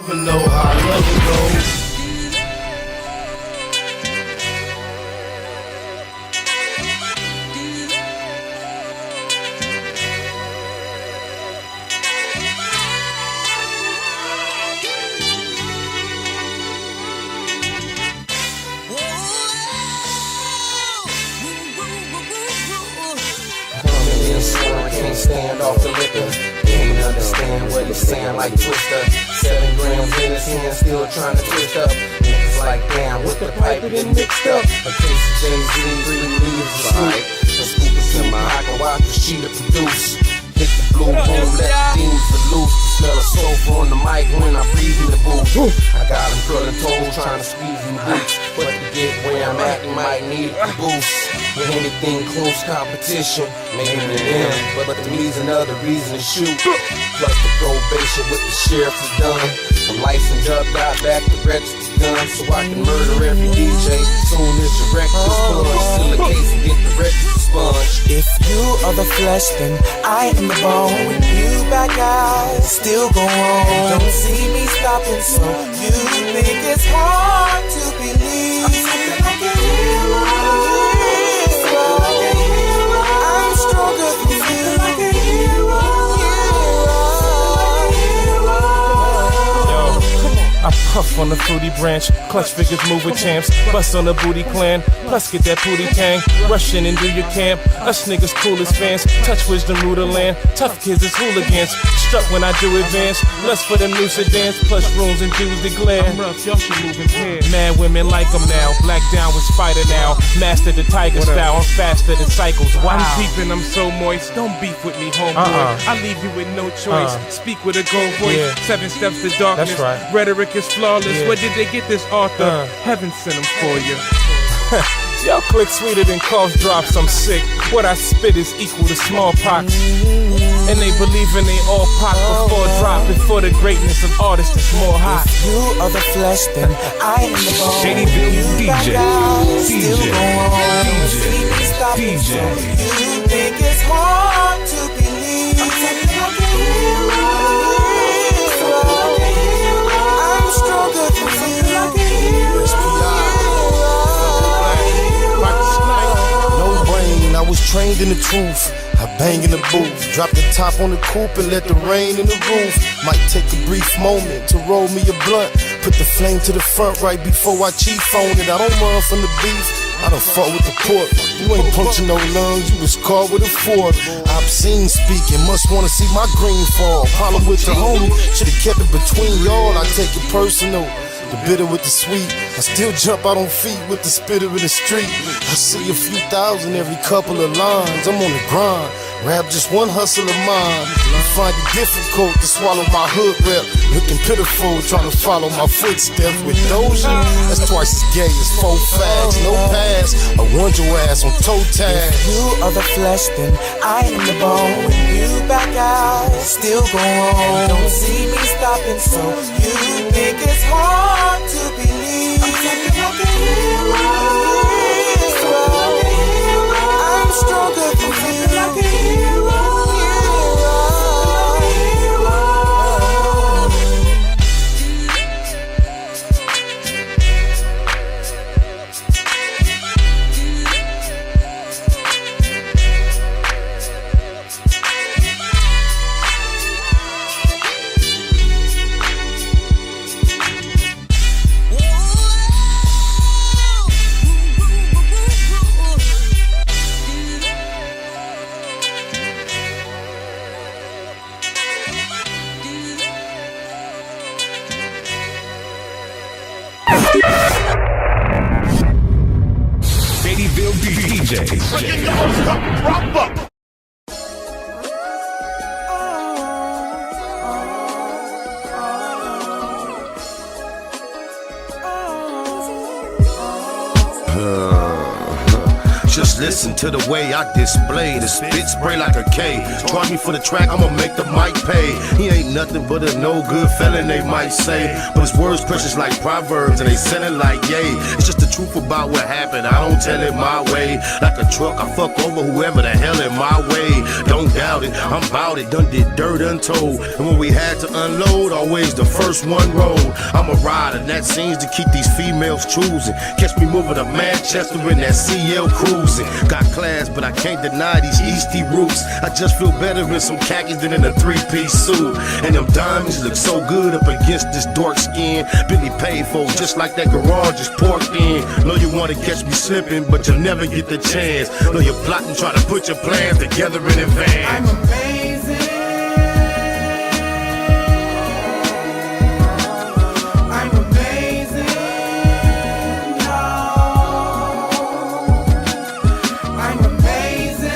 Know how love goes. Can't stand off the liquor. Can't understand what he's saying like Twister. 7 grams in his hand, still trying to twist up. Niggas like, damn, with the pipe it and mixed up. A case of Jay-Z, 3 leaves of snoop. A scoop of in my pocket, watch the sheet to produce. Hit the blue boom, let the demons loose. The smell of sulfur on the mic when I breathe in the booth. I got him curling toes, trying to squeeze in the boots. But to get where I'm at, you might need a boost. With anything close competition, maybe to them, but to me's another reason to shoot. Plus the probation with the sheriff is done. I'm licensed up, got back the registered gun, so I can murder every DJ. Soon as your record is sponge, still a case and get the record sponge. If you are the flesh, then I am the bone. When you back out, still go on. Don't see me stopping, so you think it's hard to believe. I'm something like a hero. I'm stronger than you. Like a hero. I puff on the fruity branch, clutch figures move with champs, bust on the booty clan, plus get that booty tang, rush in and do your camp, us niggas cool as fans, touch wisdom rule the land, tough kids is hooligans, struck when I do advance, lust for them new sedans, plus rooms and Jews that glare. I'm rough, y'all should move in pairs. Mad women like them now, black down with spider now, master the tiger style, I'm faster than cycles, wow. I'm peeping, I'm so moist, don't beef with me homeboy, I leave you with no choice, speak with a gold voice, 7 steps to darkness, that's right. Rhetoric is flawless. Where did they get this author? Heaven sent him for you. Y'all click sweeter than cough drops, I'm sick. What I spit is equal to smallpox. And they believe in they all pop before drop. Before the greatness of artists is more hot. If you are the flesh, then I am the bone. Shady DJ. DJ. You think it's hard to believe. I'm something like a hero. Stronger than you, like a hero. No brain, I was trained in the truth. I bang in the booth, drop the top on the coupe and let the rain in the roof. Might take a brief moment to roll me a blunt. Put the flame to the front right before I chief on it. I don't run from the beef, I done fought with the pork. You ain't punching no lungs, you was caught with a fork. Obscene speaking, must wanna see my green fall. Problem with the homie, should've kept it between y'all. I take it personal, the bitter with the sweet. I still jump out on feet with the spitter in the street. I see a few thousand every couple of lines. I'm on the grind, rap just one hustle of mine. You find it difficult to swallow my hood rep. Looking pitiful, trying to follow my footsteps. With Doja, that's twice as gay as 4 fags. No pass, I want your ass on toe tag. If you are the flesh, then I am the bone. When you back out, still go on. Don't see me stopping, so you think it's hard to believe. I'm something like a hero. I'm stronger than you, like a hero. Just listen to the way I display the spit spray like a K. Try me for the track, I'ma make the mic pay. He ain't nothing but a no good felon, they might say. But his words precious like proverbs and they selling like yay. It's just the truth about what happened, I don't tell it my way. Like a truck, I fuck over whoever the hell in my way. Don't doubt it, I'm bout it, done did dirt untold. And when we had to unload, always the first one rolled. I'm a rider, and that seems to keep these females choosing. Catch me moving to Manchester in that CL cruising. Got class, but I can't deny these Eastie roots. I just feel better in some khakis than in a three-piece suit. And them diamonds look so good up against this dark skin. Billy paid for just like that garage is parked in. Know you wanna catch me slipping, but you'll never get the chance. Know you're plotting, try to put your plans together in advance. I'm amazing. I'm amazing. No. I'm amazing.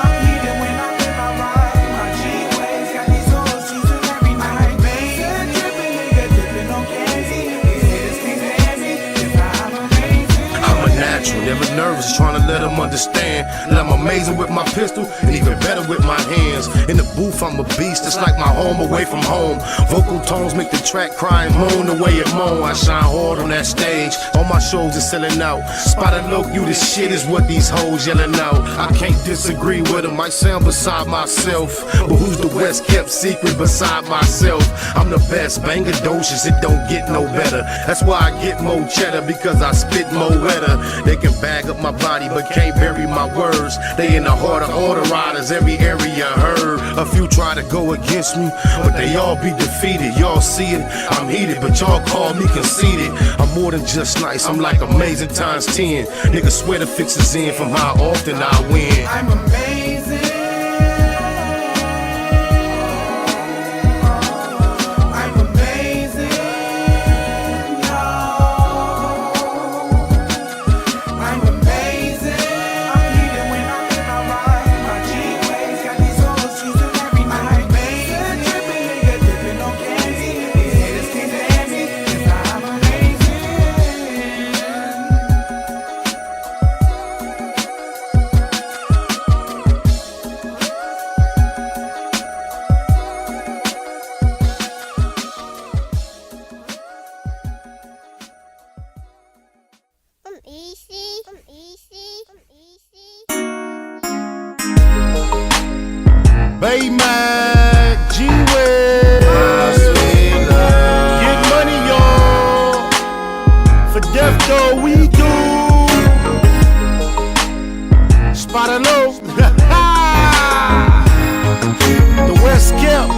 I'm heated when I get my ride. My G-Waves got these hoes choosing every night. I'm amazing. Tripping, nigga, dipping on candy. These haters can't stand me. I'm amazing. I'm a natural, never nervous, trying to let them understand that I'm amazing with my pistol and even better with my hands. In the booth, I'm a beast, it's like my home away from home. Vocal tones make the track cry and moan the way it moan. I shine hard on that stage, all my shows is selling out. Spotted look, you this shit is what these hoes yelling out. I can't disagree with them, I sound beside myself. But who's the West kept secret beside myself? I'm the best, bangadocious, it don't get no better. That's why I get more cheddar, because I spit more wetter. They can bag up my body, but can't bury my words. They in the heart of all the riders, every area heard. A few try to go against me, but they all be defeated. Y'all see it, I'm heated, but y'all call me conceited. I'm more than just nice, I'm like amazing times 10. Niggas swear the fix is in from how often I win. I'm amazing. I'm amazing. No. I'm amazing. I'm heated when I get my ride. My G-Waves got these hoes choosing every night. I'm amazing. Tripping, nigga, dipping on candy. These haters can't stand me. 'Cause I'm amazing. Baymax, G-Wave, get money, y'all. For death, though, we do. Spotted low. The West kept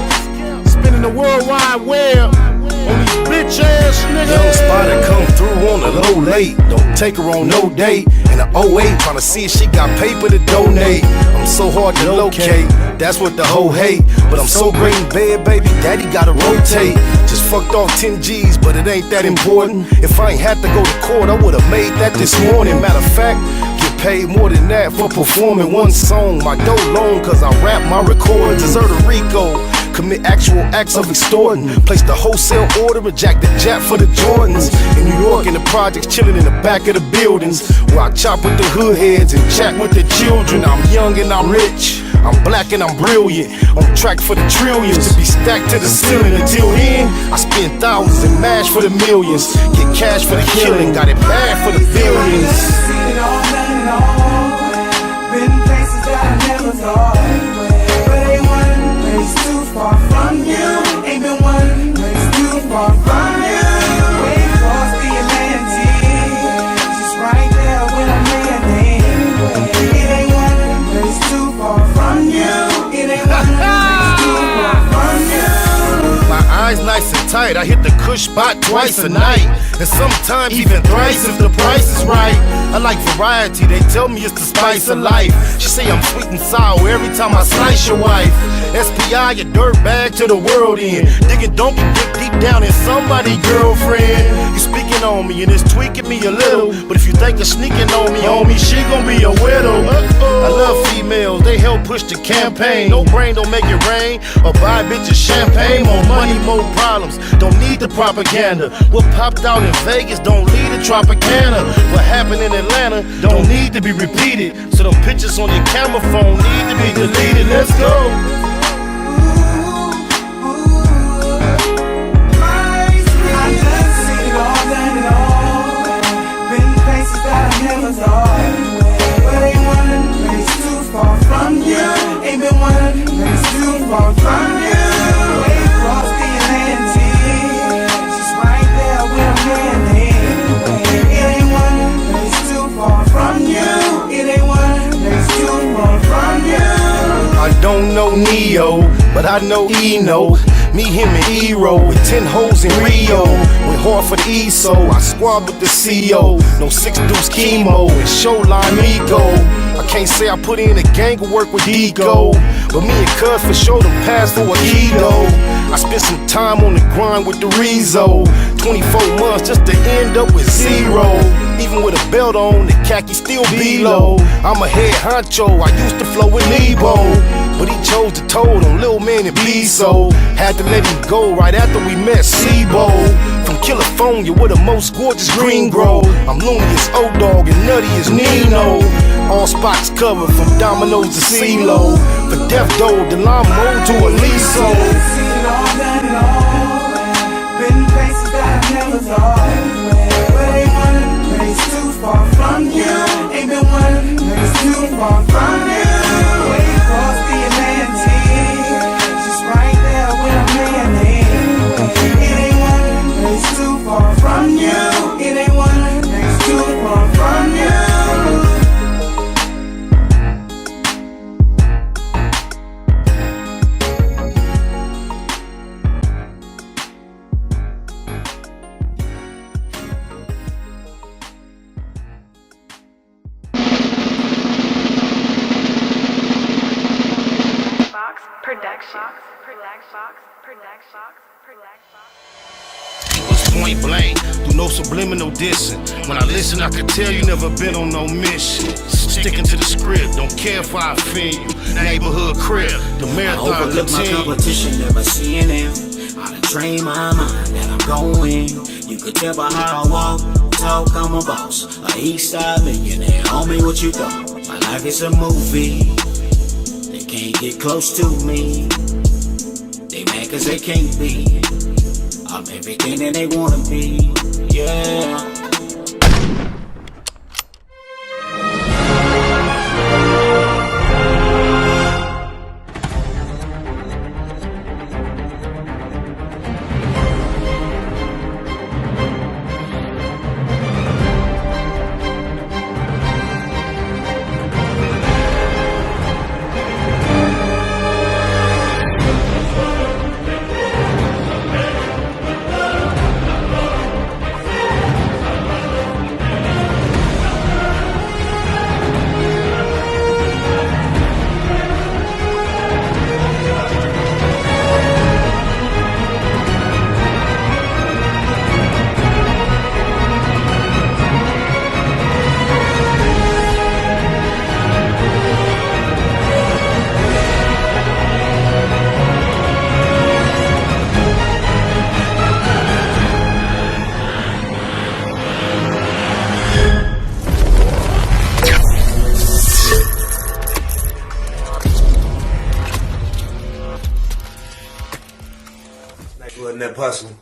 spinning the World Wide Web on these bitch ass niggas. Young Spotted come through on the low late. Don't take her on no date. In the 08, tryna see if she got paper to donate. I'm so hard to locate, that's what the hoe hate. But I'm so great in bed, baby, daddy gotta rotate. Just fucked off 10 G's, but it ain't that important. If I ain't had to go to court, I would've made that this morning. Matter of fact, get paid more than that for performing one song. My dough long, cause I rap my recordings. Deserve a Rico. Commit actual acts of extorting. Place the wholesale order and jack the jet for the Jordans. In New York in the projects, chilling in the back of the buildings, where I chop with the hood heads and chat with the children. I'm young and I'm rich, I'm black and I'm brilliant. On track for the trillions, to be stacked to the ceiling. Until then, I spend thousands and mash for the millions. Get cash for the killing, got it bad for the billions. Seen it all night long. Been places that I never thought. But ain't one place too far from you. Ain't been one place too far from you. Way across the Atlantic, just right there when I'm landing. It ain't one place too far from you. It ain't one place too far from you. My eyes nice and tight, I hit the kush spot twice a night. And sometimes even thrice if the price is right. I like variety, they tell me it's the spice of life. She say I'm sweet and sour every time I slice your wife. SPI, your dirt bag to the world end. Digging donkey dick deep down in somebody's girlfriend. You speaking on me and it's tweaking me a little. But if you think you're sneaking on me, homie, she gon' be a widow. I love females, they help push the campaign. No brain don't make it rain, or buy bitches champagne. More money, more problems, don't need the propaganda. What popped out in Vegas don't lead to Tropicana. What happened in Atlanta Atlanta don't need to be repeated. So them pictures on your camera phone need to be deleted. Let's go. I done seen it all, done it all. Been places that I never thought. But ain't one of the places too far from you. Ain't been one of the places too far from you. Way across the Atlantic, just right there where I'm heading. It ain't one of the places too far from you. It ain't one of the places too far from you. I don't know Neo, but I know Eno. Me, him, and E-Roll with 10 hoes in Rio. Went hard for the ESO, I squad with the CO. No 6 deuce chemo and showline ego. I can't say I put in a gang of work with Ego, but me and Cuz for sure done passed for a keto. I spent some time on the grind with the Rezo. 24 months just to end up with zero. Even with a belt on, the khaki still be low. I'm a head honcho, I used to flow with Nebo, but he chose to toad on Lil Man and B-So. Had to let him go right after we met Sebo. From California with the most gorgeous green grow. I'm loony as O-Dog and nutty as Nino. All spots covered from Domino's to CeeLo. For Death Doe, the Lamo to a Liso. Seen it all, done it all. Been places that I never thought. But ain't one of the places too far from you. Ain't been one of the places too far from you. Way across the Atlantic, just right there where I'm heading. It ain't one of the places too far from you. It ain't one of the places too far from you. It was point blank, through no subliminal dissing. When I listen, I could tell you never been on no mission. Sticking to the script, don't care if I offend you. Neighborhood crib, the marathon I overlook my competition, never seeing them. I done trained my mind that I'm going. You could tell by how I walk, talk, I'm a boss. A East Side millionaire, homie, what you thought? My life is a movie. They can't get close to me. They mad cause they can't be. I'm everything that they wanna be, yeah.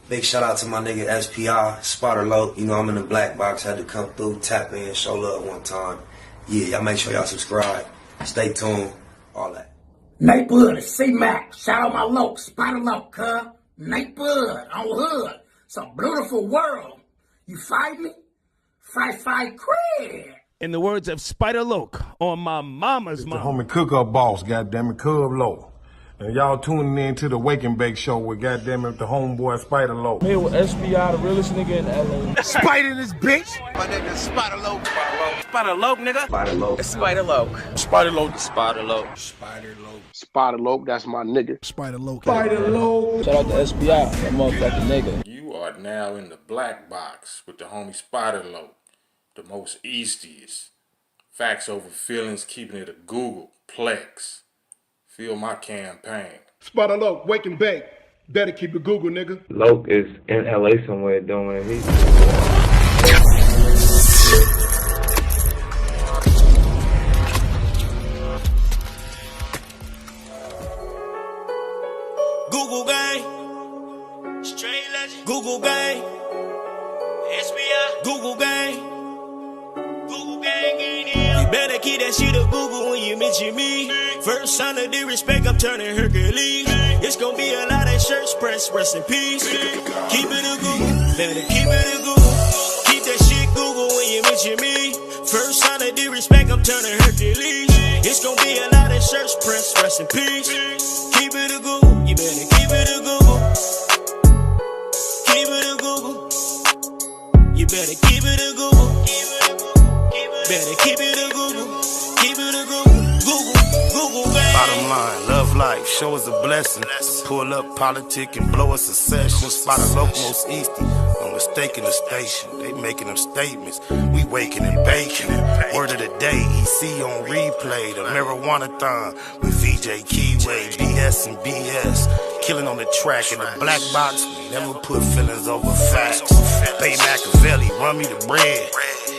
Big shout out to my nigga SPI, Spotter Low. You know I'm in the black box, had to come through, tap in, show love one time. Yeah, y'all make sure y'all subscribe. Stay tuned, all that. Neighborhood, C-Mac, shout out my loc, Spotter Low, cuz. Neighborhood, on hood. It's a beautiful world. You fight me? Fight, crib. In the words of Spider Loc on my mama's mom. The homie cook-up boss, goddammit, Cub Low. And y'all tuning in to the Wake and Bake show with goddammit the homeboy Spider Loc. Here with SPI, the realest nigga in LA. Spider this bitch. My nigga Spider Loc. Spider Loc, nigga. Spider Loc. Spider Loc. Spider Loc. Spider Loc. Spider Loc. Spider Loc, that's my nigga. Spider Loc. Spider Loc. Shout out to SPI, that motherfucking nigga. You are now in the black box with the homie Spider Loc, the most eastiest. Facts over feelings, keeping it a Google Plex. Feel my campaign. Spider Loc, Wake and Bake. Better keep it Google, nigga. Loc is in LA somewhere doing it. keep that shit a Google when you mention me. First sign of disrespect, I'm turning Hercules. It's gonna be a lot of shirts pressed, rest in peace. Keep it a Google, better keep it a Google. Keep that shit Google when you mention me. First sign of disrespect, I'm turning Hercules. It's gonna be a lot of shirts pressed, rest in peace. Keep it a Google, you better keep it a Google. Keep it a Google. You better keep it a Google. Better keep it a Google. Keep it a Google. Google, baby. Bottom line, love life, show us a blessing. Pull up politic and blow us a session. Spot a local most easty. No mistake in the station. They making them statements. We waking and baking. Word of the day, EC on replay. The marijuana-thon with VJ Keyway. BS and BS. Killing on the track in the black box. We never put feelings over facts. Pay Machiavelli, run me the bread.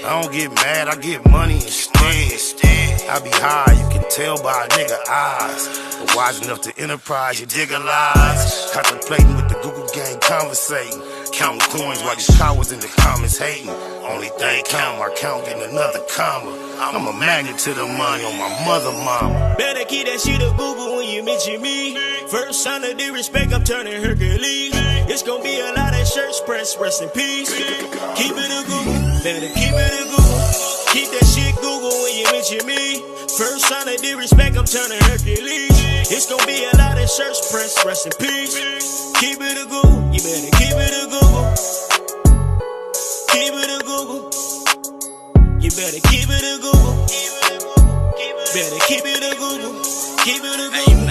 I don't get mad, I get money instead. I be high, you can tell by a nigga eyes. But wise enough to enterprise, you dig a lies. Contemplating with the Google gang, conversating. Counting coins while these cowards in the comments hating. Only thing count, my count getting another comma. I'm a magnet to the money on my mama. Better keep that shit a Google when you mention me. First sign of disrespect, I'm turning Hercules. It's gonna be a lot of shirts pressed, rest in peace. Keep it a Google, better keep it a Google. Keep that shit Google when you mention me. First sign of disrespect, I'm turning Hercules. It's gonna be a lot of shirts pressed, rest in peace. Keep it a Google, you better keep it a Google. Keep it a Google. You better keep it a Google. Better keep it a Google. Keep it a Google.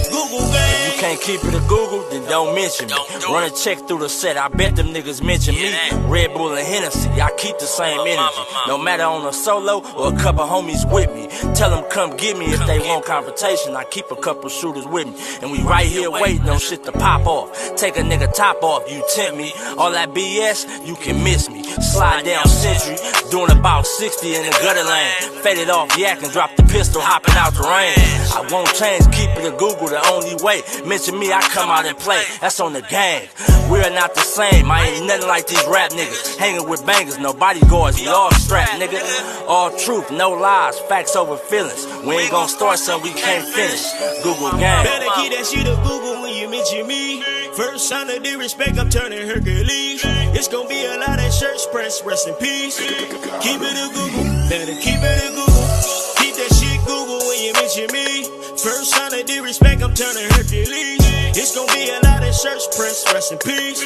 Google, baby. If you can't keep it a Google, then don't mention me. Run a check through the set, I bet them niggas mention me. Red Bull and Hennessy, I keep the same energy. No matter on a solo or a couple homies with me. Tell them come get me if they want confrontation. I keep a couple shooters with me. And we right here waiting on shit to pop off. Take a nigga top off, you tempt me. All that BS, you can miss me. Slide down Century, doing about 60 in the gutter lane. Faded off yak and drop the pistol, hopping out the rain. I won't change, keep it a Google the only way. Mention me, I come out and play. That's on the gang. We're not the same. I ain't nothing like these rap niggas. Hanging with bangers, no bodyguards. We all strapped, nigga. All truth, no lies. Facts over feelings. We ain't gonna start something we can't finish. Google gang. Better keep that shit a Google when you mention me. First sign of disrespect, I'm turning Hercules. It's gonna be a lot of shirts pressed, rest in peace. Keep it a Google. Better keep it a Google. Keep that shit Google when you mention me. First sign of disrespect, I'm turning Hercules. It's gonna be a lot of shirts pressed, rest in peace.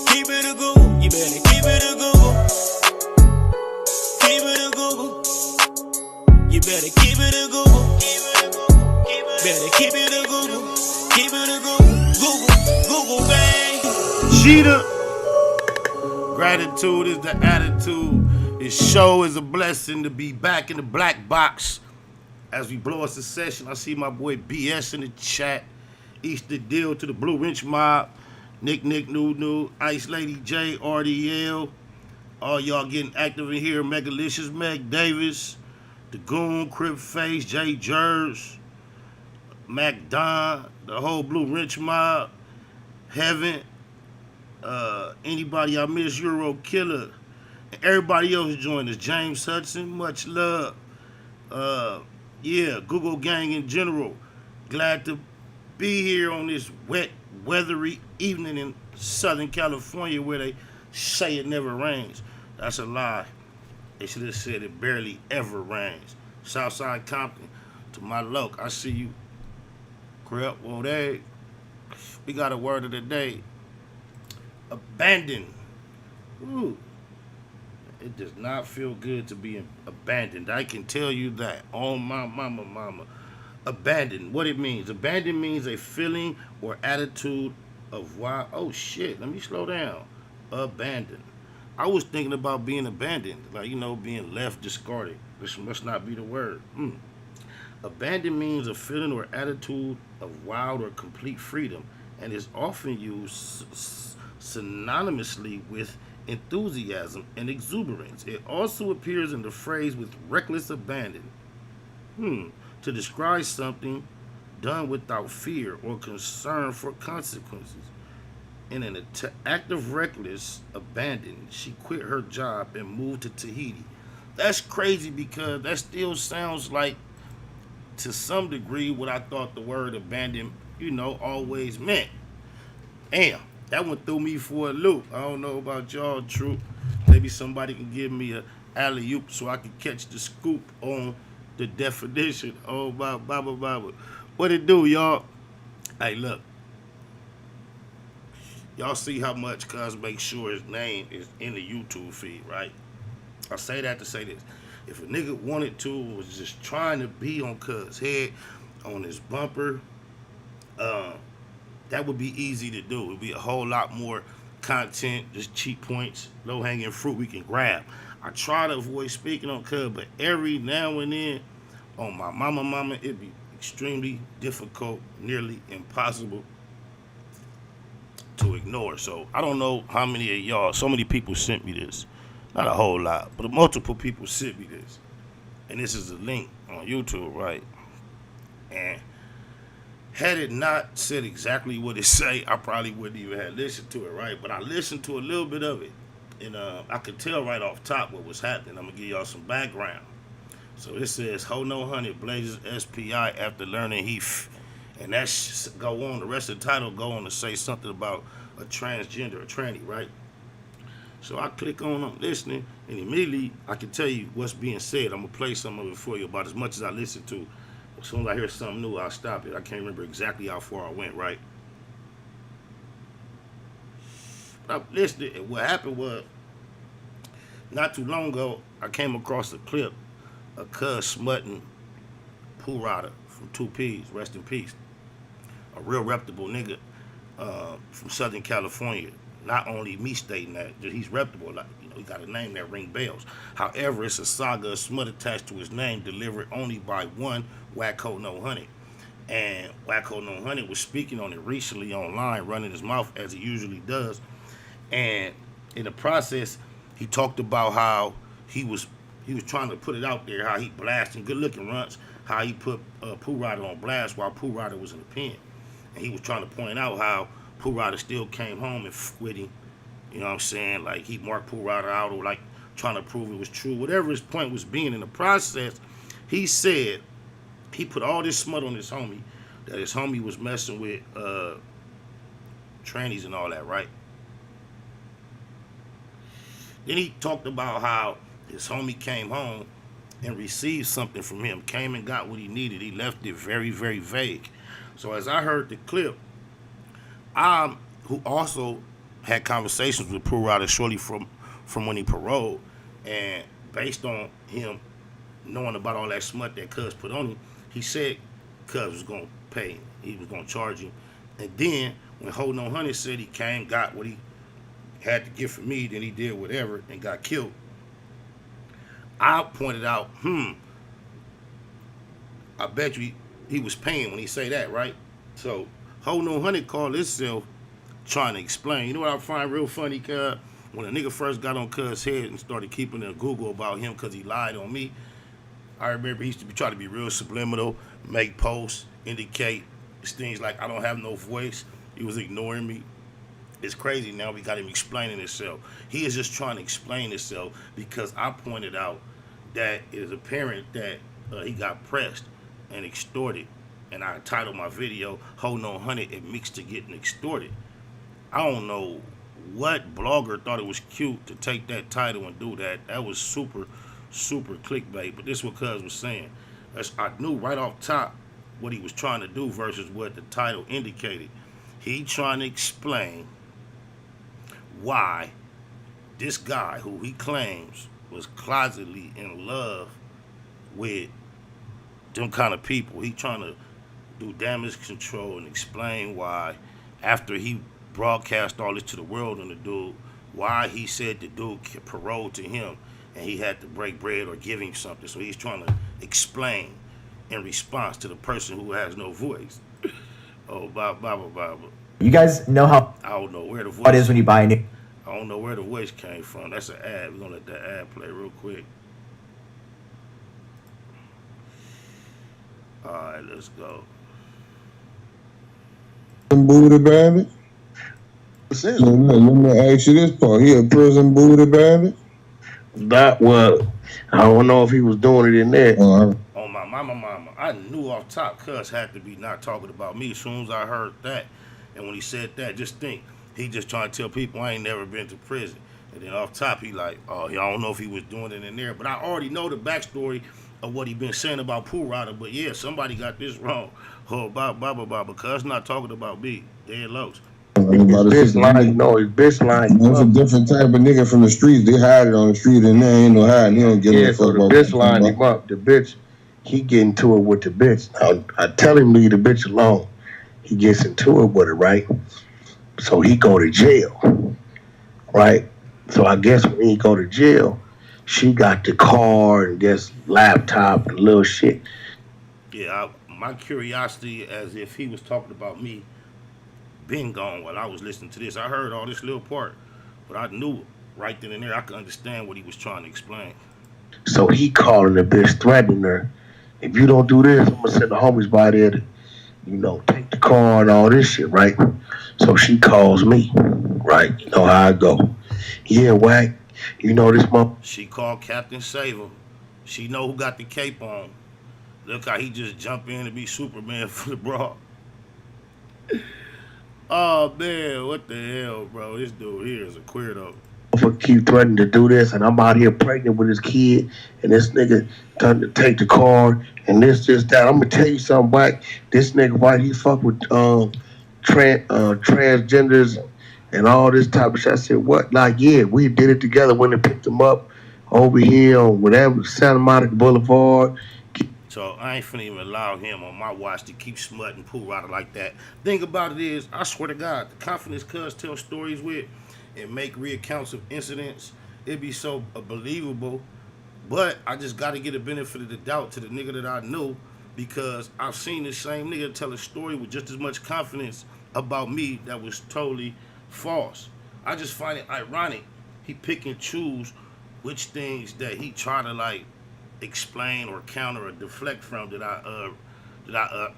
Keep it a Google, you better keep it a Google. Keep it a Google. You better keep it a Google. Better keep it a Google. Keep it a Google. Google, bang. Cheetah. Gratitude is the attitude. This show is a blessing to be back in the black box. As we blow us a session, I see my boy BS in the chat. Easter Deal to the Blue Wrench Mob. Nick, New, Ice Lady J, RDL. All y'all getting active in here. Megalicious, Meg Davis. The Goon, Crip Face, J Jers. Mac Don. The whole Blue Wrench Mob. Heaven. Anybody I miss, Euro Killer. And everybody else joined us. James Hudson, much love. Yeah, Google Gang in general. Glad to be here on this wet, weathery evening in Southern California where they say it never rains. That's a lie. They should have said it barely ever rains. Southside Compton, to my loc, I see you. Crap, well, we got a word of the day. Abandoned. Ooh. It does not feel good to be abandoned. I can tell you that. Oh, my mama. Abandoned. What it means. Abandoned means a feeling or attitude of why. Oh, shit. Let me slow down. Abandoned. I was thinking about being abandoned. Like, being left, discarded. This must not be the word. Abandoned means a feeling or attitude of wild or complete freedom and is often used synonymously with enthusiasm and exuberance. It also appears in the phrase with reckless abandon. To describe something done without fear or concern for consequences. In an act of reckless abandon, she quit her job and moved to Tahiti, that's crazy because that still sounds like, to some degree, what I thought the word abandon, always meant. Damn, that one threw me for a loop. I don't know about y'all, True. Maybe somebody can give me a alley-oop so I can catch the scoop on the definition. Oh, Baba. What it do, y'all? Hey, look. Y'all see how much cuz make sure his name is in the YouTube feed, right? I say that to say this. If a nigga wanted to, was just trying to be on cuz head, on his bumper, that would be easy to do. It would be a whole lot more content, just cheap points, low-hanging fruit we can grab. I try to avoid speaking on cuz, but every now and then, on my mama, it'd be extremely difficult, nearly impossible to ignore. So I don't know how many of y'all, so many people sent me this. Not a whole lot, but multiple people sent me this. And this is a link on YouTube, right? And had it not said exactly what it say, I probably wouldn't even have listened to it, right? But I listened to a little bit of it. And I could tell right off top what was happening. I'm going to give y'all some background. So it says, HoNo Hunnid blazes SPI after learning and that's go on. The rest of the title go on to say something about a transgender, a tranny, right? So I click on, I'm listening, and immediately I can tell you what's being said. I'm going to play some of it for you about as much as I listen to. As soon as I hear something new, I'll stop it. I can't remember exactly how far I went, right? But I listened, and what happened was, not too long ago, I came across a clip of cuz smutting Pooh Ridah from 2Ps, rest in peace. A real reputable nigga from Southern California. Not only me stating that he's reputable, like, he got a name that ring bells. However, it's a saga of smut attached to his name, delivered only by one Wacc HoNo Hunnid. And Wacc HoNo Hunnid was speaking on it recently online, running his mouth as he usually does. And in the process, he talked about how he was trying to put it out there, how he blasting good-looking runts, how he put Pooh Ridah on blast while Pooh Ridah was in the pen. And he was trying to point out how Pooh Ridah still came home and with him. You know what I'm saying? Like, he marked Pooh Ridah out, or like trying to prove it was true. Whatever his point was being in the process, he said he put all this smut on his homie, that his homie was messing with trannies and all that, right? Then he talked about how his homie came home and received something from him, came and got what he needed. He left it very, very vague. So as I heard the clip, who also had conversations with Pooh Ridah shortly from when he paroled, and based on him knowing about all that smut that cuz put on him, he said cuz was going to pay him. He was going to charge him. And then when HoNo Hunnid said he came, got what he had to get from me, then he did whatever and got killed, I pointed out, I bet you he was paying when he say that, right? So HoNo Hunnid called himself trying to explain. You know what I find real funny, cuz? When a nigga first got on cuz head and started keeping a Google about him because he lied on me, I remember he used to try to be real subliminal, make posts, indicate things like I don't have no voice. He was ignoring me. It's crazy now we got him explaining himself. He is just trying to explain himself because I pointed out that it is apparent that he got pressed and extorted. And I titled my video, HoNo Hunnid admits to getting extorted. I don't know what blogger thought it was cute to take that title and do that. That was super, super clickbait. But this is what cuz was saying. I knew right off top what he was trying to do versus what the title indicated. He trying to explain why this guy, who he claims was closetedly in love with them kind of people, he trying to do damage control and explain why, after he broadcast all this to the world on the dude, why he said the dude paroled to him and he had to break bread or give him something. So he's trying to explain in response to the person who has no voice. Oh, Baba. You guys know how I don't know where the voice it is when you buy a new. I don't know where the voice came from. That's an ad. We're gonna let that ad play real quick. All right, let's go. Booty bandit. Let me ask you this part. He a prison booty bandit? That was I don't know if he was doing it in there. On my mama, I knew off top Cuz had to be not talking about me as soon as I heard that. And when he said that, just think, he just trying to tell people I ain't never been to prison. And then off top, he like, oh, I don't know if he was doing it in there. But I already know the backstory of what he been saying about Pooh Ridah. But yeah, somebody got this wrong. Oh, because not talking about me. Dead lows. Bitch line, no, it's bitch line. That's a different type of nigga from the streets. They hide it on the street and there ain't no hiding. He don't get no so fuck the about bitch line him up. The bitch, he get into it with the bitch. I tell him leave the bitch alone. He gets into it with her, right? So he go to jail, right? So I guess when he go to jail, she got the car and guess laptop and little shit. Yeah, my curiosity as if he was talking about me been gone while I was listening to this. I heard all this little part, but I knew right then and there I could understand what he was trying to explain. So he calling the bitch, threatening her. If you don't do this, I'm gonna send the homies by there to, take the car and all this shit, right? So she calls me, right? You know how I go. Yeah, Wacc, this mom. She called Captain Saver. She know who got the cape on. Look how he just jump in to be Superman for the broad. Oh man, what the hell, bro? This dude here is a queerdo. Keep threatening to do this, and I'm out here pregnant with his kid, and this nigga trying to take the car, and this, that. I'm gonna tell you something, Wacc. This nigga, right? He fuck with transgenders and all this type of shit. I said, what? Like, yeah, we did it together when they picked him up over here on whatever Santa Monica Boulevard. So I ain't finna even allow him on my watch to keep smutting Pooh Ridah like that. Thing about it is, I swear to God, the confidence Cuz tell stories with and make reaccounts of incidents, it be so believable. But I just got to get a benefit of the doubt to the nigga that I knew, because I've seen the same nigga tell a story with just as much confidence about me that was totally false. I just find it ironic he pick and choose which things that he try to explain or counter or deflect from that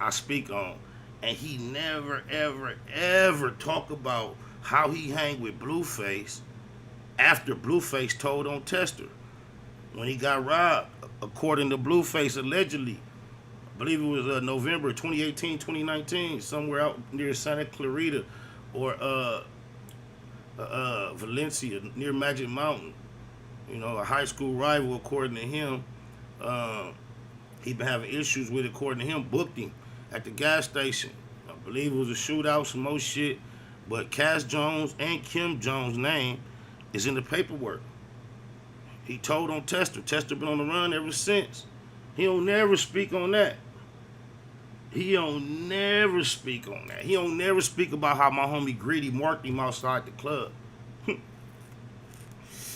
I speak on, and he never ever talk about how he hang with Blueface after Blueface told on Tester when he got robbed, according to Blueface allegedly. I believe it was November 2018, 2019, somewhere out near Santa Clarita or Valencia, near Magic Mountain. A high school rival, according to him. He been having issues with it, according to him, booked him at the gas station. I believe it was a shootout, some more shit. But Cass Jones and Kim Jones' name is in the paperwork. He told on Tester. Tester been on the run ever since. He don't never speak on that. He don't never speak about how my homie Greedy marked him outside the club.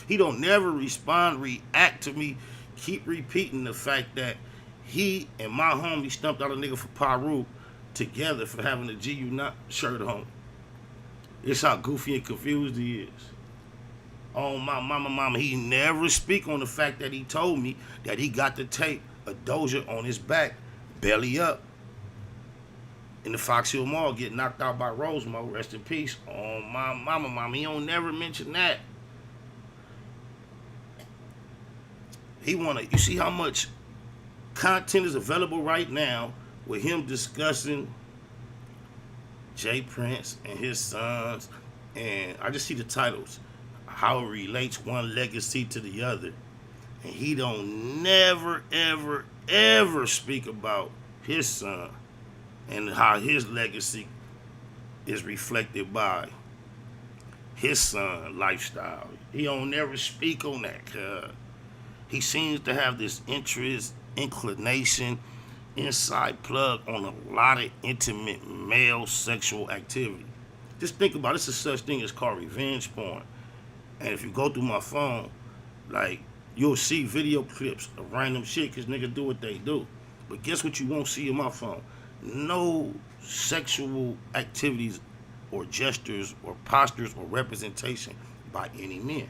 He don't never react to me, keep repeating the fact that he and my homie stumped out a nigga for Peru together for having a GU not shirt on. It's how goofy and confused he is. Oh, my mama, he never speak on the fact that he told me that he got to tape a Doja on his back, belly up, in the Fox Hill Mall, get knocked out by Rosemo, rest in peace. Oh, my mama, he don't never mention that. You see how much content is available right now with him discussing Jay Prince and his sons, and I just see the titles, how it relates one legacy to the other, and he don't never ever speak about his son and how his legacy is reflected by his son lifestyle. He don't never speak on that, cuz he seems to have this interest, inclination, inside plug on a lot of intimate male sexual activity. Just think about it. It's a such thing as called revenge porn. And if you go through my phone, you'll see video clips of random shit because niggas do what they do. But guess what you won't see in my phone? No sexual activities or gestures or postures or representation by any men.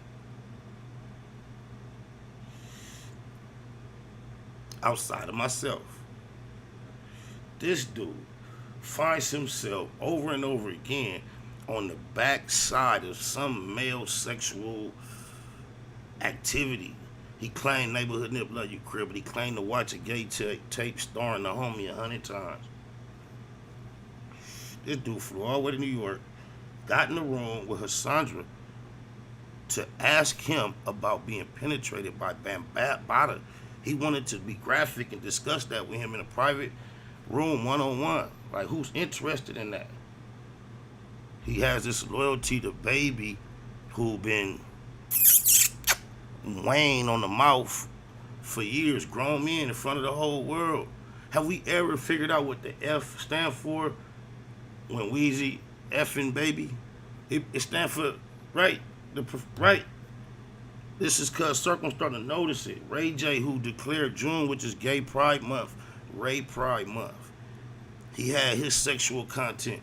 Outside of myself. This dude finds himself over and over again on the back side of some male sexual activity He claimed Neighborhood Nip Love You Crib, but he claimed to watch a gay tape starring the homie 100 times. This dude flew all the way to New York, got in the room with Hassandra to ask him about being penetrated by Bambaataa. He wanted to be graphic and discuss that with him in a private room, one-on-one. Like, who's interested in that? He has this loyalty to Baby, who been weighing on the mouth for years, grown men in front of the whole world. Have we ever figured out what the F stand for when Weezy effing Baby? It stand for, right, right. This is cause Circle starting to notice it. Ray J, who declared June, which is Gay Pride Month, Ray Pride Month. He had his sexual content.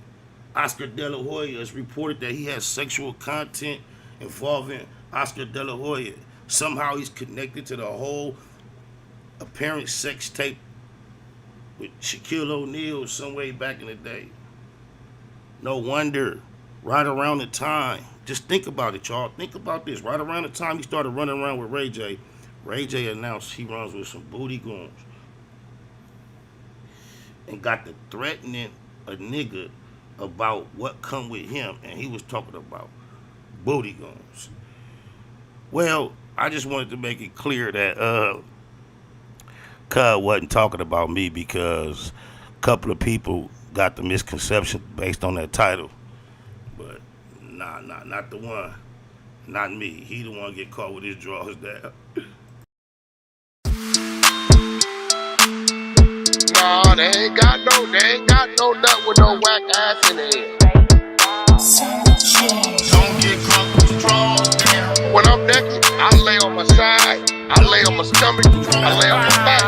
Oscar De La Hoya has reported that he has sexual content involving Oscar De La Hoya. Somehow he's connected to the whole apparent sex tape with Shaquille O'Neal some way back in the day. No wonder, right around the time, just think about it, y'all. Think about this. Right around the time he started running around with Ray J announced he runs with some booty goons and got to threatening a nigga about what come with him, and he was talking about booty goons. Well, I just wanted to make it clear that Cub wasn't talking about me, because a couple of people got the misconception based on that title. But nah, not the one. Not me. He the one get caught with his drawers down. Nah, they ain't got no nut with no whack ass in it. Don't get caught with your drawers down. When I'm naked, I lay on my side, I lay on my stomach, I lay on my back.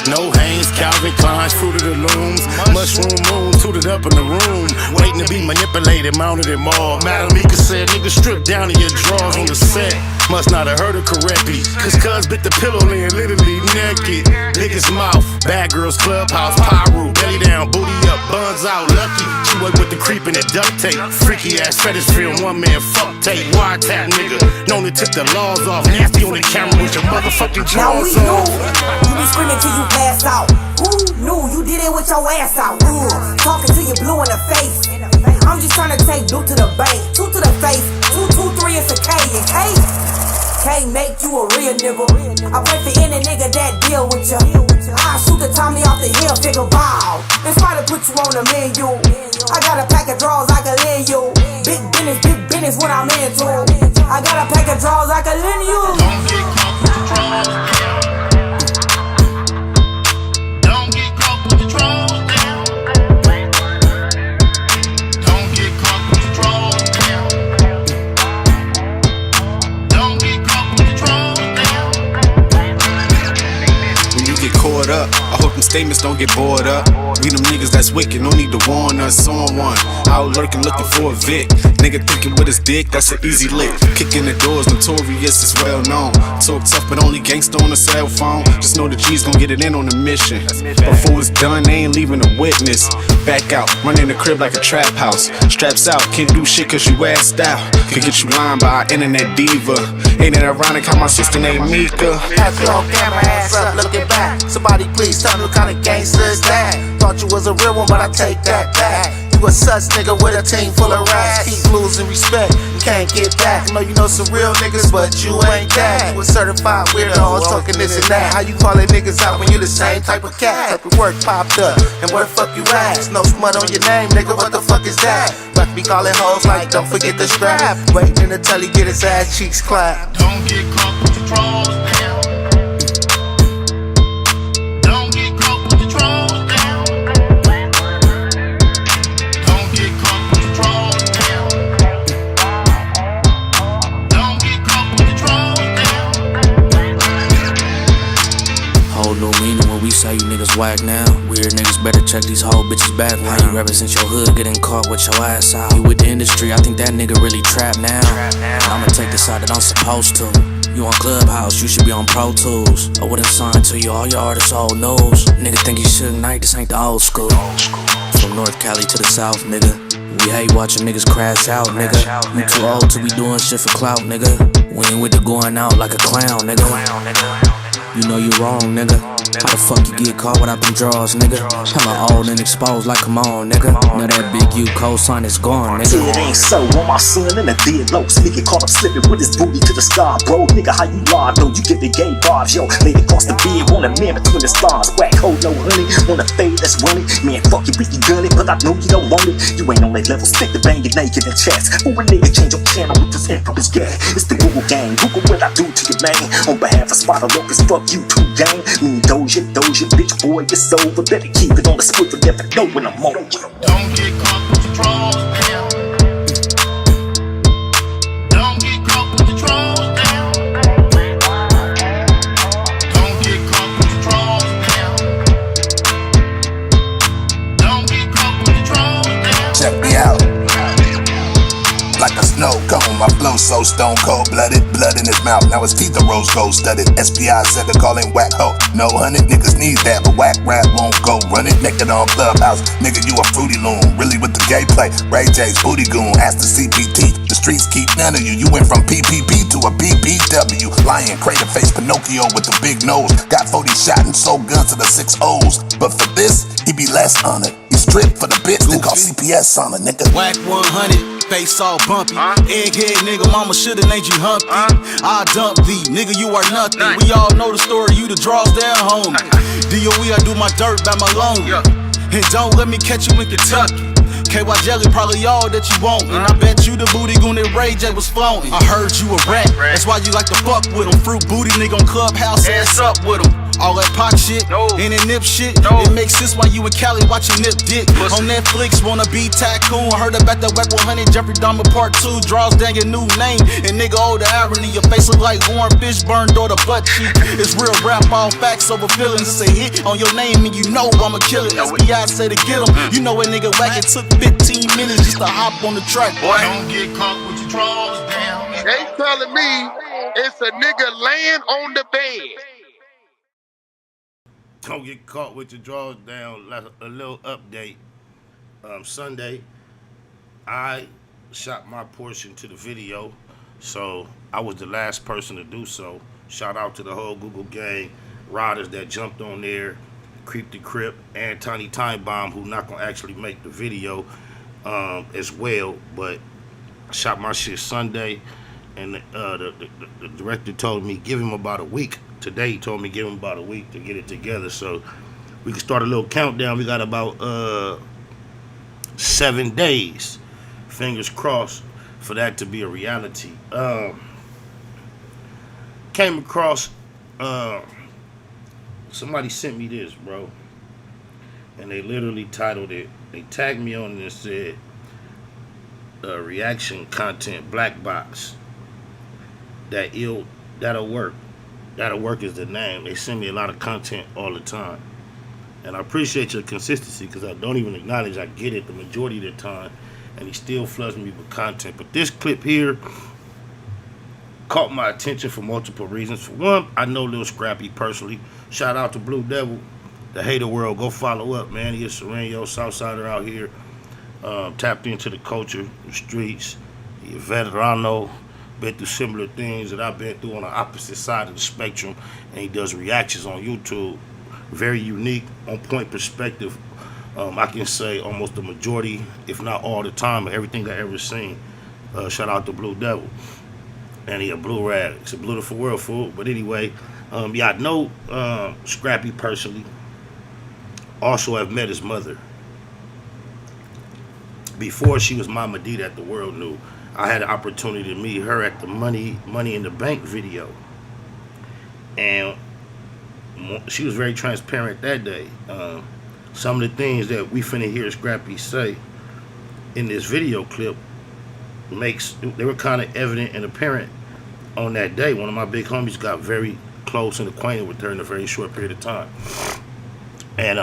No Hanes, Calvin Klein's, Fruit of the Looms, Mushroom Moon, suited up in the room, waiting to be manipulated, mounted in mall. Madam Mika said, nigga, strip down to your drawers on the set. Must not have heard her correctly, cause cuz bit the pillow laying literally naked. Niggas mouth, bad girls clubhouse, pyro, belly down, booty up, buns out, lucky. She work with the creep and the duct tape, freaky ass fetish film, one man fuck tape, wiretap nigga, known to tip the laws off, nasty on the camera with your motherfucking drawers on. You be screaming till you pass out. Who knew you did it with your ass out? Talking to you blue in the face. I'm just trying to take blue to the bank, 2 to the face, 2, 2, 3 is a K, and K can't make you a real nigga. I pray for any nigga that deal with you. I shoot the Tommy off the hill, figure wow. It's try to put you on the menu. I got a pack of drawers I can lend you. Big business, what I'm into. I got a pack of drawers I can lend you. Don't get caught with your drawers down. Don't get caught with your drawers down. Don't get caught with your drawers down. Don't get caught with your drawers down. When you get caught up, I hope them statements don't get bored up. We them niggas that's wicked, no need to warn us on one. Out lurking looking for a Vic. Nigga thinking with his dick, that's an easy lick. Kicking the doors, notorious, it's well known. Talk tough, but only gangsta on a cell phone. Just know the G's gon' get it in on the mission. Before it's done, they ain't leaving a witness. Back out, running the crib like a trap house. Straps out, can't do shit cause you assed out. Could get you lined by an internet diva. Ain't it ironic how my sister named Mika? Have you on camera, ass up, looking back. Somebody please tell me what kind of gangster is that? Thought you was a real one, but I take that back. You a sus nigga with a team full of rats. Keep losing respect, you can't get back. Know you know some real niggas, but you ain't that. You a certified weirdo, talking this and that. How you calling niggas out when you the same type of cat? Type of work popped up, and where the fuck you at? No smut on your name, nigga, what the fuck is that? But be calling hoes like, don't forget the strap. Waiting in the telly, get his ass cheeks clapped. Don't get caught with your drawers down. Don't get caught with your drawers down. Don't get caught with your drawers down. Don't get caught with your drawers down. Whole new meaning when we say you niggas whack now. Weird niggas better check these whole bitches back. Why you represent your hood, getting caught with your ass out? You with the industry, I think that nigga really trapped now. I'ma take the side that I'm supposed to. You on Clubhouse, you should be on Pro Tools. I wouldn't sign to you, all your artists old news. Nigga think you should night, this ain't the old school. From North Cali to the South, nigga. We hate watching niggas crash out, nigga. You too old to be doing shit for clout, nigga. We We ain't with the going out like a clown, nigga. You know you wrong, nigga. How the fuck you get caught without them draws, nigga? Hella old and exposed like, come on, nigga. Now that big U cosign is gone, nigga. It ain't so on my son and a dead low. Speaking caught up slipping with his booty to the sky, bro. Nigga, how you lie, though? You get the gay bars, yo. Laid across the bed, want a man between the stars. Whack, HoNo, Hunnid, want a fade that's running. Man, fuck you, we can gun it, but I know you don't want it. You ain't on that level, stick to banging naked in chats. Who a nigga change your channel with this infamous gang? It's the Google gang. Google what I do to your man. On behalf of Spider Locust, fuck you too, gang. Me and Doja, bitch, boy, it's over. Better keep it on the split, but never know when I'm on. Don't get caught with your drawers down. Don't get caught with your drawers down. Don't get caught with your drawers down. Don't get caught with your drawers down. Check me out. Like a snow cone, my flow so stone cold blooded, blood in his mouth. Now his teeth are rose gold studded. SPI said to call him Wacc ho. No Hunnid niggas need that, but Wacc rap won't go run it. Naked on Clubhouse, nigga you a fruity loon. Really with the gay play, Ray J's booty goon. Ask the CPT, the streets keep none of you. You went from PPP to a BBW. Lion, crater face, Pinocchio with the big nose. Got 40 shot and sold guns to the 6 O's. But for this, he be less honored. He stripped for the bitch, then call CPS on a nigga. Whack 100. Face all bumpy, egghead nigga, mama shoulda named you Humpty. I dump thee, nigga, you are nothing. We all know the story, you the draws down, homie. DOE, I do my dirt by my lonely. And don't let me catch you in Kentucky. KY Jelly, probably all that you want. And I bet you the booty goon that Ray J was floating. I heard you a rat, that's why you like to fuck with him. Fruit booty nigga on Clubhouse, ass up with him. All that pop shit, and that nip shit. It makes sense why you and Cali watching Nip Dick. On Netflix, wanna be tycoon. Heard about that Whack 100, Jeffrey Dahmer Part 2. Draws down your new name, and nigga, oh the irony. Your face look like Warren Fishburne or the butt cheek. It's real rap, all facts over feelings. It's a hit on your name, and you know I'ma kill it. SPI say to get him. You know a nigga Whack, it took 15 minutes just to hop on the track. Boy, don't get caught with your drawers down. They telling me it's a nigga laying on the bed. Don't get caught with your drawers down. Like a little update. Sunday, I shot my portion to the video, so I was the last person to do so. Shout out to the whole Google gang, riders that jumped on there, Creep the Crip, and Tiny Time Bomb, who not gonna actually make the video as well. But I shot my shit Sunday, and the director told me give him about a week. Today he told me give him about a week to get it together, so we can start a little countdown. We got about 7 days, fingers crossed, for that to be a reality. Came across, somebody sent me this, bro, and they literally titled it, they tagged me on it and said, reaction content black box, that'll work. That'll work is the name. They send me a lot of content all the time. And I appreciate your consistency, because I don't even acknowledge I get it the majority of the time. And he still floods me with content. But this clip here caught my attention for multiple reasons. For one, I know Lil Scrappy personally. Shout out to Blue Devil, the hater world. Go follow up, man. He is Sereno, Southsider out here. Tapped into the culture, the streets. He a veterano. Been through similar things that I've been through on the opposite side of the spectrum, and he does reactions on YouTube. Very unique, on point perspective. I can say almost the majority, if not all the time, of everything I ever seen. Shout out to Blue Devil. And he a blue rag. It's a beautiful world, fool. But anyway, yeah, I know Scrappy personally. Also have met his mother. Before she was Mama D that the world knew. I had the opportunity to meet her at the Money in the Bank video. And she was very transparent that day. Some of the things that we finna hear Scrappy say in this video clip they were kind of evident and apparent on that day. One of my big homies got very close and acquainted with her in a very short period of time. And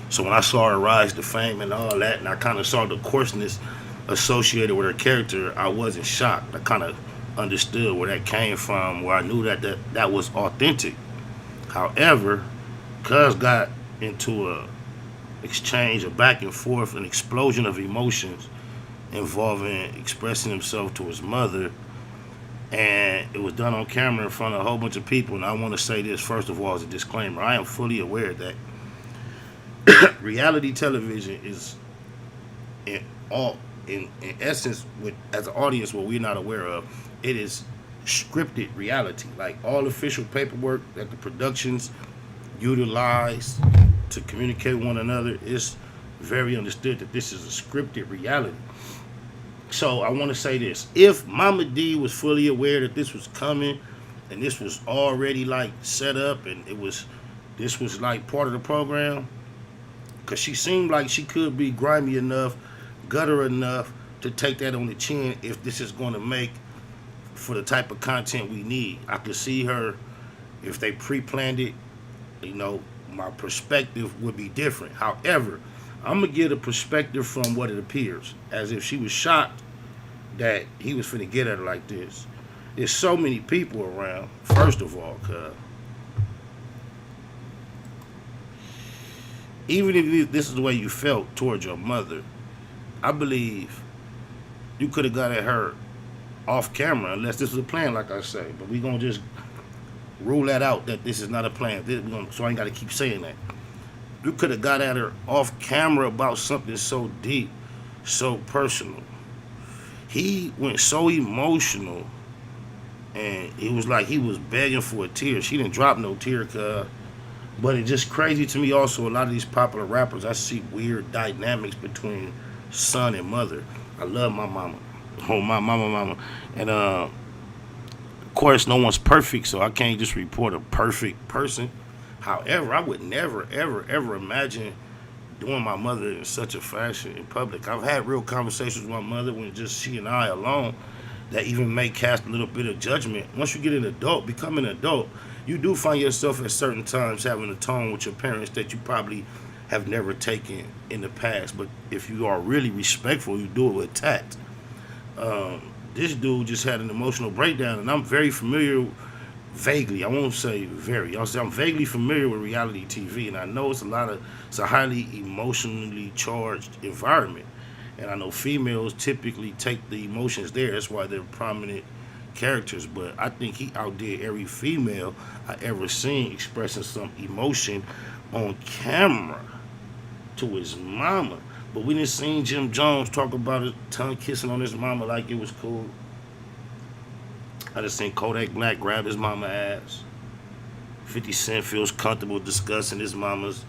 so when I saw her rise to fame and all that, and I kind of saw the coarseness associated with her character, I wasn't shocked. I kind of understood where that came from, where I knew that was authentic. However, cuz got into a exchange, a back and forth, an explosion of emotions involving expressing himself to his mother, And it was done on camera in front of a whole bunch of people. And I want to say this, first of all, as a disclaimer. I am fully aware that reality television is in essence, as an audience, what we're not aware of, it is scripted reality. Like all official paperwork that the productions utilize to communicate with one another, is very understood that this is a scripted reality. So I want to say this: if Mama D was fully aware that this was coming, and this was already like set up, and this was like part of the program, because she seemed like she could be grimy enough, gutter enough to take that on the chin if this is going to make for the type of content we need. I could see her, if they pre-planned it, my perspective would be different. However, I'm going to get a perspective from what it appears, as if she was shocked that he was finna get at her like this. There's so many people around, first of all, cuz even if this is the way you felt towards your mother, I believe you could have got at her off camera, unless this was a plan, like I say. But we gonna just rule that out, that this is not a plan. So I ain't gotta keep saying that. You could have got at her off camera about something so deep, so personal. He went so emotional, and it was like he was begging for a tear. She didn't drop no tear, cuz. But it's just crazy to me also, a lot of these popular rappers, I see weird dynamics between son and mother. I love my mama. Oh, my mama. And of course, no one's perfect, so I can't just report a perfect person. However, I would never, ever imagine doing my mother in such a fashion in public. I've had real conversations with my mother when just she and I alone that even may cast a little bit of judgment. Once you get an adult, become an adult, you do find yourself at certain times having a tone with your parents that you probably have never taken in the past. But if you are really respectful, you do it with tact. This dude just had an emotional breakdown, and I'm very familiar, vaguely, I won't say very, I'll say I'm vaguely familiar with reality TV, and I know it's a highly emotionally charged environment. And I know females typically take the emotions there. That's why they're prominent characters. But I think he outdid every female I ever seen expressing some emotion on camera to his mama. But we didn't see Jim Jones talk about his tongue kissing on his mama like it was cool. I just seen Kodak Black grab his mama ass. 50 Cent feels comfortable discussing his mama's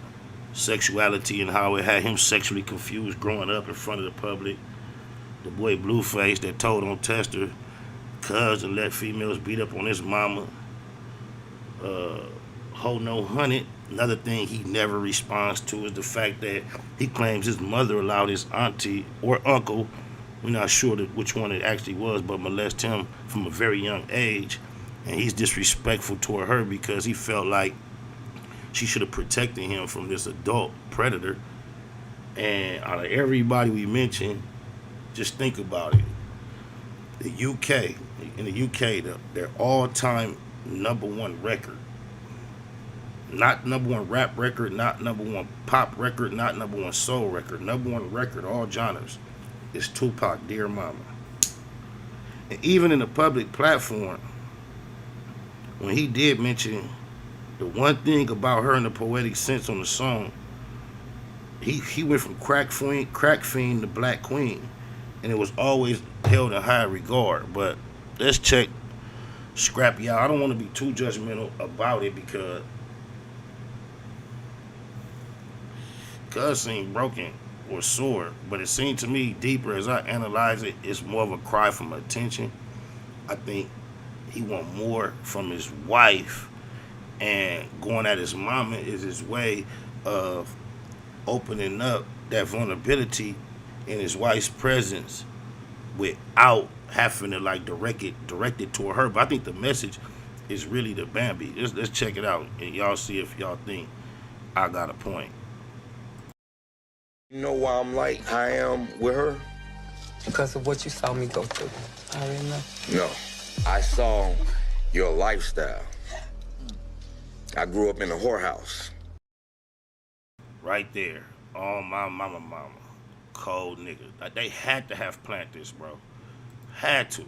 sexuality and how it had him sexually confused growing up in front of the public. The boy Blueface that told on Tester cuz and let females beat up on his mama. HoNo Hunnid, another thing he never responds to is the fact that he claims his mother allowed his auntie or uncle, we're not sure which one it actually was, but molest him from a very young age. And he's disrespectful toward her because he felt like she should have protected him from this adult predator. And out of everybody we mentioned, just think about it. In the UK, their all-time #1 record, not #1 rap record, not #1 pop record, not #1 soul record, #1 record, all genres, is Tupac, Dear Mama. And even in the public platform, when he did mention the one thing about her in the poetic sense on the song, he went from crack fiend to black queen, and it was always held in high regard. But let's check Scrappy out. I don't want to be too judgmental about it because seemed broken or sore, but it seemed to me deeper as I analyze it. It's more of a cry from attention. I think he want more from his wife, and going at his mama is his way of opening up that vulnerability in his wife's presence without having to like direct it toward her. But I think the message is really the Bambi. Let's check it out and y'all see if y'all think I got a point. You know why I'm like I am with her? Because of what you saw me go through. I already know. No, I saw your lifestyle. I grew up in a whorehouse. Right there. Oh, my mama. Cold nigga. Like, they had to have planted this, bro. Had to.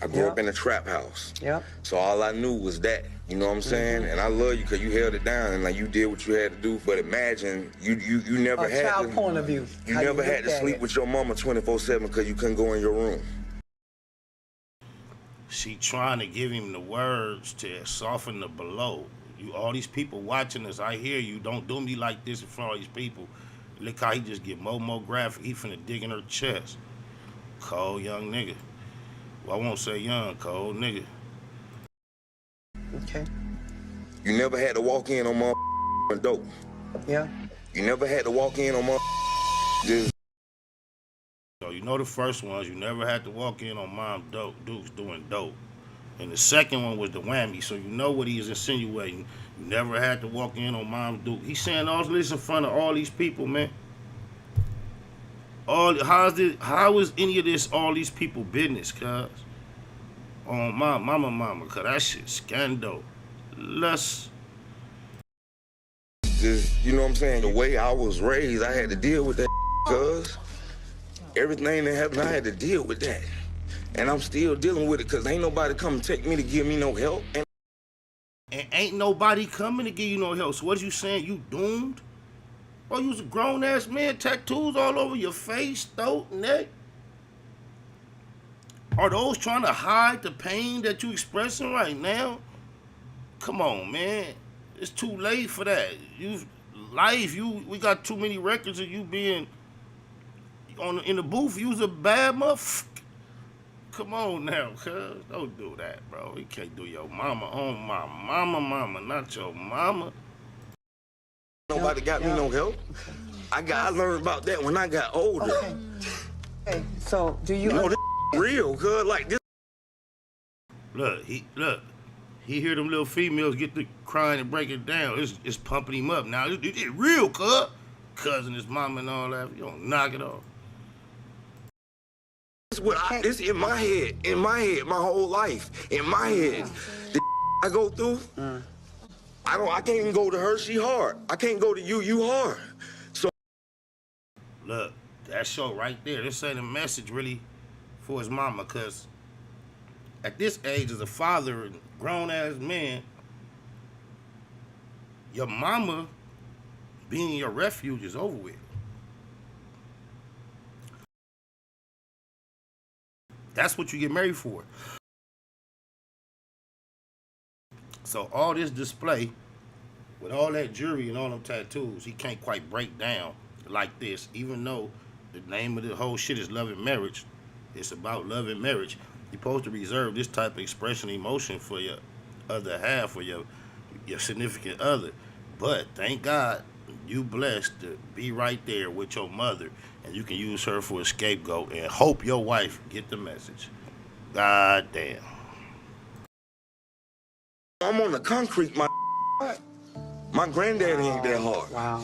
I grew up in a trap house. Yep. So all I knew was that. You know what I'm saying? And I love you because you held it down and like you did what you had to do. But imagine you never had child to, point of view. You How never you had to look at sleep it. with your mama 24/7 because you couldn't go in your room. She trying to give him the words to soften the blow. You, all these people watching us, I hear you. Don't do me like this in front of all these people. Look how he just get more graphic. He finna dig in her chest. Cold young nigga. Well, I won't say young, cold nigga. Okay. You never had to walk in on my dope. Yeah. You never had to walk in on my just. So you know the first ones, you never had to walk in on Mom Dukes doing dope. And the second one was the whammy, so you know what he is insinuating. You never had to walk in on Mom Duke. He's saying all this in front of all these people, man. How is any of this all these people business, cuz? On my mama, cuz that shit scandal. Just, you know what I'm saying? The way I was raised, I had to deal with that, cuz. Everything that happened, I had to deal with that. And I'm still dealing with it because ain't nobody come to take me to give me no help. And ain't nobody coming to give you no help. So what you saying? You doomed? Oh, you was a grown-ass man, tattoos all over your face, throat, neck. Are those trying to hide the pain that you expressing right now? Come on, man. It's too late for that. We got too many records of you being in the booth. You was a bad motherfucker. Come on now, cuz. Don't do that, bro. You can't do your mama on my mama, not your mama. Nobody got me no help. I learned about that when I got older. Okay, so do you... No, this real, cuz. Like this. Look, he hear them little females get to crying and break it down. It's pumping him up. Now, it's real, cuz. Cousin, his mama and all that. You don't knock it off. It's in my head, my whole life, in my head. The I go through, I can't even go to her, she hard. I can't go to you hard. So look, that show right there, this ain't a message really for his mama, cause at this age as a father and grown-ass man, your mama being your refuge is over with. That's what you get married for. So all this display, with all that jewelry and all them tattoos, he can't quite break down like this, even though the name of the whole shit is Love and Marriage. It's about love and marriage. You're supposed to reserve this type of expression, emotion for your other half, or your significant other. But thank God, you blessed to be right there with your mother, and you can use her for a scapegoat and hope your wife get the message. God damn. I'm on the concrete, my granddaddy ain't that hard. Wow.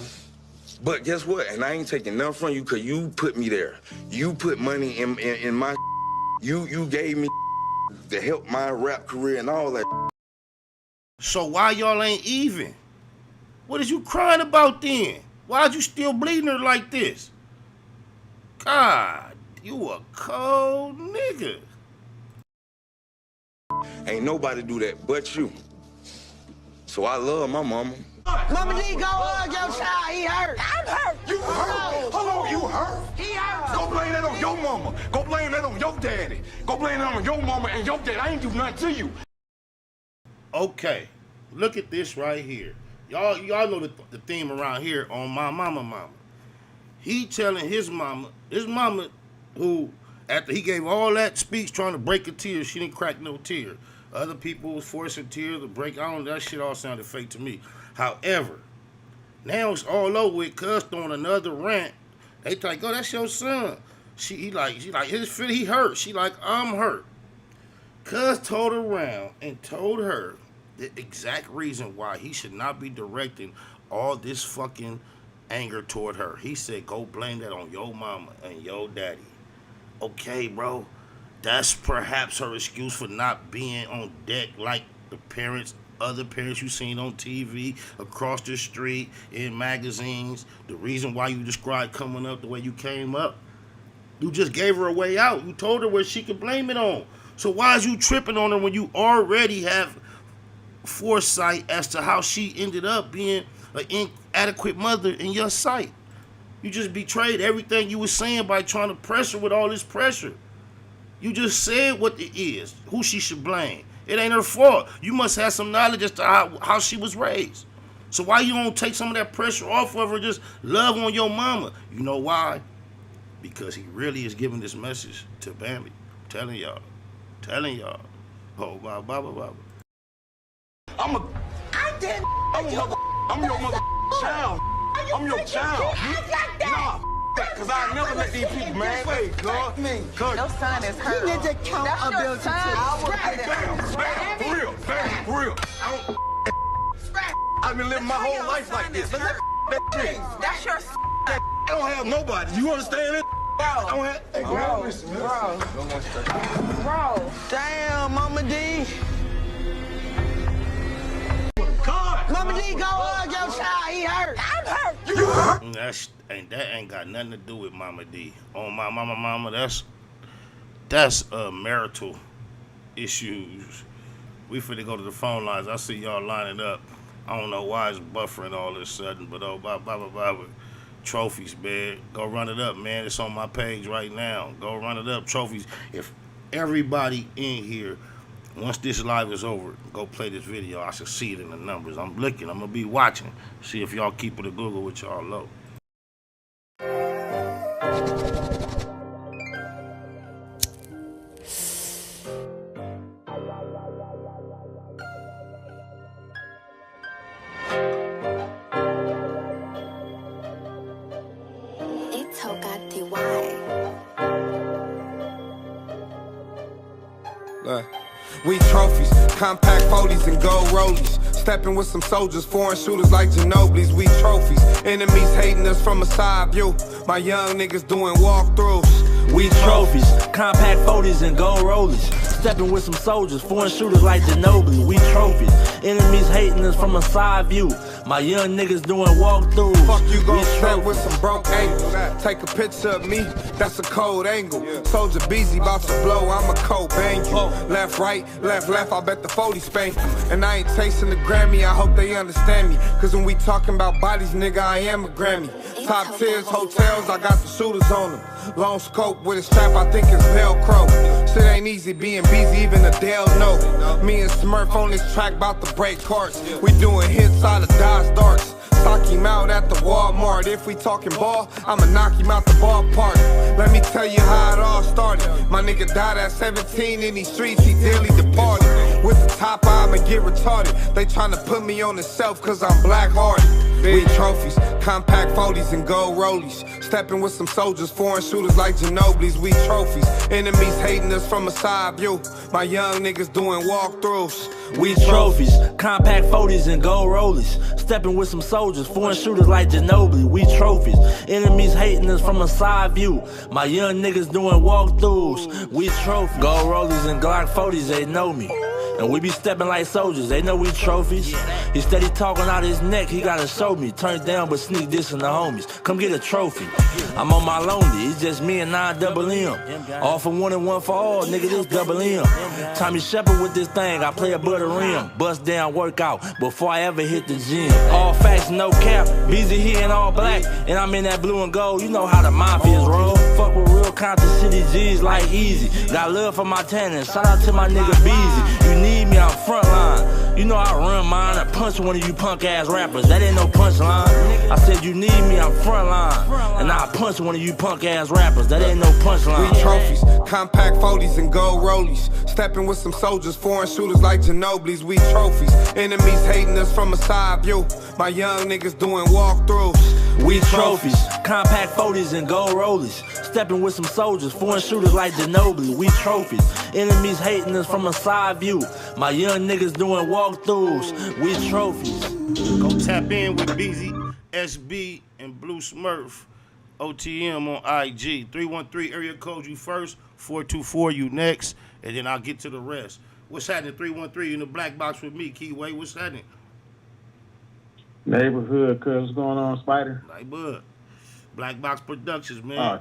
But guess what? And I ain't taking nothing from you because you put me there. You put money in my you gave me to help my rap career and all that. So why y'all ain't even? What is you crying about then? Why'd you still bleeding her like this? God, you a cold nigga. Ain't nobody do that but you. So I love my mama. Mama D, go hug your child. He hurt. I'm hurt. You hurt? Hold on, you hurt? He hurt. Go blame that on your mama. Go blame that on your daddy. Go blame that on your mama and your dad. I ain't do nothing to you. Okay, look at this right here. Y'all know the theme around here on my mama. He telling his mama who, after he gave all that speech trying to break a tear, she didn't crack no tear. Other people was forcing tears to break. That shit all sounded fake to me. However, now it's all over with. Cuz throwing another rant. They like, oh, that's your son. She like, his feet, he hurt. She like, I'm hurt. Cuz told around and told her the exact reason why he should not be directing all this fucking anger toward her. He said, go blame that on your mama and your daddy. Okay, bro. That's perhaps her excuse for not being on deck like the other parents you seen on TV, across the street, in magazines. The reason why you described coming up the way you came up, you just gave her a way out. You told her where she could blame it on. So why is you tripping on her when you already have foresight as to how she ended up being an inadequate mother in your sight? You just betrayed everything you were saying by trying to pressure with all this pressure. You just said what it is, who she should blame. It ain't her fault. You must have some knowledge as to how she was raised. So why you don't take some of that pressure off of her, just love on your mama? You know why? Because he really is giving this message to Bambi. I'm telling y'all. Oh, blah. I'm your mother child. I'm your child. Nah, that, cause I never let these people, man. Wait, God. Your son is hurt. You need to accountability to For real. I've been living my whole life like this. That's your I don't have nobody. You understand it? I don't have. Hey, bro. Damn, Mama D. Mama D, go hug your child. He hurt. I'm hurt. You hurt? That ain't got nothing to do with Mama D. On my mama, that's marital issues. We finna go to the phone lines. I see y'all lining up. I don't know why it's buffering all of a sudden, but blah. Trophies, man. Go run it up, man. It's on my page right now. Go run it up. Trophies. If everybody in here, once this live is over, go play this video. I should see it in the numbers. I'm looking. I'm going to be watching. See if y'all keep it a Google with y'all low. We trophies, compact 40s and gold rollies. Stepping with some soldiers, foreign shooters like Ginobili's. We trophies, enemies hating us from a side view. My young niggas doing walkthroughs. We trophies, compact 40s and gold rollies. Stepping with some soldiers, foreign shooters like Ginobili. We trophies, enemies hating us from a side view. My young niggas doing walkthroughs. Fuck you gon' step with some broke angles. Take a picture of me, that's a cold angle. Soldier busy, bout to blow, I'm a cold bang you. Left, right, left, I bet the 40 spank you. And I ain't chasing the Grammy, I hope they understand me. Cause when we talking about bodies, nigga, I am a Grammy. Top tiers, hotels, I got the shooters on them. Long scope with a strap, I think it's Velcro. Shit ain't easy being busy, even Adele know. Me and Smurf on this track, bout to break carts. We doing hits out of Dodge Darts. Sock him out at the Walmart. If we talking ball, I'ma knock him out the ballpark. Let me tell you how it all started. My nigga died at 17 in these streets, he dearly departed. With the top, I'ma get retarded. They tryna put me on the shelf cause I'm black-hearted. We trophies, compact 40s and gold rollies. Stepping with some soldiers, foreign shooters like Ginobili's. We trophies, enemies hating us from a side view. My young niggas doing walkthroughs. We trophies, compact 40s and gold rollies. Stepping with some soldiers, foreign shooters like Ginobili. We trophies, enemies hating us from a side view. My young niggas doing walkthroughs. We trophies, gold rollies and Glock 40s, they know me. And we be stepping like soldiers, they know we trophies. He steady talking out his neck, he gotta show me. Turn it down but sneak this in the homies. Come get a trophy. I'm on my lonely, it's just me and 9 double M. All for one and one for all, nigga, this double M. Tommy Shepard with this thing, I play a butter rim. Bust down workout before I ever hit the gym. All facts, no cap, busy here in all black. And I'm in that blue and gold, you know how the mafias roll. Fuck with real Compton City G's like Easy. Got love for my tenants, shout out to my nigga Beezy. You need me, I'm frontline. You know I run mine, I punch one of you punk ass rappers. That ain't no punchline. I said you need me, I'm frontline. And I punch one of you punk ass rappers. That ain't no punchline. We trophies, compact 40s and gold rollies. Stepping with some soldiers, foreign shooters like Ginobili's. We trophies, enemies hating us from a side view. My young niggas doing walkthroughs. We trophies, compact 40s and gold rollies. Stepping with some soldiers, foreign shooters like Ginobili. We trophies, enemies hating us from a side view. My young niggas doing walkthroughs. We trophies. Go tap in with BZ, SB, and Blue Smurf. OTM on IG. 313 area code you first, 424 you next, and then I'll get to the rest. What's happening? 313 in the black box with me, Keyway. What's happening? Neighborhood, cuz what's going on, Spider? Neighborhood. Black Box Productions, man.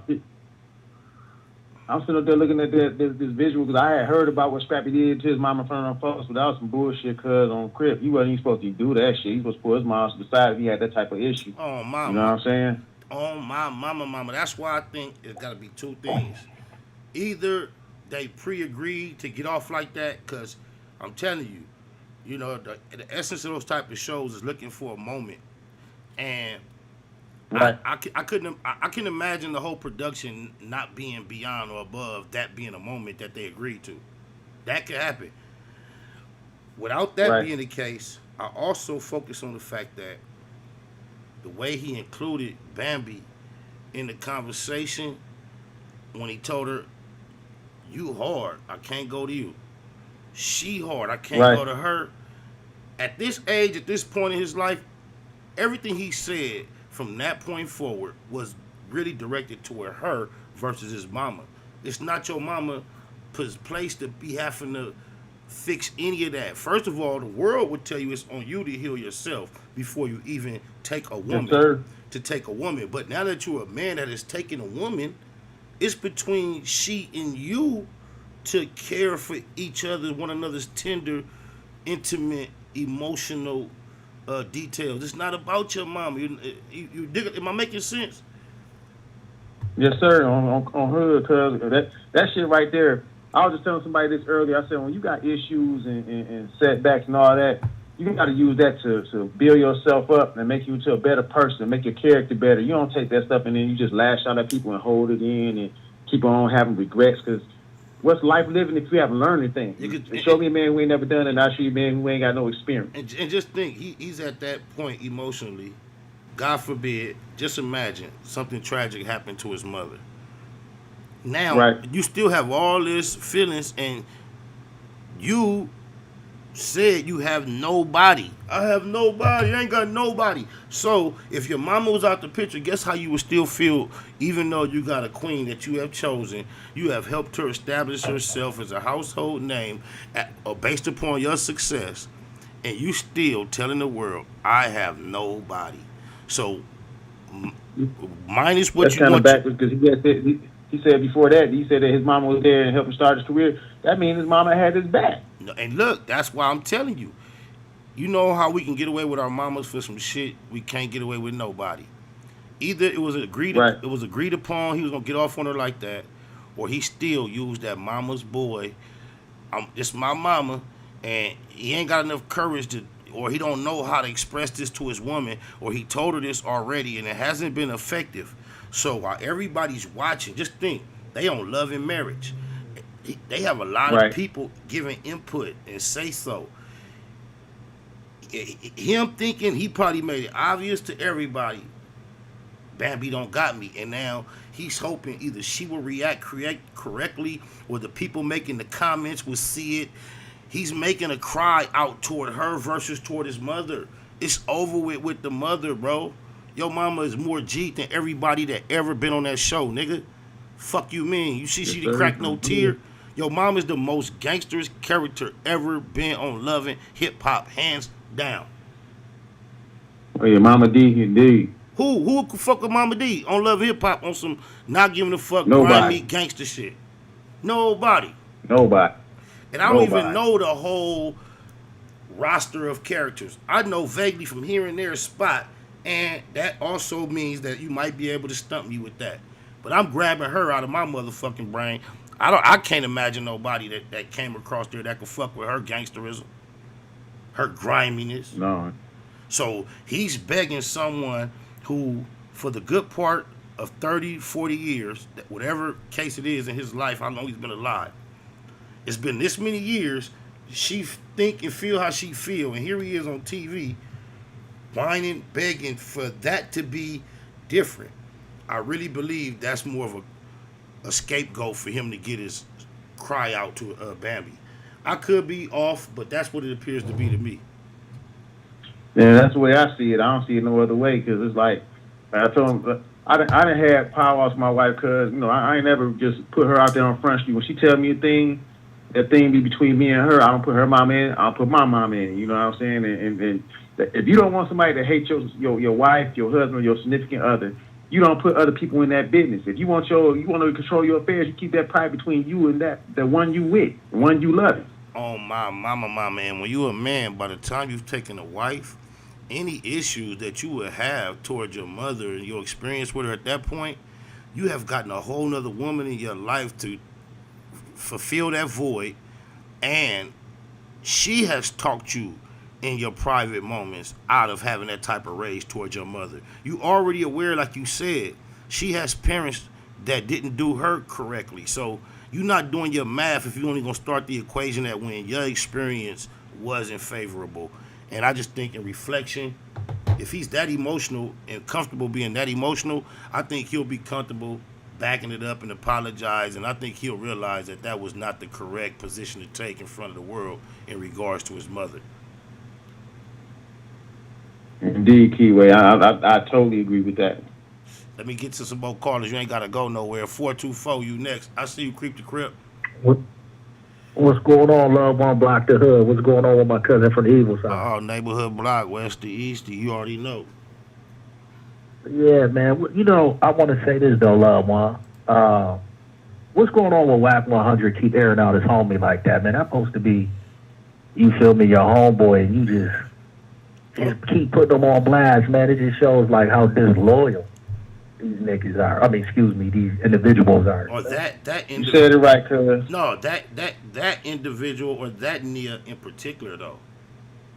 I'm sitting up there looking at this visual because I had heard about what Scrappy did to his mom in front of folks, but that was some bullshit. Cause on Crip, he wasn't even supposed to do that shit. He was supposed to put his mom to the side if he had that type of issue. Oh my, you know what I'm saying? Oh my mama. That's why I think it's got to be two things. Either they pre-agreed to get off like that, cause I'm telling you, you know, the essence of those type of shows is looking for a moment, and right. I can imagine the whole production not being beyond or above that being a moment that they agreed to. That could happen. Without that being the case, I also focus on the fact that the way he included Bambi in the conversation when he told her, "You hard, I can't go to you. She hard, I can't go to her." At this age, at this point in his life, everything he said from that point forward was really directed toward her versus his mama. It's not your mama's place to be having to fix any of that. First of all, the world would tell you it's on you to heal yourself before you even take a woman to take a woman. But now that you're a man that is taking a woman, it's between she and you to care for each other, one another's tender, intimate, emotional details. It's not about your mama. You dig it? Am I making sense? Yes, sir. On Hood, cause that shit right there. I was just telling somebody this earlier. I said when you got issues and setbacks and all that, you got to use that to build yourself up and make you into a better person, make your character better. You don't take that stuff and then you just lash out at people and hold it in and keep on having regrets. Because what's life living if you haven't learned anything? Show me a man who ain't never done it, and I'll show you a man who ain't got no experience. And just think, he's at that point emotionally. God forbid, just imagine something tragic happened to his mother. Now, you still have all this feelings, and you said you have nobody. I have nobody. I ain't got nobody. So, if your mama was out the picture, guess how you would still feel, even though you got a queen that you have chosen, you have helped her establish herself as a household name based upon your success, and you still telling the world, I have nobody. So, minus what that's you kind of want. backwards because he said before that, he said that his mama was there and helped him start his career. That means his mama had his back. And look, that's why I'm telling you. You know how we can get away with our mamas for some shit we can't get away with nobody. Either it was agreed upon he was gonna get off on her like that, or he still used that mama's boy. It's my mama, and he ain't got enough courage to, or he don't know how to express this to his woman, or he told her this already and it hasn't been effective. So while everybody's watching, just think, they on Love and Marriage. They have a lot of people giving input and say so. Him thinking he probably made it obvious to everybody, Bambi don't got me. And now he's hoping either she will react correctly or the people making the comments will see it. He's making a cry out toward her versus toward his mother. It's over with the mother, bro. Your mama is more G than everybody that ever been on that show, nigga. Fuck you mean? You see she didn't crack no tear? Your mom is the most gangsterous character ever been on Love and Hip Hop, hands down. Oh yeah, Mama D indeed. Who could fuck with Mama D on Love and Hip Hop on some not giving a fuck grimy gangster shit? Nobody. And I don't even know the whole roster of characters. I know vaguely from here and there a spot. And that also means that you might be able to stump me with that. But I'm grabbing her out of my motherfucking brain. I can't imagine nobody that came across there that could fuck with her gangsterism, her griminess. No. So he's begging someone who, for the good part of 30, 40 years, whatever case it is in his life, how long he's been alive, it's been this many years, she think and feel how she feel. And here he is on TV, whining, begging for that to be different. I really believe that's more of a scapegoat for him to get his cry out to Bambi. I could be off, but that's what it appears to be to me. Yeah, that's the way I see it. I don't see it no other way because it's like I told him I done had powwows with my wife because I ain't never just put her out there on Front Street. When she tell me a thing, that thing be between me and her. I don't put her mom in. I'll put my mom in. You know what I'm saying? And if you don't want somebody to hate your wife, your husband, or your significant other, you don't put other people in that business. If you want to control your affairs, you keep that private between you and the one you with, the one you love. Oh my mama, my man. When you're a man, by the time you've taken a wife, any issues that you would have towards your mother and your experience with her at that point, you have gotten a whole nother woman in your life to fulfill that void, and she has talked you in your private moments out of having that type of rage towards your mother. You already aware, like you said, she has parents that didn't do her correctly. So you're not doing your math if you're only going to start the equation that when your experience wasn't favorable. And I just think in reflection, if he's that emotional and comfortable being that emotional, I think he'll be comfortable backing it up and apologize. And I think he'll realize that that was not the correct position to take in front of the world in regards to his mother. Indeed, Keyway. I totally agree with that. Let me get to some more callers. You ain't got to go nowhere. 424, you next. I see you creep the crib. What's going on, love one block the hood? What's going on with my cousin from the evil side? Oh, neighborhood block, west to east, you already know. Yeah, man. You know, I want to say this, though, love one. What's going on with Wacc 100 keep airing out his homie like that, man? That's supposed to be, you feel me, your homeboy, and you just keep putting them on blast, man. It just shows, like, how disloyal these niggas are. I mean, excuse me, these individuals are. Or that you said it right, cuz. No, that individual or that Nia in particular, though.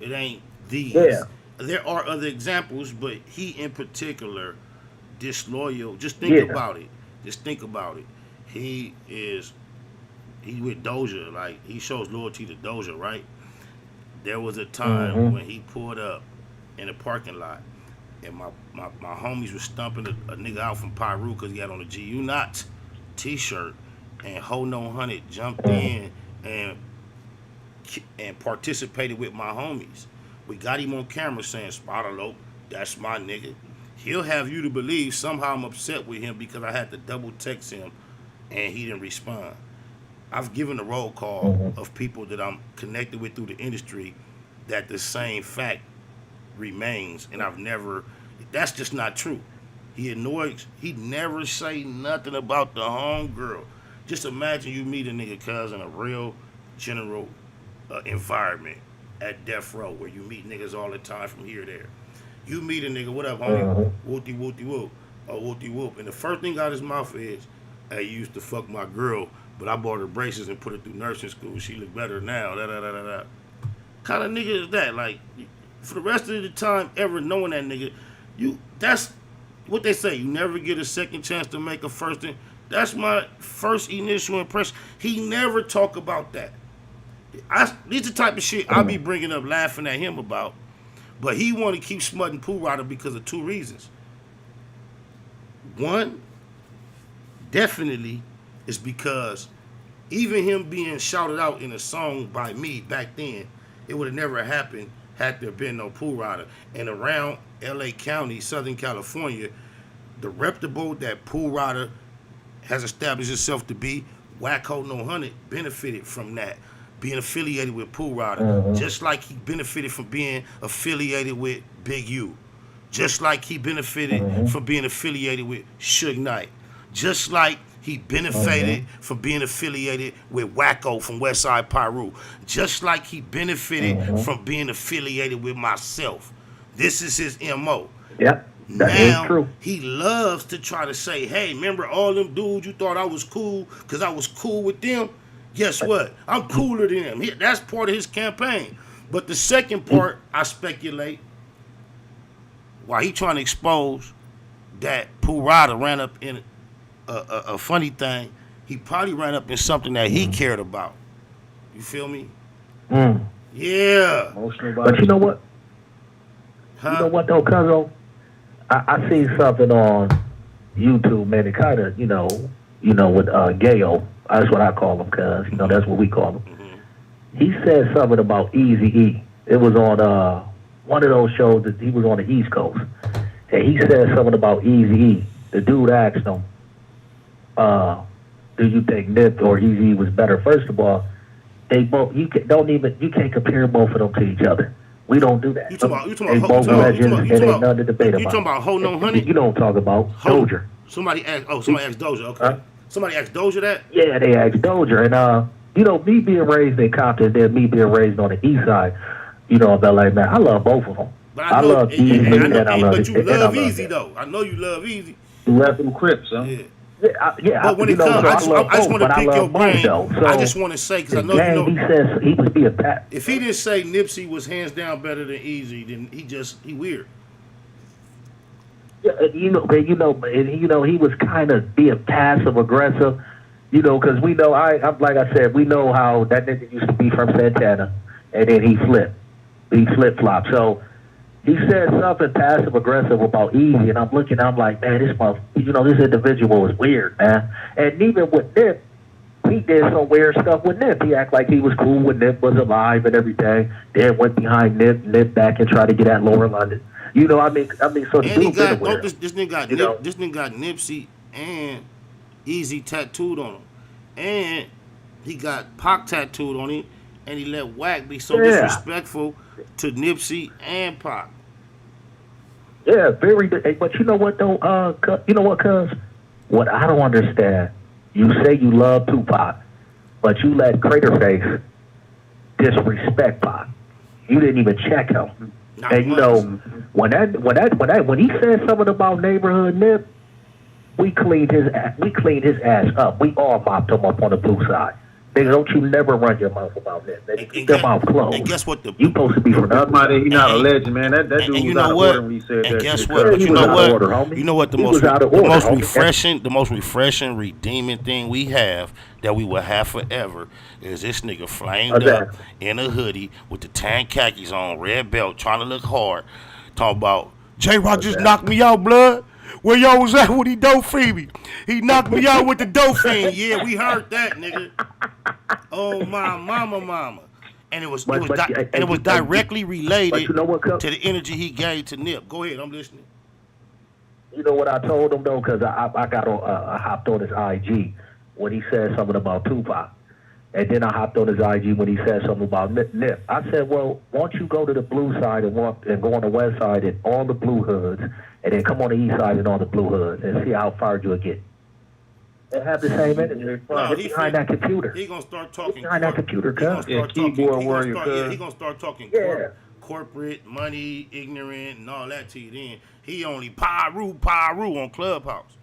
It ain't these. Yeah. There are other examples, but he in particular, disloyal. Just think about it. Just think about it. He with Doja. Like, he shows loyalty to Doja, right? There was a time when he pulled up in a parking lot, and my homies were stumping a nigga out from Pyru because he had on a GU Not t-shirt, and HoNo Hunnid jumped in and participated with my homies. We got him on camera saying, "Spotterlope, that's my nigga." He'll have you to believe somehow I'm upset with him because I had to double text him and he didn't respond. I've given a roll call of people that I'm connected with through the industry that the same fact remains, and that's just not true. He never say nothing about the homegirl. Just imagine you meet a nigga cuz in a real general environment at death row where you meet niggas all the time from here to there. You meet a nigga, what up, homie? Whoopty whoopty whoop. Or whoopty whoop. And the first thing out his mouth is, "Hey, you used to fuck my girl, but I bought her braces and put her through nursing school. She look better now." Kind of nigga is that? Like, for the rest of the time ever knowing that nigga, that's what they say. You never get a second chance to make a first. That's my first initial impression. He never talk about that. These the type of shit I be bringing up, laughing at him about. But he want to keep smutting Pooh Ridah because of two reasons. One, definitely, is because even him being shouted out in a song by me back then, it would have never happened had there been no Pooh Ridah. And around LA County, Southern California, the reputable that Pooh Ridah has established itself to be, Wacc HoNo Hunnid benefited from that, being affiliated with Pooh Ridah, just like he benefited from being affiliated with Big U, just like he benefited from being affiliated with Suge Knight, just like he benefited from being affiliated with Wacko from Westside Pyru, just like he benefited from being affiliated with myself. This is his MO. Yep. That is true. He loves to try to say, "Hey, remember all them dudes you thought I was cool because I was cool with them? Guess what? I'm cooler than them." That's part of his campaign. But the second part, I speculate, while he trying to expose that Pooh Ridah ran up in a funny thing, he probably ran up in something that he cared about. You feel me? Yeah. But you know what? You know what though, cuzzo? I seen something on YouTube, man. It kind of, you know, with Gayo. That's what I call him, cuz that's what we call him. He said something about Eazy-E. It was on one of those shows that he was on the East Coast, and he said something about Eazy-E. The dude asked him, "Do you think Nip or Eazy-E was better?" First of all, they both you can't compare both of them to each other. We don't do that. You talking They both legends, and ain't nothing to debate about. You talking about HoNo Hunnid? You don't talk about Doja. Somebody asked Doja. Okay. Somebody asked Doja that? Yeah, they asked Doja. And, you know, me being raised in Compton, then me being raised on the east side, you know, of LA, man, I love both of them. I love Easy and I love But you love Easy, though. I know you love Easy. You love them Crips, huh? Yeah, but when it comes, I just want to pick your brain. I just want to say, because I know you know. He says he was being pat. If he didn't say Nipsey was hands down better than Easy, then he weird. Yeah, he was kind of being passive aggressive, you know, because we know, like I said, we know how that nigga used to be from Santana, and then he flip-flopped. So he said something passive aggressive about Easy, and I'm like, man, this individual is weird, man. And even with Nip, he did some weird stuff with Nip. He acted like he was cool when Nip was alive and everything. Then went behind Nip back and tried to get at Laura London. You know, I mean, so the dude this nigga got Nipsey and Easy tattooed on him, and he got Pac tattooed on him, and he let Wacc be so disrespectful to Nipsey and Pac. Yeah, very. But you know what though? You know what, cuz? What I don't understand, you say you love Tupac, but you let Craterface disrespect Pac. You didn't even check him. And you know, when he said something about neighborhood Nip, we cleaned his ass up. We all mopped him up on the blue side. Nigga, don't you never run your mouth about Nip. Keep your mouth closed. And guess what? You supposed to be from the other. He's not a legend, man. That dude was out of order when he said that. And guess what? You know what? The most refreshing, redeeming thing we have that we will have forever is this nigga flamed up in a hoodie with the tan khakis on, red belt, trying to look hard, talking about J-Rock just knocked me out, blood. Where y'all was at when he dope me? He knocked me out with the dope fiend. Yeah, we heard that, nigga. Oh my mama. And it was directly related to the energy he gave to Nip. Go ahead, I'm listening. You know what I told him though, because I hopped on his IG when he said something about Tupac. And then I hopped on his IG when he said something about Nip. I said, well, why don't you go to the blue side and go on the west side and all the blue hoods, and then come on the east side and all the blue hoods, and see how far you'll get. They have the same energy. Behind that computer. He gonna start talking. Behind that computer, cuz. Keyboard warrior, he gonna start talking corporate, money, ignorant, and all that to you. Then he only Pyru on Clubhouse.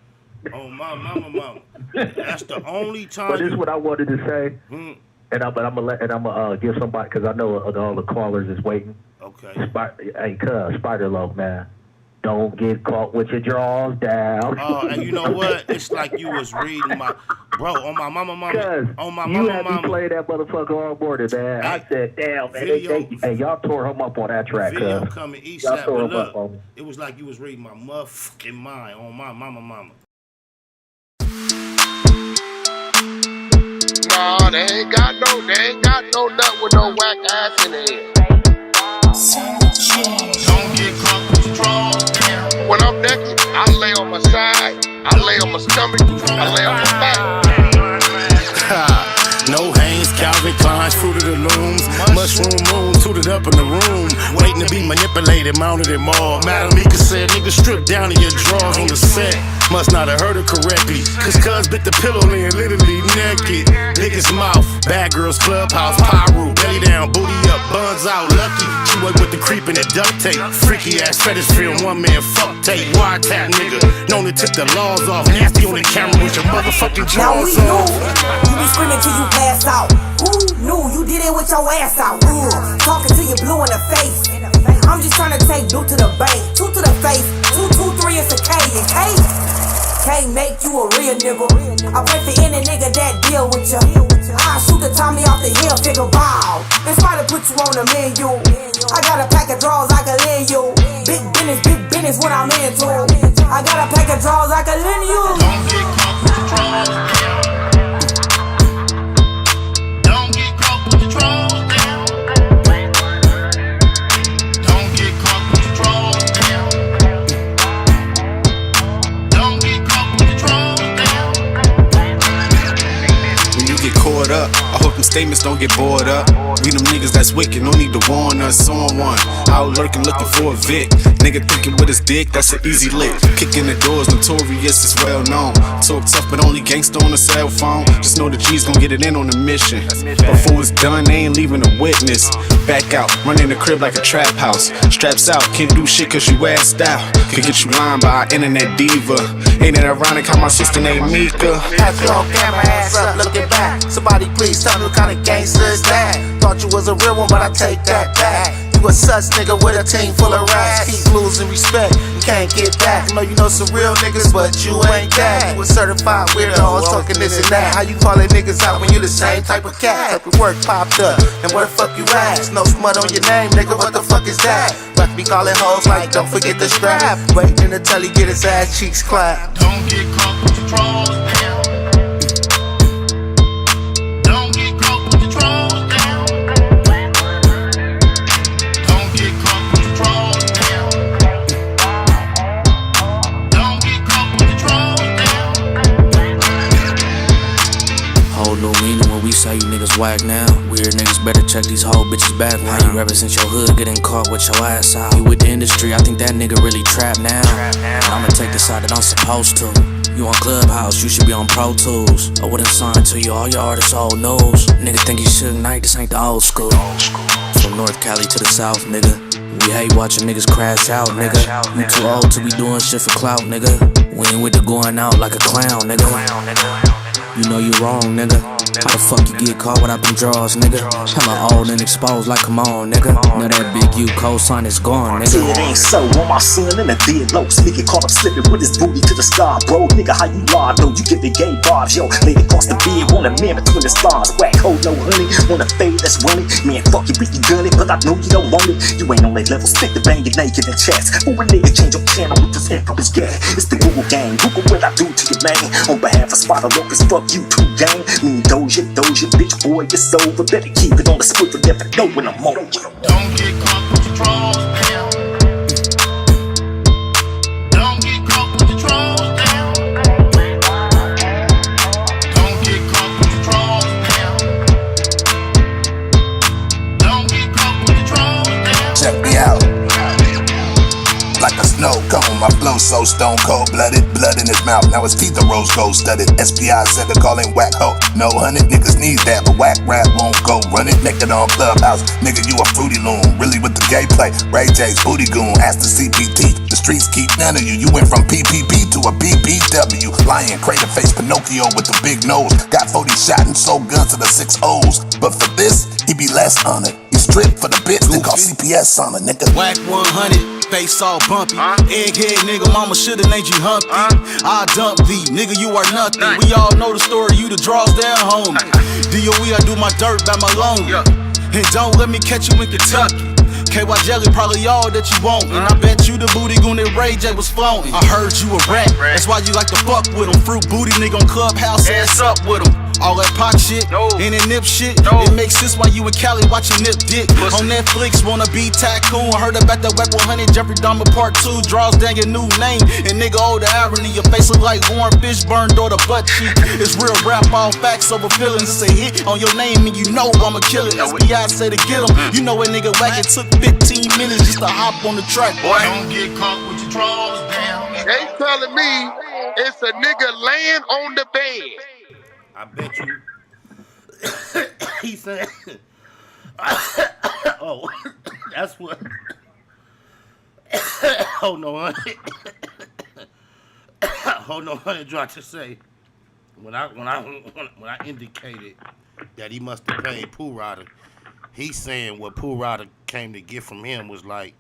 Oh my mama. That's the only time. But this is what I wanted to say. And I'm gonna give somebody, because I know all the callers is waiting. Okay. Hey, cuz, Spider Loaf, man. Don't get caught with your drawers down. Oh, and you know what? It's like you was reading my on my mama. You had me play that motherfucker all morning, man. I said, damn, man. Y'all tore him up on that track. Video coming east side, but look, it was like you was reading my motherfucking mind on my mama. Nah, they ain't got no nut with no whack ass in it. Don't get caught with your drawers down. When I'm naked, I lay on my side, I lay on my stomach, I lay on my back. No Hanes, Calvin Klein's, Fruit of the Looms, Mushroom Moon, suited up in the room, waiting to be manipulated, mounted and mauled. Madam Mika said, nigga, strip down to your drawers on the set. Must not have heard it correctly, cause bit the pillow in, literally naked. Niggas mouth, bad girls clubhouse, Pyru, belly down, booty up, buns out, lucky. She work with the creep and the duct tape. Freaky ass fetish film, one man fuck tape. Wiretap nigga, known to tip the laws off. Nasty on the camera with your motherfucking drawers on. You be screaming till you pass out. Who knew you did it with your ass out? Talking till you blue in the face. I'm just trying to take Duke to the bank, 2 to the face, 2, 2, 3 is a K. Can't make you a real nigga. I pray for any nigga that deal with you. I shoot the Tommy off the hill, figure wow. It's try to put you on the menu. I got a pack of drawers I can lend you. Big business what I'm into. I got a pack of drawers I can lend you. Don't get caught with your drawers down. Don't get caught with your drawers down. Don't get caught with your drawers down. Don't get caught with your drawers down. When you get caught up, I hope them statements don't get bored up. We them niggas that's wicked, no need to warn us on one. Out lurking, looking for a Vic. Nigga thinking with his dick, that's an easy lick. Kicking the doors, notorious, it's well known. Talk tough, but only gangsta on a cell phone. Just know the G's gon' get it in on the mission. Before it's done, they ain't leaving a witness. Back out, running the crib like a trap house. Straps out, can't do shit cause you assed out. Could get you lined by an internet diva. Ain't it ironic how my sister named Mika? Have you on camera, ass up, looking back. Somebody please tell me what kind of gangster is that? Thought you was a real one, but I take that back. You a sus nigga with a team full of rats. Keep losing respect, you can't get back. I know you know some real niggas, but you ain't that. You a certified weirdo, talking this and that. How you calling niggas out when you the same type of cat? Type of work popped up, and where the fuck you at? No smut on your name, nigga, what the fuck is that? But be calling hoes like, don't forget the strap. Waiting until he get his ass cheeks clapped. Don't get caught with your drawers down. Don't get caught with your drawers down. Don't get caught with your drawers down. Don't get caught with your drawers down. Whole new meaning when we say you niggas whack now. Weird niggas better check these whole bitches back. How you represent your hood, getting caught with your ass out. You with the industry, I think that nigga really trapped now. And I'ma take the side that I'm supposed to. You on Clubhouse, you should be on Pro Tools. I wouldn't sign to you, all your artists old news. Nigga think you should night, this ain't the old school. From North Cali to the South, nigga. We hate watching niggas crash out, nigga. You too old to be doing shit for clout, nigga. We ain't with the going out like a clown, nigga. You know you wrong, nigga. How the fuck you get caught without them draws, nigga? Am I old and exposed like, come on, nigga? Now that big U cosign is gone, nigga. It ain't so on my son in the dead low. Speakin caught up slipping with his booty to the sky, bro. Nigga, how you lie, though? You give the gay vibes, yo. Laid across the bed, want a man between the stars. Whack, HoNo, Hunnid, want a fade that's running. Man, fuck you, Ricky gun it, but I know you don't want it. You ain't on that level, stick to banging naked in chats. For a nigga, change your channel with this infamous gang. It's the Google gang, Google what I do to you, man. On behalf of Spider Locust, fuck you too, gang. Me and Doja, bitch, boy, it's over. Better keep it on the swivel, never know when I'm on you. Don't get caught with your drawers down. Don't get caught with your drawers down. Don't get caught with your drawers down. Don't get caught with your drawers down. Check me out. Like a snow cone, my flow so stone cold blooded. Blood in his mouth, now his teeth are rose gold studded. SPI said to call him Wacc HoNo, Hunnid. Niggas need that, but Wacc rap won't go run it. Naked on Clubhouse, nigga, you a fruity loon. Really with the gay play, Ray J's booty goon. Ask the CPT, the streets keep none of you. You went from PPP to a BBW. Lion, crater face, Pinocchio with the big nose. Got 40 shot and sold guns to the 6 O's. But for this, he be less honored. You strip for the bitch, they call CPS on a nigga. Whack 100, face all bumpy. Egghead nigga, mama shoulda named you Humpty. I dump thee, nigga, you are nothing. We all know the story, you the draws down, homie. DOE, I do my dirt by my lonely. And don't let me catch you in Kentucky. KY Jelly probably all that you want. And I bet you the booty goon that Ray J was flaunting. I heard you a rat, that's why you like to fuck with him. Fruit booty nigga on Clubhouse, ass up with him. All that pop shit, and that nip shit. It makes sense why you and Cali watching Nip Dick. On Netflix, wanna be tycoon. I heard about that Whack 100, Jeffrey Dahmer Part 2. Draws down your new name, and nigga, oh the irony. Your face look like Warren Fish burned or the butt cheek. It's real rap, all facts over feelings. It's a hit on your name, and you know I'ma kill it. SPI said to get him. You know a nigga Whack, it took 15 minutes just to hop on the track, boy. Don't get caught with your drawers down. They telling me it's a nigga laying on the bed. I bet you. He said, oh, that's what. HoNo Hunnid tried to say when I indicated that he must have paid Pooh Ridah. He's saying what Pooh Ridah came to get from him was like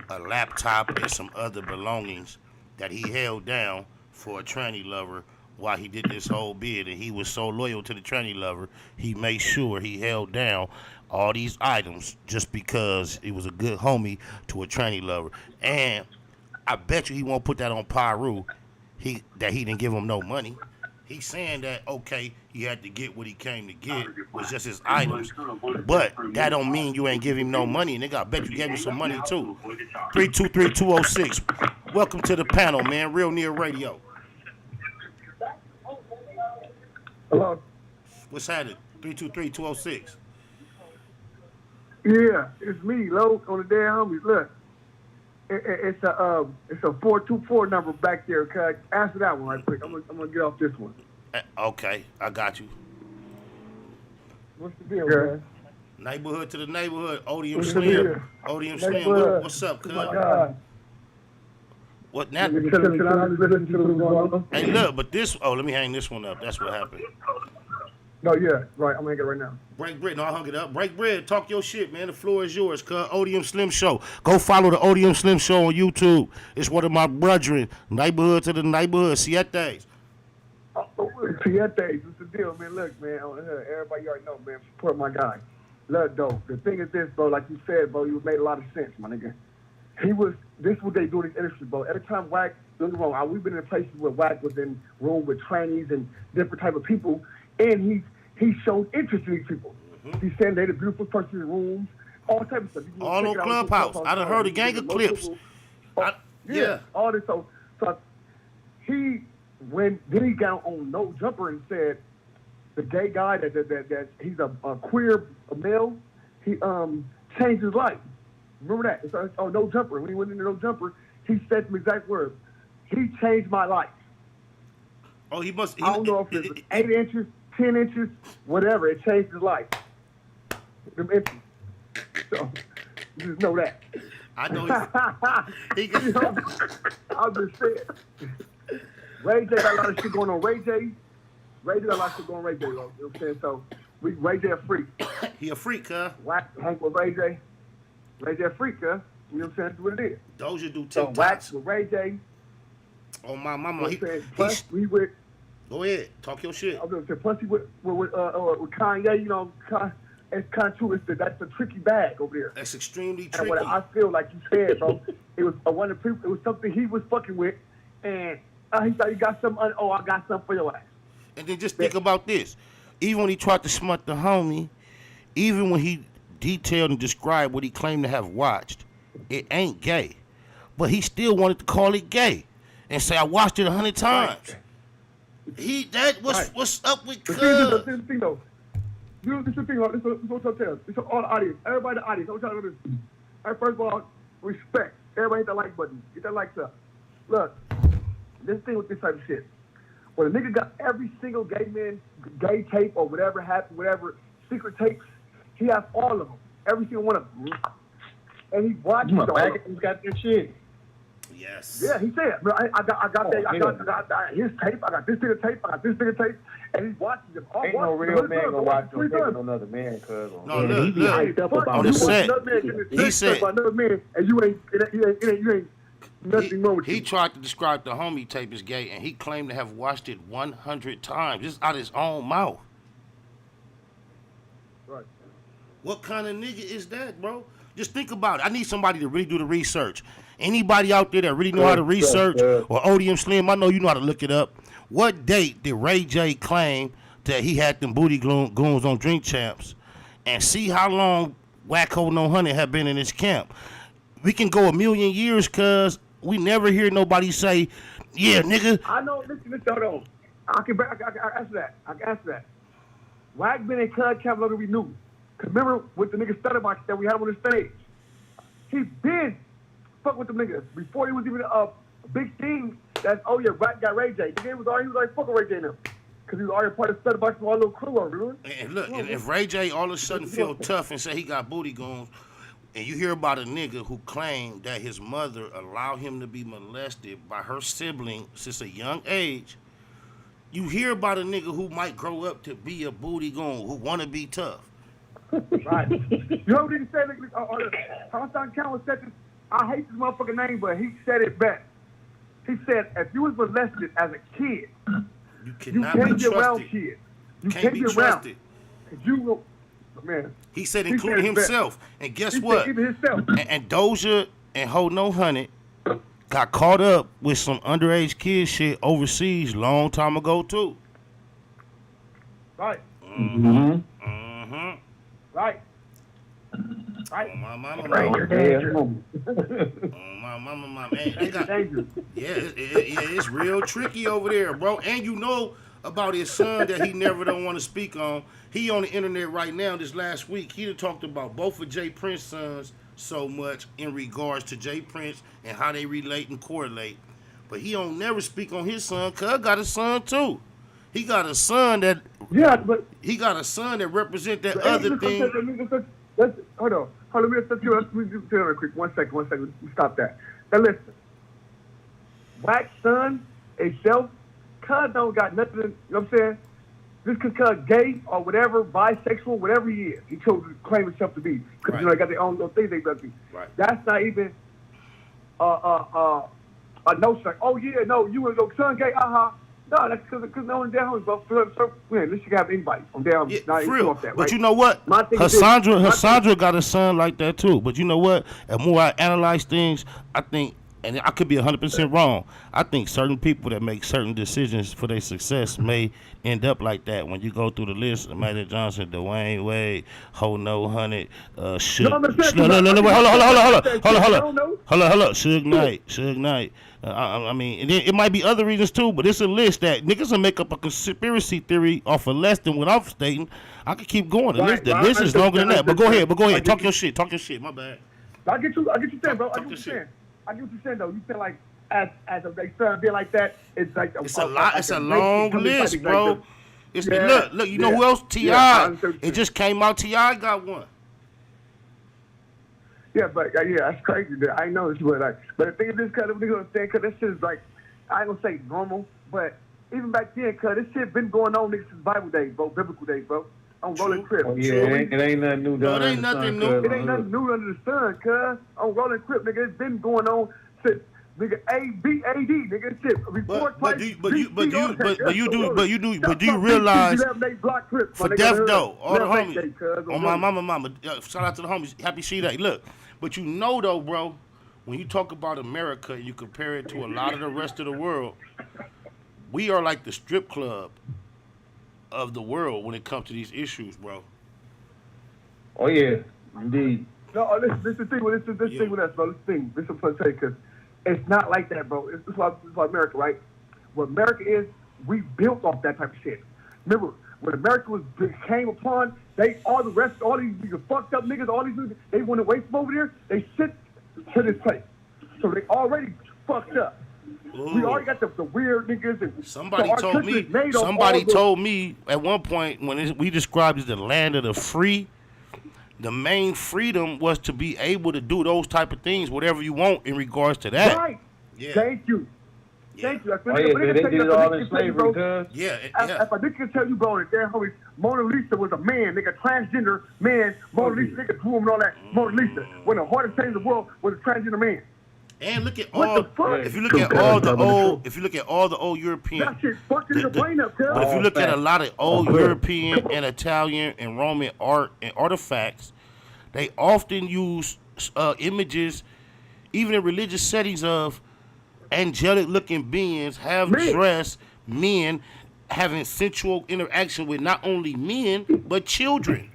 a laptop and some other belongings that he held down for a tranny lover while he did this whole bid, and he was so loyal to the tranny lover, he made sure he held down all these items just because he was a good homie to a tranny lover. And I bet you he won't put that on Pyru, that he didn't give him no money. He's saying that, okay, he had to get what he came to get, was just his items. But that don't mean you ain't give him no money. Nigga, I bet you gave him some money too. 323-206. Welcome to the panel, man. Real Near Radio. Hello. What's happening? 323-206. Yeah, it's me, Lo, on the damn homies. Look, it's a 424 number back there. Cuz answer that one right quick. I'm gonna get off this one. Okay, I got you. What's the deal, man? Neighborhood to the neighborhood. Odium What's the Slim. deal? Odium Slim. Neighborhood. What's up, cuz? Oh my God. What now? Hey, look, but this. Oh, let me hang this one up. That's what happened. No, yeah, right. I'm hanging it right now. Break bread. No, I hung it up. Break bread. Talk your shit, man. The floor is yours, cuz. Odium Slim Show. Go follow the Odium Slim Show on YouTube. It's one of my brethren. Neighborhood to the neighborhood. Siete. Siete. What's the deal, man? Look, man. Everybody already know, man. Support my guy. Look, though. The thing is this, bro. Like you said, bro. You made a lot of sense, my nigga. This is what they do in this industry, bro. Every time Wacc, don't get me wrong, we've been in places where Wacc was in room with trannies and different type of people, and he showed interest in these people. He said they're the beautiful person in the rooms, all type of stuff. All on Clubhouse. I done heard a gang of clips. Yeah, all this. So he got on No Jumper and said the gay guy that he's a queer male, he changed his life. Remember that? It's No Jumper. When he went into No Jumper, he said some exact words. He changed my life. Oh, he must. I don't know if it's 8 inches, 10 inches, whatever. It changed his life. Them inches. So, you just know that. I know I'm just saying. Ray J got a lot of shit going on. Ray J got a lot of shit going on Ray J, you know what I'm saying? So, Ray J a freak. He a freak, huh? Wacc hang with Ray J. Ray J a freak, huh? You know what I'm saying? That's what it is. Doja do So TikToks. Wacc with Ray J. Oh, my mama. Plus, we with. Go ahead. Talk your shit. I was going to say, plus he with Kanye, you know, it's kind of true. That's a tricky bag over there. That's extremely And tricky. what I feel like you said, bro, it was one of the people. It was something he was fucking with, and he thought he got something. Oh, I got something for your ass. And then just think about this. Even when he tried to smut the homie, even when he detailed and described what he claimed to have watched, it ain't gay. But he still wanted to call it gay and say, I watched it 100 times. Right. What's up with cuz? This is the thing, though. This is the thing, this is what I'm telling. This is all the audience. Everybody in the audience. I'm trying to do this. Right, first of all, respect. Everybody hit that like button. Get that likes up. Look, this thing with this type of shit. When a nigga got every single gay tape or whatever happened, whatever secret tapes, he has all of them. Every single one of them. And he watched all of them. He's got that shit. Yes. Yeah, he said, I got his tape, I got this nigga tape, I got this nigga tape, and he watches them all. Ain't no real man gonna watch no nigga with another man, cuz. No, look, he be hyped up about on the the set. He said, another man, and you ain't nothing wrong with you. He tried to describe the homie tape as gay, and he claimed to have watched it 100 times, just out his own mouth. Right. What kind of nigga is that, bro? Just think about it. I need somebody to really do the research. Anybody out there that really know how to research, or Odium Slim, I know you know how to look it up. What date did Ray J claim that he had them booty goons on Drink Champs? And see how long Wacc HoNo Hunnid have been in this camp. We can go a million years, cuz we never hear nobody say, yeah, nigga. I know, listen, hold on. I can answer that. Wacc been in Cud camp longer than we knew. Cause remember with the nigga Stutterbox that we had on the stage, he been fuck with the niggas before he was even a big thing. That's Wacc got Ray J. He was like fuck with Ray J now, cause he was already part of Stutterbox with our little crew over, remember? And look, and if Ray J all of a sudden feel tough and say he got booty goons, and you hear about a nigga who claimed that his mother allowed him to be molested by her sibling since a young age, you hear about a nigga who might grow up to be a booty goon, who want to be tough. Right. You know what he said? Hassan Khan said this. I hate this motherfucking name, but he said it best. He said, if you was molested as a kid, you can't be around kids. You can't be trusted. Man. He said, including himself. And guess what? Even himself. And Doja and HoNo Hunnid got caught up with some underage kid shit overseas long time ago too. Right. Mm-hmm. Right. Right. Oh, my mama. Danger. Oh, my mama. Man, yeah, it's real tricky over there, bro. And you know, about his son that he never don't want to speak on. He on the internet right now. This last week, he done talked about both of Jay Prince's sons so much in regards to Jay Prince and how they relate and correlate. But he don't never speak on his son. Cuz got a son too. He got a son that he got a son that represent that other thing. Hold on. Let me just tell you real quick. One second. Stop that. Now listen. Wacc son itself, cuz don't got nothing, you know what I'm saying? Just because gay or whatever, bisexual, whatever he is, he chose to claim himself to be. Because they got their own little things they got to be. Right. That's not even a notion like, oh yeah, no, you and your son gay, No, that's because no one down homies, bro. So, at least you can have anybody on down. Yeah, not for real. off that, But right? you know what? Hassandra got a son like that too. But you know what? The more I analyze things, I think, and I could be 100% wrong, I think certain people that make certain decisions for their success may end up like that. When you go through the list, Magic Johnson, Dwayne Wade, HoNo, Hunnid, hold on, Suge Knight. I mean, it might be other reasons too, but it's a list that niggas will make up a conspiracy theory off of less than what I'm stating. I could keep going. The list is longer than that. But go ahead. Talk your shit. My bad. I get you saying, bro. I get what you're saying, though. You feel like as a son being like that, it's like it's a lot. It's a long list, bro. It's look. You know who else? T.I. It just came out. T.I. got one. Yeah, but that's crazy. I know this, but the thing is, this kind of nigga understand, cause this shit is like, I ain't gonna say normal, but even back then, cause this shit been going on niggas since Bible days, bro, biblical days, bro. On Rolling Crip. Oh, yeah, it ain't nothing new. No, it ain't nothing new. It ain't nothing new under the sun, cuz. On Rolling Crip, nigga, it's been going on since nigga ABAD, nigga, shit. But do you realize for Death Though, all the homies, on my mama, shout out to the homies, happy she day. Look, but you know though, bro, when you talk about America and you compare it to a lot of the rest of the world, we are like the strip club of the world when it comes to these issues, bro. Oh yeah, indeed. No, this the thing with this thing with us, bro. This is what I'm saying, because it's not like that, bro. It's like America, right? What America is, we built off that type of shit. Remember, when America came upon, these fucked up niggas, all these niggas, they went away from over there, they sit to this place. So they already fucked up. Ooh. We already got the weird niggas. And somebody told me at one point when we described as the land of the free, the main freedom was to be able to do those type of things, whatever you want in regards to that. Right. Yeah. Thank you. They did it all in slavery, cuz. If a nigga can tell you, bro, that their homie Mona Lisa was a man, nigga, transgender man, Mona Lisa, nigga, drew him and all that, Mona Lisa, when the hardest thing in the world was a transgender man. And look at if you look at all the old European, that shit fucking your brain up, cuz. But if you look at a lot of old European and Italian and Roman art and artifacts, they often use images, even in religious settings, of angelic looking beings dressed men having sensual interaction with not only men but children.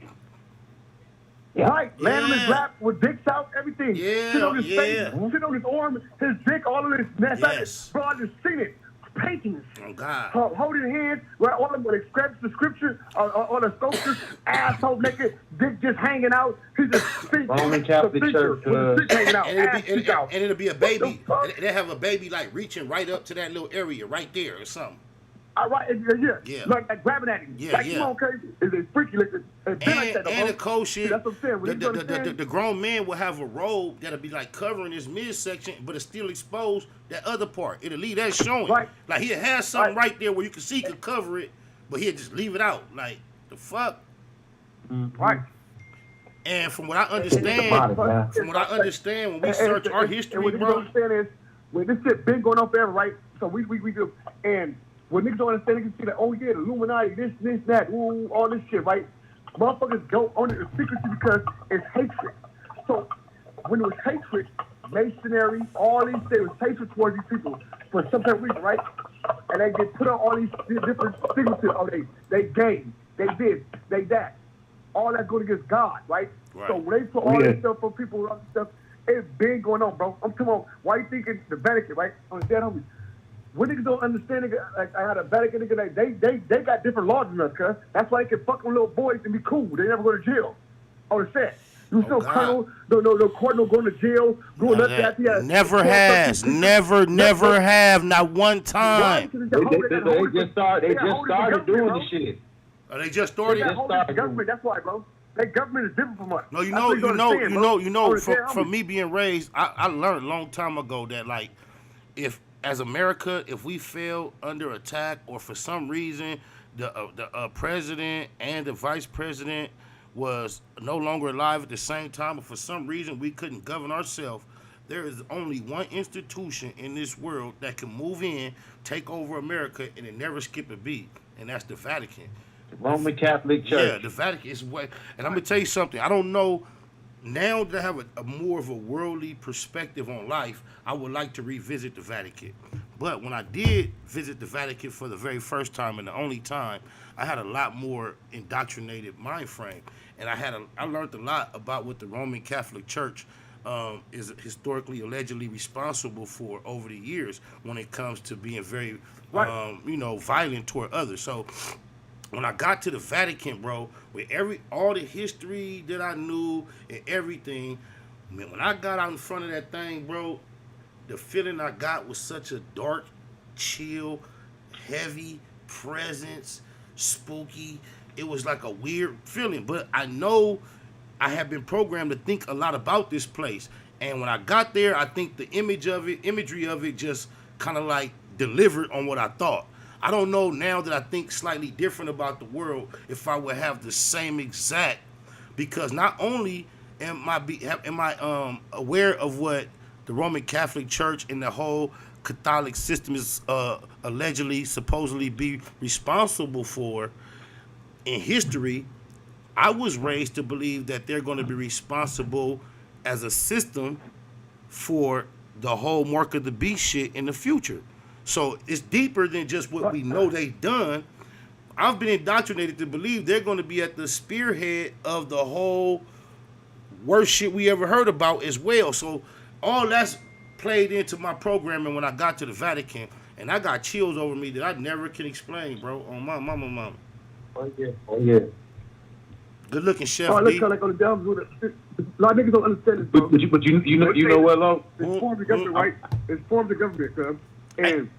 Right, laying on his lap with dicks out, everything. Yeah, sit on his face, sit on his arm, his dick, all of this. Yes. Bro, I just seen it. Paintings. Oh, God. Holding hands, where all of them would scratch the scripture, on the sculptures, asshole naked, dick just hanging out. He just Roman Catholic Church. Dick hanging out, and it'll be a baby. They have a baby like reaching right up to that little area right there or something. Yeah. Like grabbing at him. Yeah. Come on, crazy. It's freaky. And the cold shit. That's what I'm saying. The grown man will have a robe that'll be like covering his midsection, but it's still exposed that other part. It'll leave that showing. Right. Like he'll have something right there where you can see he could cover it, but he'll just leave it out. Like the fuck. Right. And from what I understand, when we search our history, bro. What you understand is when this shit been going on forever, right? So we do, and when niggas don't understand, niggas see that, oh yeah, the Illuminati, this, that, ooh, all this shit, right? Motherfuckers go on it in secrecy because it's hatred. So when it was hatred, masonry, all these things, it was hatred towards these people for some type of reason, right? And they get put on all these different signatures. Oh, they gay, they this, they that. All that going against God, right? So when they put all this stuff for people and all this stuff, it's been going on, bro. I'm talking about, why you thinking the Vatican, right? On the dead homies. What niggas don't understand, nigga, like I had a Vatican nigga, like they got different laws than us, cuz. That's why they can fuck with little boys and be cool. They never go to jail. On the set. You no colonel, no cardinal going to jail, going up there. Never has, never have, not one time. They just started doing the shit. Oh, they just started. Government. That's why, bro. That government is different from us. No, you know. From me being raised, I learned a long time ago that like, if as America, if we fail under attack or for some reason the president and the vice president was no longer alive at the same time, or for some reason we couldn't govern ourselves, there is only one institution in this world that can move in, take over America, and it never skip a beat, and that's the Vatican. The Roman Catholic Church. Yeah, the Vatican is what. And I'm gonna tell you something. I don't know. Now that I have a more of a worldly perspective on life, I would like to revisit the Vatican. But when I did visit the Vatican for the very first time and the only time, I had a lot more indoctrinated mind frame, and I learned a lot about what the Roman Catholic Church is historically allegedly responsible for over the years when it comes to being very, violent toward others. So when I got to the Vatican, bro, with all the history that I knew and everything, man, when I got out in front of that thing, bro, the feeling I got was such a dark, chill, heavy presence, spooky. It was like a weird feeling, but I know I have been programmed to think a lot about this place. And when I got there, I think the imagery of it just kind of like delivered on what I thought. I don't know now that I think slightly different about the world if I would have the same exact, because not only am I aware of what the Roman Catholic Church and the whole Catholic system is allegedly, supposedly be responsible for in history, I was raised to believe that they're going to be responsible as a system for the whole mark of the beast shit in the future. So it's deeper than just what we know they've done. I've been indoctrinated to believe they're going to be at the spearhead of the whole worst shit we ever heard about as well. So all that's played into my programming when I got to the Vatican, and I got chills over me that I never can explain, bro. On my mama. Oh yeah. Good looking chef. Oh, let's kind of like on the down with it. A lot of niggas don't understand this, bro. But you know what, Lo? It's forms of government, right? It's forms of government, cuz. And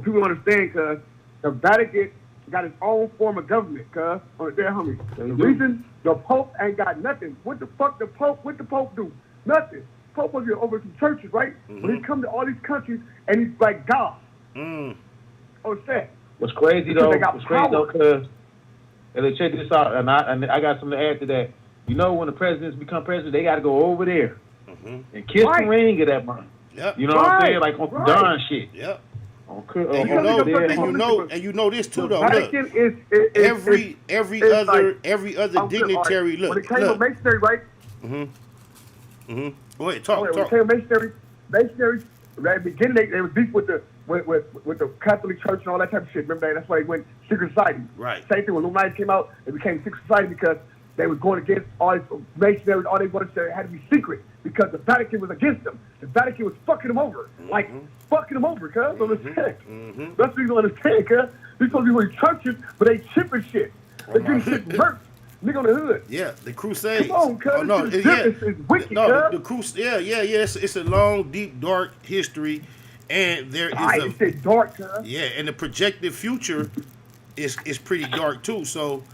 people understand, cuz the Vatican got its own form of government, cuz. On there, homie. The reason the Pope ain't got nothing. What the fuck the Pope do? Nothing. Pope was here over some churches, right? When he come to all these countries and he's like God. On set. What's crazy though? Cuz. And check this out, and I got something to add to that. You know, when the presidents become president, they got to go over there and kiss the ring of that man. Yep. You know what I'm saying? Like on some darn shit. Yep. And you know this too, though. Vatican look, every other dignitary. Look, when it came to masonry, right? Go ahead, talk. When it came to masonry, at the beginning they was deep with the Catholic Church and all that type of shit. Remember that? That's why they went secret society. Right. Same thing when Illuminati came out, it became secret society because they were going against all this masonry. All they wanted to had to be secret because the Vatican was against them. The Vatican was fucking them over, like fucking them over, cuz. Understand? That's what you don't understand, cuz. These supposed to be really churches, but they chipping shit. They getting shit murked. Nigga on the hood. Yeah, the Crusades. Come on, cuz. It's wicked, the Crusades. Yeah. It's a long, deep, dark history, and there is it's dark, cuz. Yeah, and the projected future is pretty dark too. So,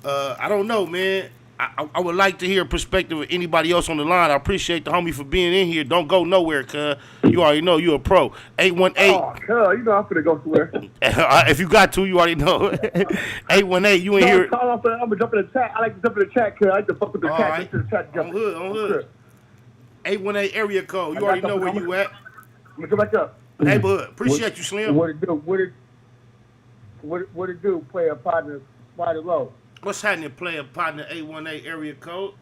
I don't know, man. I would like to hear a perspective of anybody else on the line. I appreciate the homie for being in here. Don't go nowhere, cuz. You already know you a pro. 818. Oh, cuz, you know I'm finna go somewhere. If you got to, you already know. 818, you in here. I'm gonna jump in the chat. I like to jump in the chat, cuz. I like to fuck with the chat. Right. The chat on hood. 818 area code. You already know where you at. I'm gonna come back up. Neighborhood. Appreciate you, Slim. What it do? Play a partner, fight it low. What's happening, player partner? 818 area code.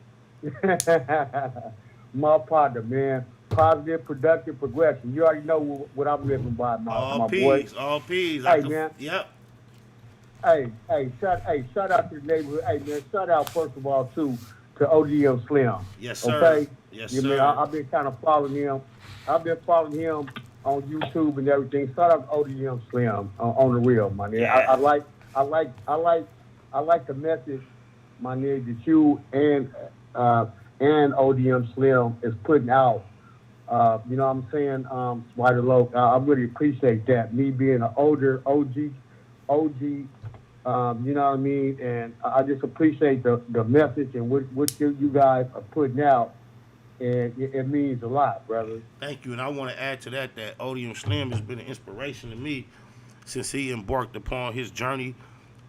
My partner, man. Positive, productive progression. You already know what I'm living by, my boy. All P's. Hey, man. Yep. Hey, shout out to the neighborhood. Hey, man, shout out first of all to Slim. Yes, sir. Okay. Yes, sir. Man, I've been kind of following him. I've been following him on YouTube and everything. Shout out to ODM Slim on the real, my nigga. Yeah. I like the message, my nigga, that you and ODM Slim is putting out. You know what I'm saying? Spider Loc, I really appreciate that. Me being an older OG, you know what I mean? And I just appreciate the message and what you guys are putting out. And it means a lot, brother. Thank you. And I want to add to that Odium Slim has been an inspiration to me since he embarked upon his journey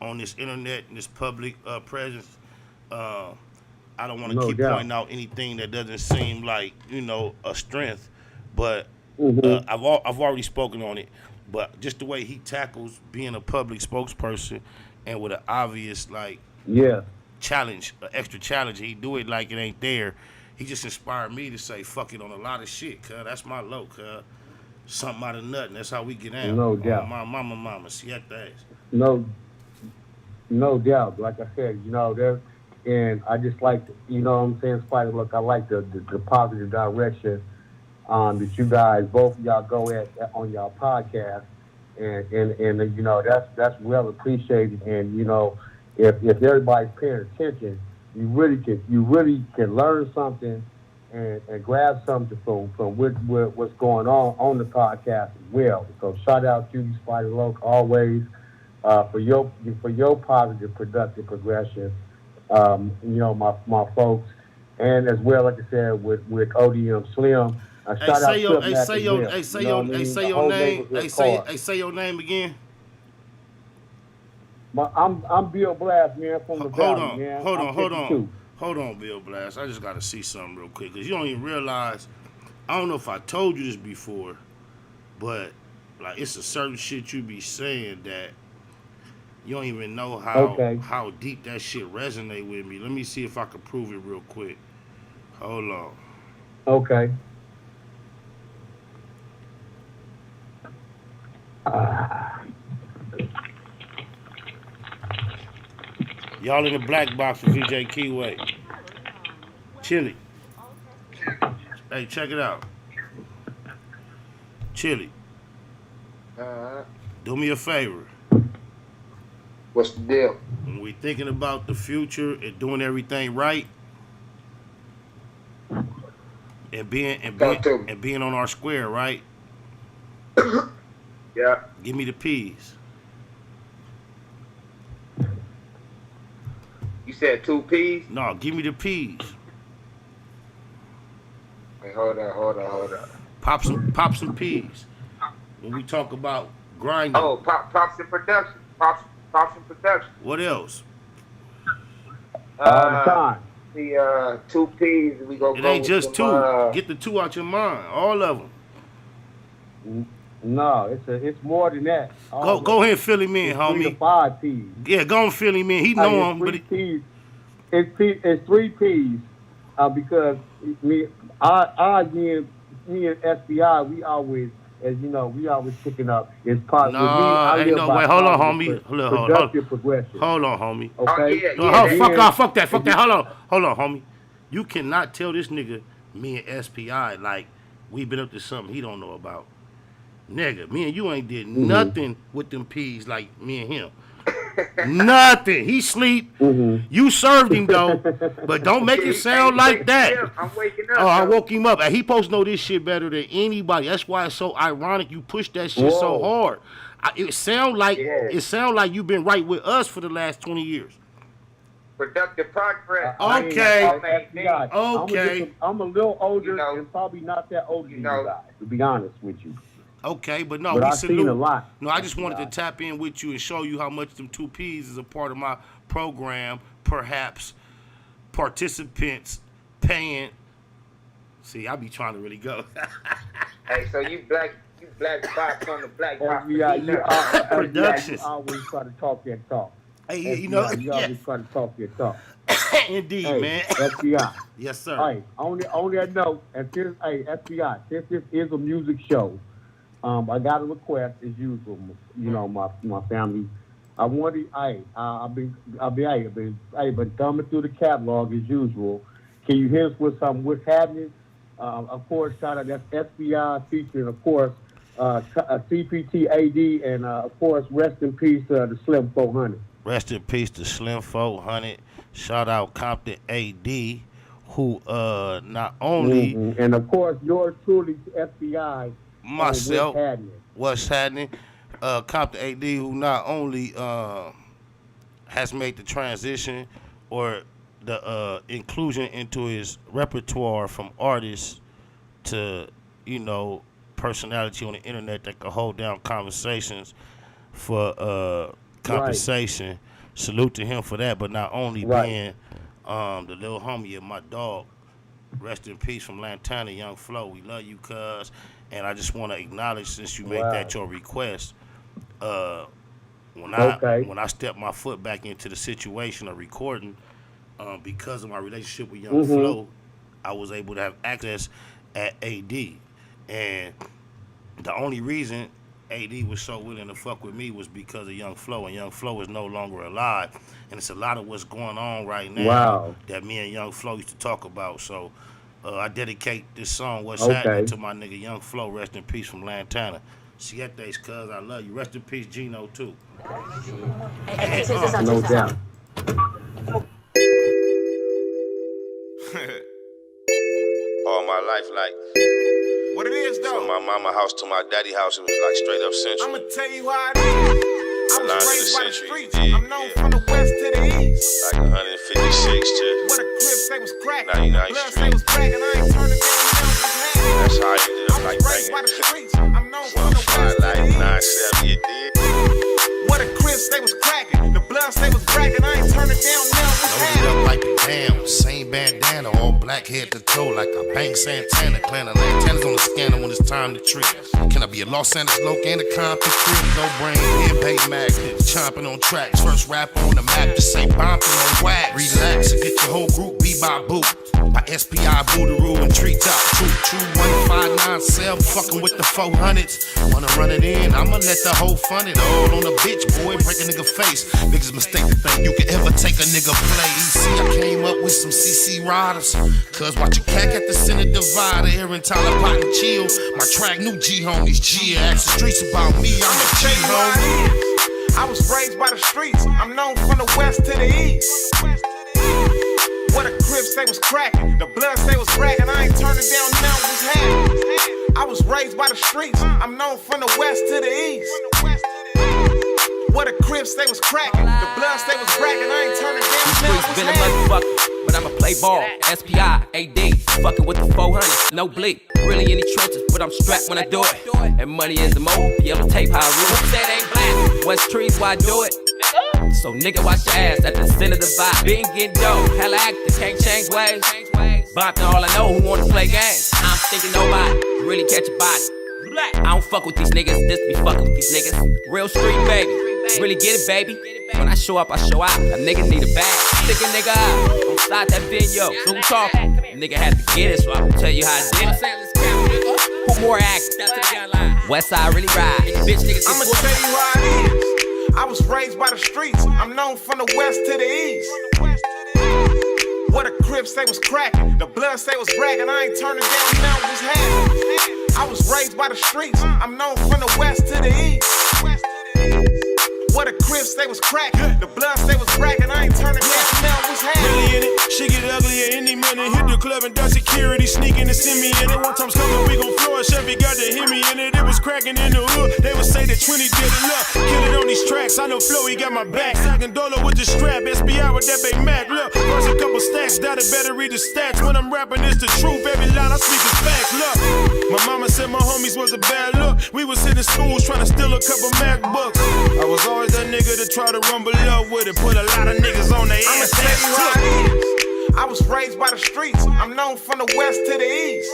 on this internet and this public presence. I don't want to keep pointing out anything that doesn't seem like, a strength, but I've already spoken on it. But just the way he tackles being a public spokesperson and with an obvious challenge, an extra challenge, he do it like it ain't there. He just inspired me to say fuck it on a lot of shit, cuz that's my low, cuz something out of nothing. That's how we get down. No doubt. My mama, siete. No doubt. Like I said, there. And I just like, you know what I'm saying, Spider Loc, I like the positive direction that you guys, both of y'all go at on y'all podcast. And that's well appreciated. And, if everybody's paying attention, you really can learn something and grab something from what's going on the podcast as well. So shout out to you, Spider Loc, always for your positive, productive progression. My folks, and as well, like I said, with ODM Slim. Shout out to say your name again. I'm Bill Blast, man, from the Valley, man. Hold on, Bill Blast. I just got to see something real quick, because you don't even realize, I don't know if I told you this before, but like it's a certain shit you be saying that you don't even know how deep that shit resonate with me. Let me see if I can prove it real quick. Hold on. Okay. Y'all in the black box with VJ Keyway. Chili. Hey, check it out. Chili. Do me a favor. What's the deal? When we thinking about the future and doing everything right, and being on our square, right? Yeah. Give me the P's. You said 2 P's? No, give me the P's. Wait, hold on. Pop some P's. When we talk about grinding. Oh, props in production. Props in production. What else? All the time. The 2 P's we go. It ain't just two. Get the 2 out your mind. All of them. No, it's more than that. Go ahead and fill him in, homie. 3 to 5 P's. Yeah, go and fill him in. He know him, but it's 3 P's because me and SBI, we always, as you know, we always picking up. It's part. No, ain't no way. Hold on, homie. Productive progression. Hold on, homie. Okay. Fuck that. Hold on, homie. You cannot tell this nigga me and SPI like we been up to something he don't know about. Nigga, me and you ain't did nothing with them P's like me and him. Nothing. He sleep. You served him though, but don't make it sound like that. I'm waking up. Oh, I woke him up, and he supposed to know this shit better than anybody. That's why it's so ironic you push that shit so hard. It sound like you've been right with us for the last 20 years. Productive progress. Okay. I'm a little older and probably not that old you guys, to be honest with you. Okay, but no, we I've salute. Seen a lot. No, I just wanted to tap in with you and show you how much them 2 P's is a part of my program. Perhaps participants paying. See, I be trying to really go. Hey, so you black box on the black box. Productions. You always try to talk that talk. Hey, you always try to talk that talk. Indeed, man. FBI. Yes, sir. Hey, on that note, and since FBI, since this is a music show. I got a request as usual. My family. I wanted. I've been thumbing through the catalog as usual. Can you hit us with some what's happening? Of course, shout out that's SBI featuring, of course, CPT AD, and of course, rest in peace to the Slim 400. Rest in peace to Slim 400. Shout out Compton AD, who not only and of course yours truly, FBI. Myself, what's happening? Compton AD, who not only has made the transition or the inclusion into his repertoire from artists to, you know, personality on the internet that can hold down conversations for compensation. Right. Salute to him for that, but not only being the little homie of my dog. Rest in peace from Lantana, Young Flo. We love you, cuz. And I just want to acknowledge, since you made that your request, when I stepped my foot back into the situation of recording, because of my relationship with Young Flo, I was able to have access at AD. And the only reason AD was so willing to fuck with me was because of Young Flo, and Young Flo is no longer alive. And it's a lot of what's going on right now that me and Young Flo used to talk about. So I dedicate this song, What's Happening, to my nigga Young Flo. Rest in peace from Lantana. Sietes, cuz, I love you. Rest in peace, Gino, too. No doubt. All my life, like, what it is, though? from my mama house to my daddy house, it was like straight up central. I'ma tell you how it is. I was raised by the streets. I'm known from the west to the east. Like 156 to what a crib say was cracking. 99th Blood Street. say was cracking. I ain't turning down. That's how I ended up like raised by the streets. I'm known from the west like to the east. 9-7, you did. What a crib say was cracking. The blood say was cracking. I ain't turning down now. Loaded up like the damn, same bandana, all black head to toe, like a Bank Santana. Clan of Lantanas on the scanner when it's time to trip. Can I be a Los Angeles loc and a Compton crib? No brain, head bait magnets, chomping on tracks. First rapper on the map, just say bumping on Wacc. Relax and get your whole group beat by boot. By SPI, Boodaroo, and Treetop. True, 1597, fucking with the 400s. Wanna run it in, I'ma let the whole fun it. All on a bitch, boy, break a nigga face. Niggas mistake to think you can ever take a nigga place. See, I came up with some CC riders. Cuz watch a cack at the center divider. Here in Tyler, pot and chill. My track, new G homies, G. Ask the streets about me, I'm a G homie. I was raised by the streets. I'm known from the west to the east. What a crib say was cracking. The blood say was bragging. I ain't turning down now. What's happening? I was raised by the streets. I'm known from the west to the east. What a crib say was cracking. The blood say was bragging. I ain't turning down now. What's been a motherfucker, but I'ma play ball. SPI, AD, fucking with the 400. No bleak, really in the trenches, but I'm strapped when I do it. And money is the mode. Yellow tape, how I rule. Say it ain't black. West trees, why I do it? So nigga, watch your ass at the center of the vibe. Been getting dope, hella active, can't change ways. Bumping all I know who wanna play games. I'm thinking nobody really catch a body. I don't fuck with these niggas, this be fucking with these niggas. Real street baby, really get it baby. When I show up, I show out. A nigga need a bag. Stick a nigga up, on side that video. Who talking? Nigga had to get it, so I can tell you how I did it. Who more active? West side really ride. Bitch niggas I'ma tell you how it is. I was raised by the streets. I'm known from the west to the east. What a crib say was cracking. The blood say was bragging. I ain't turning down now. What's happening? I was raised by the streets. I'm known from the west to the east. What a crib say was cracking. The blood say was bragging. I ain't turning down now. What's happening? Really in it, she get ugly at any minute. Hit the club and done security, sneaking and send me in it. One time's coming, we gon' floor. Chevy got to hit me in it. It was cracking in the hood. They would say that 20 did it up. Kill it on these tracks. I know Flo, he got my back. Stocking dollar with the strap. SBI with that big Mac. Look, first a couple stacks. Doubt it, better read the stats. When I'm rapping, it's the truth. Every line I speak is facts. Look, my mama said my homies was a bad look. We was hitting schools trying to steal a couple MacBooks. I was always that nigga to try to rumble up with it. Put a lot of niggas on their ass. I'ma tell you how it is. I was raised by the streets. I'm known from the west to the east.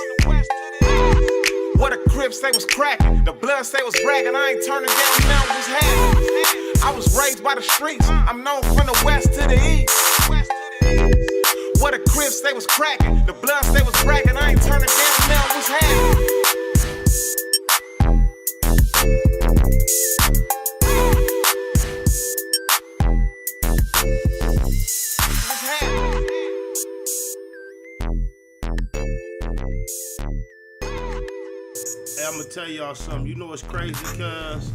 What a crib say was cracking. The blood say was bragging. I ain't turning down now. What's happening? I was raised by the streets. I'm known from the west to the east. What a crib say was cracking. The blood say was bragging. I ain't turning down now. What's happening? Hey, I'm gonna tell y'all something. You know what's crazy, cuz?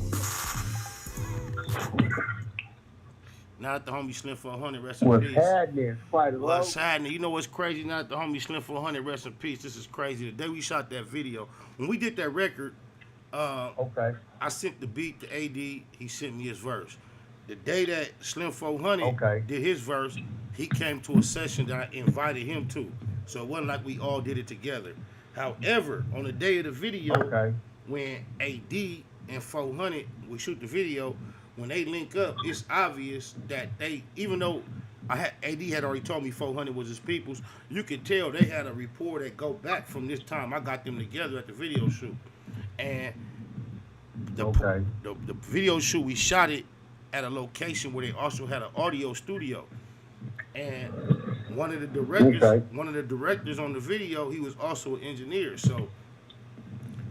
Now that the homie Slim 400, rest in peace. What's happening, Spider? What's happening? You know what's crazy? Now that the homie Slim 400, rest in peace. This is crazy. The day we shot that video, when we did that record, okay, I sent the beat to AD. He sent me his verse. The day that Slim 400 did his verse, he came to a session that I invited him to. So it wasn't like we all did it together. However, on the day of the video, when AD and 400 we shoot the video, when they link up, it's obvious that they, even though AD had already told me 400 was his people's, you could tell they had a rapport that go back from this time. I got them together at the video shoot. And the video shoot, we shot it at a location where they also had an audio studio. And one of the directors on the video, he was also an engineer. So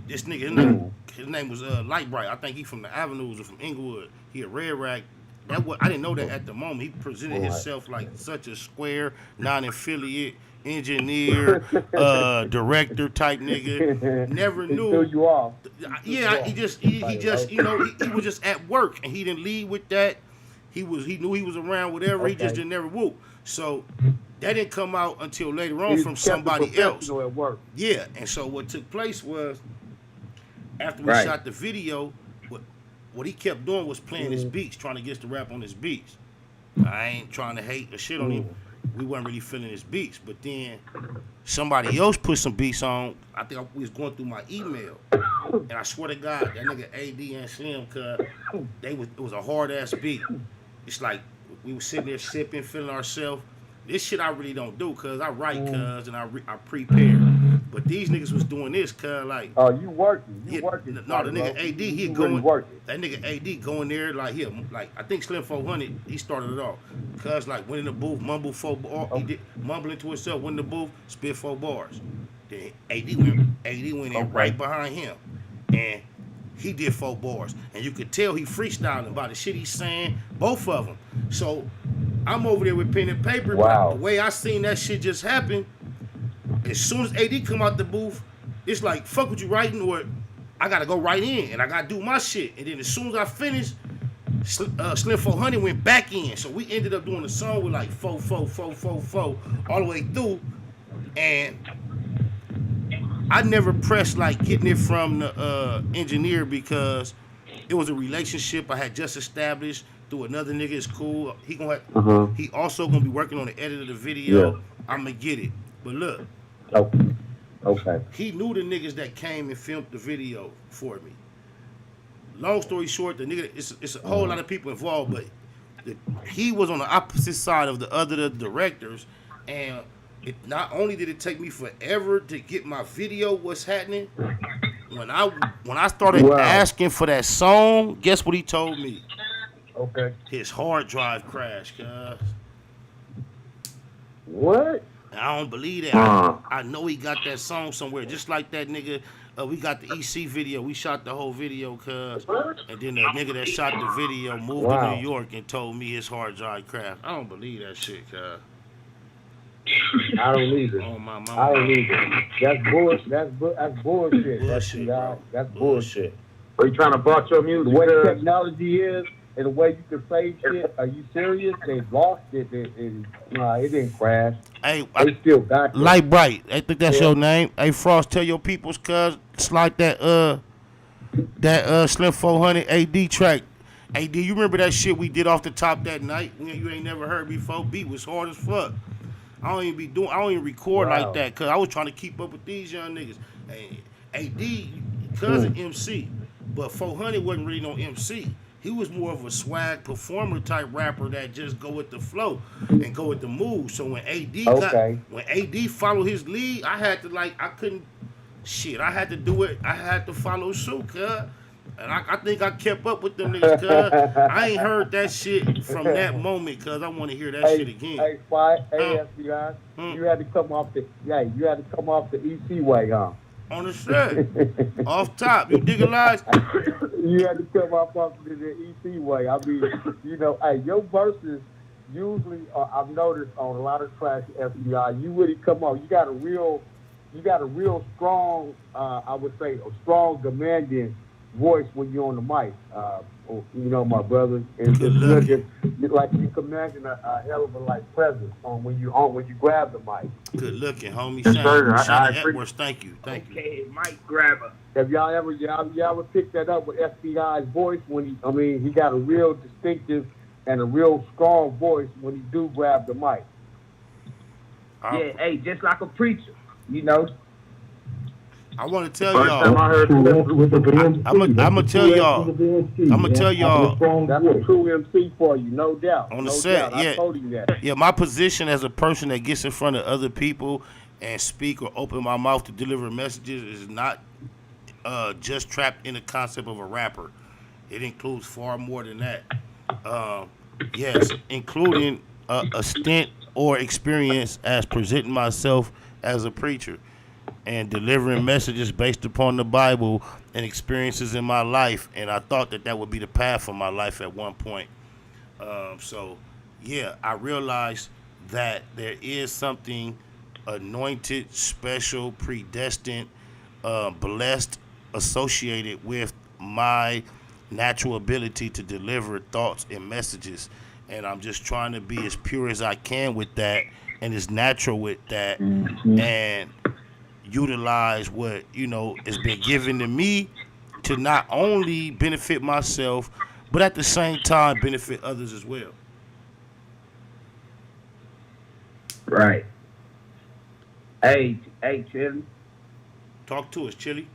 this nigga, his name was Light Bright. I think he from the Avenues or from Inglewood. He a Red Rag. I didn't know that at the moment. He presented himself like such a square, non-affiliate engineer, director type nigga. Never knew. He threw you off. Yeah, he just you know, he was just at work and he didn't lead with that. He knew he was around, whatever. He just didn't never whoop. So that didn't come out until later on from somebody else. At work. Yeah, and so what took place was after we shot the video, what he kept doing was playing his beats, trying to get us to rap on his beats. I ain't trying to hate or shit on him. We weren't really feeling his beats, but then somebody else put some beats on. I think we was going through my email, and I swear to God, that nigga AD and Slim, cuz it was a hard ass beat. It's like we was sitting there sipping, feeling ourselves. This shit I really don't do, cuz I write, cuz, and I prepare. But these niggas was doing this, cuz, like. Oh, you working? Working? No, the nigga AD, he going. That nigga AD going there like him, like I think Slim 400, he started it off. Cuz like went in the booth, mumble 4 bars. He did mumbling to himself, went in the booth, spit 4 bars. Then AD went in right behind him, and he did 4 bars, and you could tell he freestyling about the shit he's saying, both of them. So I'm over there with pen and paper. Wow. The way I seen that shit just happen, as soon as AD come out the booth, it's like, fuck what you writing, or I gotta go right in, and I gotta do my shit. And then as soon as I finished, Slim 400 went back in. So we ended up doing the song with like 4, 4, 4, 4, 4 all the way through. And I never pressed like getting it from the engineer because it was a relationship I had just established through another nigga. It's cool. He also gonna be working on the edit of the video. Yeah. I'm gonna get it. But look. Okay. He knew the niggas that came and filmed the video for me. Long story short, the nigga, it's a whole lot of people involved, but he was on the opposite side of the other directors, and not only did it take me forever to get my video what's happening, when I started asking for that song, guess what he told me? Okay. His hard drive crashed, cuz. What? I don't believe that. I know he got that song somewhere, just like that nigga. We got the EC video. We shot the whole video, cuz. And then the nigga that shot the video moved to New York and told me his hard drive crashed. I don't believe that shit, cuz. I don't either. Oh, my mama. I don't either. That's bullshit. That's bullshit. That's bullshit. Are you trying to botch your music? The way the technology is and the way you can save shit, are you serious? They lost it. It didn't crash. Hey, they still got it. Light Bright. I think that's your name. Hey, Frost, tell your peoples, cuz, it's like that Slim 400 AD track. AD, you remember that shit we did off the top that night? You ain't never heard before. Beat was hard as fuck. I don't even record like that, cuz I was trying to keep up with these young niggas. Hey, AD, cousin MC, but 400 wasn't really no MC. He was more of a swag performer type rapper that just go with the flow and go with the move. So when AD followed his lead, I had to I had to do it. I had to follow suit, cuz. And I think I kept up with them niggas, cuz. I ain't heard that shit from that moment, cuz I want to hear that shit again. Hey, Spy, FBI, you had to come off the EC way, huh? On the set, off top, you dig a lot? You had to come off the EC way. I mean, hey, your verses usually, I've noticed on a lot of tracks, FBI, you really come off. You got a real you got a real strong, I would say, a strong demanding voice when you're on the mic. You know, my brother, and it's like you commanding a hell of a presence on when you grab the mic. Good looking, homie. Yes, sir. Shane I Edwards, thank you. Okay, mic grabber. Have y'all ever picked that up with FBI's voice when he got a real distinctive and a real strong voice when he do grab the mic. Yeah, hey, just like a preacher, you know. I want to tell y'all. I'm gonna tell y'all. That's a true MC for you, no doubt. On the set, yeah. I told you that. Yeah, my position as a person that gets in front of other people and speak or open my mouth to deliver messages is not just trapped in the concept of a rapper. It includes far more than that. Yes, including a stint or experience as presenting myself as a preacher and delivering messages based upon the Bible and experiences in my life. And I thought that would be the path for my life at one point. So, yeah, I realized that there is something anointed, special, predestined, blessed, associated with my natural ability to deliver thoughts and messages. And I'm just trying to be as pure as I can with that and as natural with that. And utilize what has been given to me to not only benefit myself but at the same time benefit others as well. Right. Hey, Chili. Talk to us, Chili.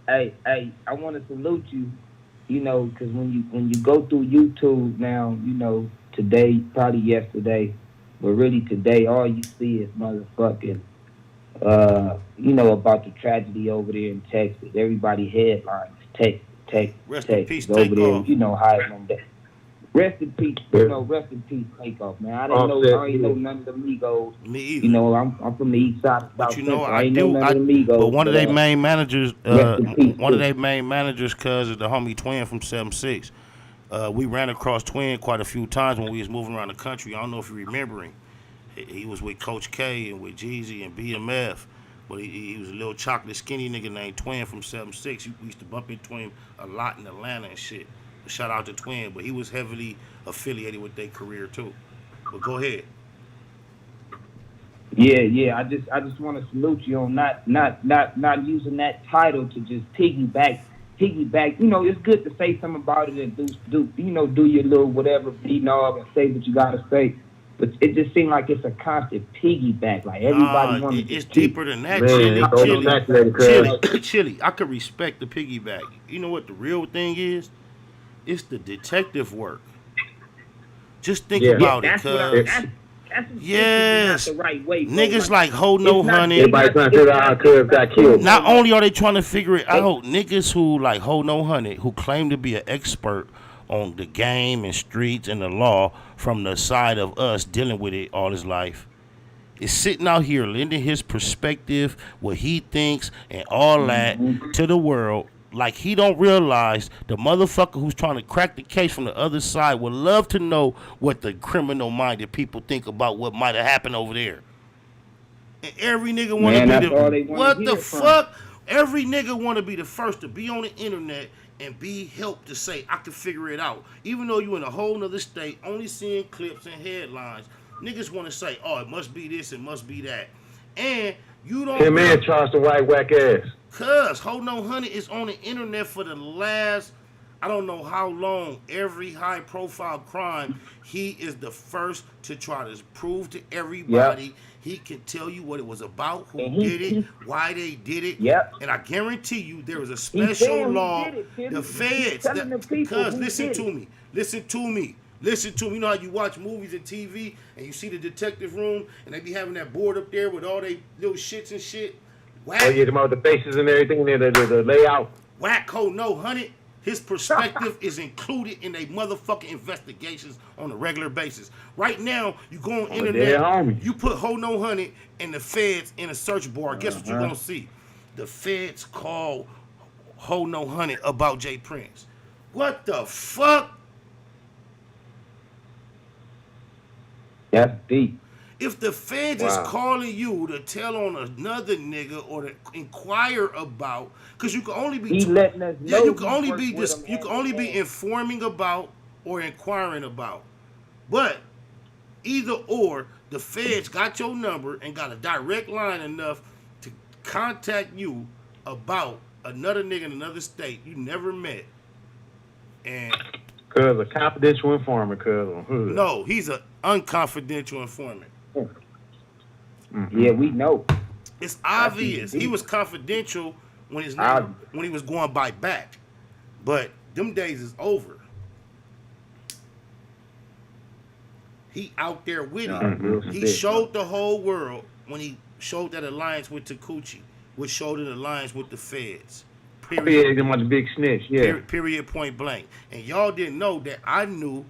Hey, I want to salute you, because when you go through YouTube now, today, probably yesterday, but really today, all you see is motherfucking about the tragedy over there in Texas. Everybody headlines, Texas Rest in peace, over there. Takeoff. You know how it's on that. Rest in peace, rest in peace, Takeoff, man. I ain't know none of the Migos. Me either. I'm from the east side of South Central. I ain't know none of the Migos. But one of their main managers, cuz is the homie Twin from 7-6. We ran across Twin quite a few times when we was moving around the country. I don't know if you remember him. He was with Coach K and with Jeezy and BMF, but he was a little chocolate skinny nigga named Twin from 7-6. We used to bump into him a lot in Atlanta and shit. Shout out to Twin, but he was heavily affiliated with their career too. But go ahead. Yeah. I just want to salute you on not using that title to just piggyback. It's good to say something about it and do your little whatever, and say what you gotta say. But it just seemed like it's a constant piggyback. Like everybody wants to. It's deeper than that. Chili. I could respect the piggyback. You know what the real thing is? It's the detective work. Just think about it, cuz. Yes, the right way, niggas like HoNo, Hunnid. Everybody trying to figure out how Cuz got killed. Not only are they trying to figure it out, niggas who like HoNo, Hunnid, who claim to be an expert on the game and streets and the law from the side of us dealing with it all his life, is sitting out here lending his perspective, what he thinks and all that to the world. Like he don't realize the motherfucker who's trying to crack the case from the other side would love to know what the criminal-minded people think about what might have happened over there. And every nigga want to be what the fuck? Every nigga want to be the first to be on the internet and be helped to say, I can figure it out. Even though you in a whole nother state, only seeing clips and headlines, niggas want to say, oh, it must be this, it must be that. And you don't... Hey, man, Charles the white whack ass. Cuz HoNo Hunnid is on the internet for the last, I don't know how long, every high profile crime, he is the first to try to prove to everybody. Yep. He can tell you what it was about, who did it, why they did it. Yep. And I guarantee you there is a special law. The feds, cuz listen to me. You know how you watch movies and TV and you see the detective room and they be having that board up there with all they little shits and shit? Wacc. Oh yeah, the faces and everything, the layout. Wacc HoNo Hunnid, his perspective is included in their motherfucking investigations on a regular basis. Right now, you go on internet, you put HoNo Hunnid and the feds in a search bar. Guess what you're gonna see? The feds call HoNo Hunnid about J Prince. What the fuck? That's deep. If the feds is calling you to tell on another nigga or to inquire about, because you can only be letting us know you can only be you can only be informing about or inquiring about. But either or, the feds got your number and got a direct line enough to contact you about another nigga in another state you never met. And cuz a confidential informant, cuz on hood. No, he's an unconfidential informant. Mm-hmm. Yeah, we know. It's obvious. He was confidential when his name, when he was going by back. But them days is over. He out there with it. He showed the whole world when he showed that alliance with Takuchi, which showed an alliance with the feds. Period. Yeah, the big snitch. Yeah. Period. Point blank. And y'all didn't know that I knew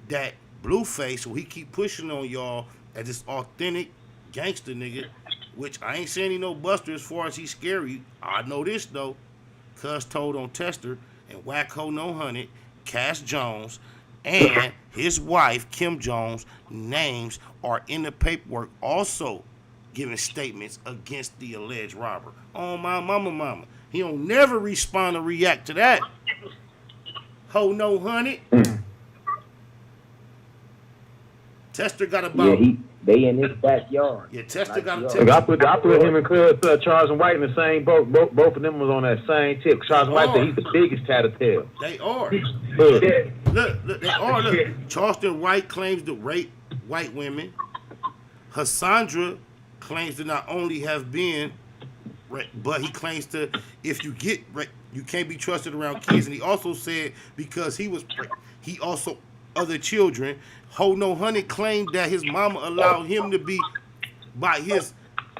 that Blueface, who he keep pushing on y'all as this authentic gangster nigga, which I ain't saying he no buster as far as he's scary. I know this though. Cuz told on Tester and Wacc, HoNo, Hunnid, Cass Jones, and his wife, Kim Jones, names are in the paperwork also giving statements against the alleged robber. Oh, my mama. He don't never respond or react to that. HoNo, Hunnid. Tester got about... Yeah, they in his backyard. Yeah, Tester got a I put him and Charles and White in the same boat. Both of them was on that same tip. Charles and White said he's the biggest tattletale. They are. Look, they are. Look, Charleston White claims to rape white women. Hassandra claims to not only have been raped, but he claims to, if you get raped, you can't be trusted around kids. And he also said because he was raped, he also other children. HoNo Hunnid claimed that his mama allowed him to be by his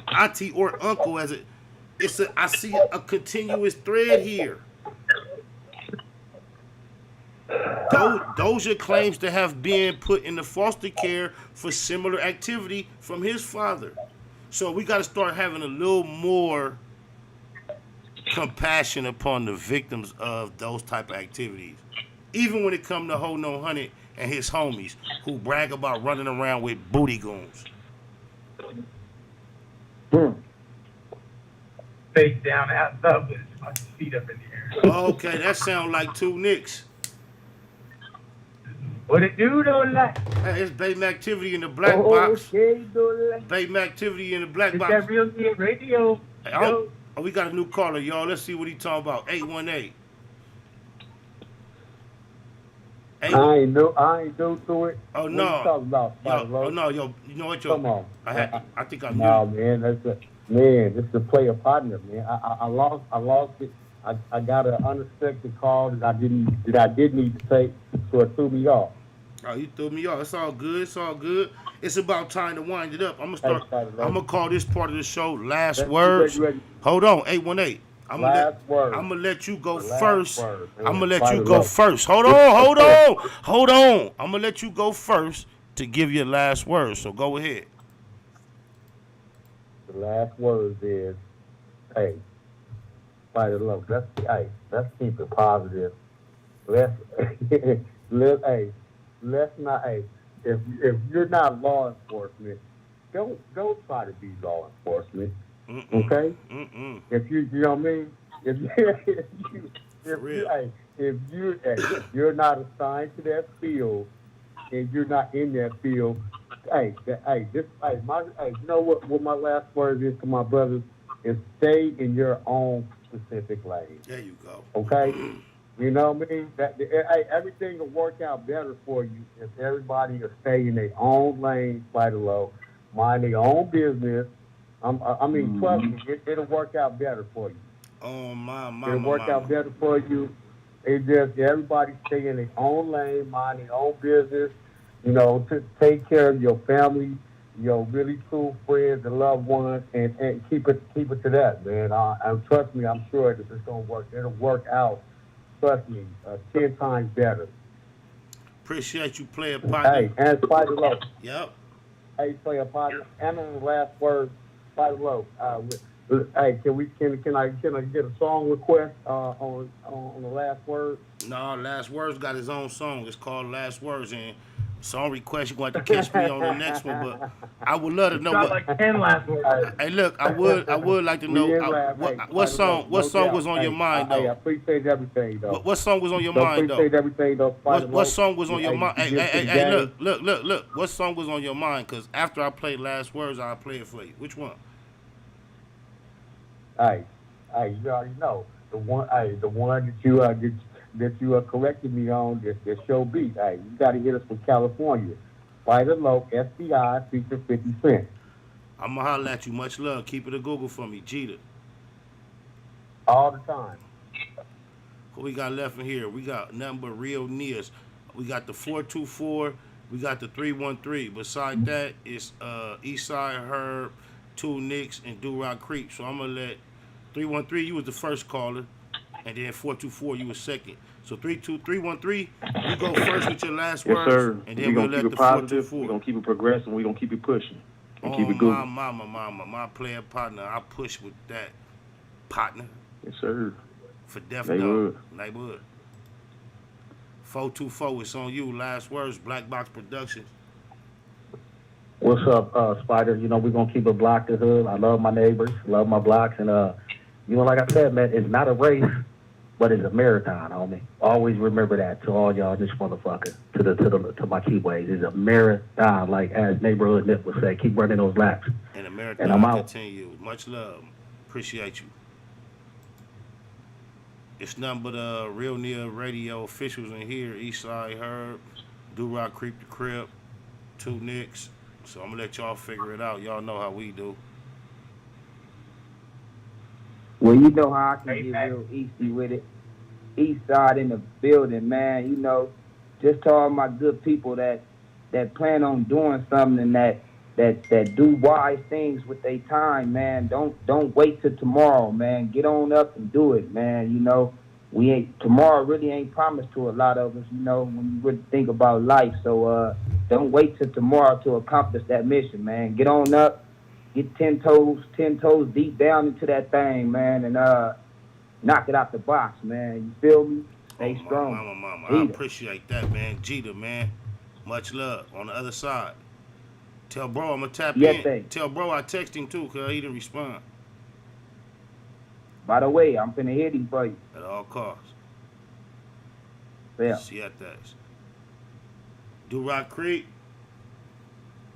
auntie or uncle I see a continuous thread here. Doja claims to have been put into foster care for similar activity from his father. So we got to start having a little more compassion upon the victims of those type of activities. Even when it comes to HoNo Hunnid and his homies who brag about running around with booty goons. Face down, ass up, with his feet up in the air. Okay, that sounds like two Nicks. What it do though, like? Hey, it's Bay Activity in the black box. Bay Activity in the black box. That real deal radio. Hey, we got a new caller, y'all. Let's see what he talking about. 818. I ain't new to it. Oh no! What you talking about, oh no, yo! You know what, yo? Come on. I think I knew. No, man, this is a player partner, man. I lost it. I got an unexpected call that I did need to take, so it threw me off. Oh, you threw me off. It's all good. It's all good. It's about time to wind it up. I'm gonna call this part of the show last words. Hold on, 818. I'm gonna let you go first. I'm gonna let you go first. Hold on. I'm gonna let you go first to give your last words. So go ahead. The last words is, hey, fight it low. Let's keep it positive. Let's not. If you're not law enforcement, don't try to be law enforcement. Okay? If you know what I mean? If you're not assigned to that field and you're not in that field, you know what my last word is to my brothers is stay in your own specific lane. There you go. Okay? You know what I mean? Everything will work out better for you if everybody will stay in their own lane, fight low, mind their own business. Trust me, it'll work out better for you. Oh, it'll work out better for you. It's just everybody stay in their own lane, mind their own business. You know, to take care of your family, your really cool friends and loved ones, and keep it to that, man. And trust me, I'm sure that it's gonna work. It'll work out. Trust me, 10 times better. Appreciate you, player partner. Hey, and fight low. Yep. Hey, player partner. And on the last word. Fight low. Hey, can I get a song request on the last word? No, Last Words got his own song. It's called Last Words, and Song request, you're going to have to catch me on the next one, but I would love to know Shot what. like 10 last week. Hey, look, I would like to know what song was on your mind I though. appreciate everything though. What song was on your mind though? Appreciate everything though. What song was on your mind? Hey, Look. What song was on your mind? Cause after I play Last Words, I'll play it for you. Which one? Hey, you already know the one. The one that you corrected me on. This show beat. Hey, you got to hit us from California. Spider Low, FBI, feature 50 Cent. I'm gonna holler at you. Much love. Keep it a Google for me, Jeter. All the time. What we got left in here? We got nothing but real nears. We got the 424. We got the 313. Beside that, it's Eastside Herb, 2 Nicks, and Do-Rock Creep. So I'm gonna let 313. You was the first caller, and then 424. You was second. So 313. You go first with your last Yes, words, sir. and then we'll let the 424. We're gonna keep it progressing. We're gonna keep it pushing. And keep it my good. mama, my player partner. I push with that partner. Yes, sir. For Def Neighborhood. Neighborhood. 424, it's on you. Last words, Black Box Productions. What's up, Spider? You know, we're going to keep it block to hood. I love my neighbors, love my blocks. And, you know, like I said, man, it's not a race, but it's a marathon, homie. Always remember that to all y'all, this motherfucker, to my keyways. It's a marathon, like as Neighborhood Nip would say. Keep running those laps. And the marathon and I'm out. continue. Much love. Appreciate you. It's nothing but Real Near Radio officials in here. Eastside Herb, Do-Rock Creep the Crib, 2 Nicks. So I'm going to let y'all figure it out. Y'all know how we do. Well, you know how I can get real easy with it. East side in the building, man. You know, just to all my good people that plan on doing something that do wise things with their time, man. Don't wait till tomorrow, man. Get on up and do it, man. You know, tomorrow really ain't promised to a lot of us, you know, when you really think about life. So don't wait till tomorrow to accomplish that mission, man. Get on up, get 10 toes deep down into that thing, man, and knock it out the box, man. You feel me? Stay strong. Mama. I appreciate that, man. Jeter, man. Much love. On the other side. Tell bro I'm going to tap in. Thanks. Tell bro I text him too, because he didn't respond. By the way, I'm finna hit him for you. At all costs. Yeah. See at that. Do-Rock Creek,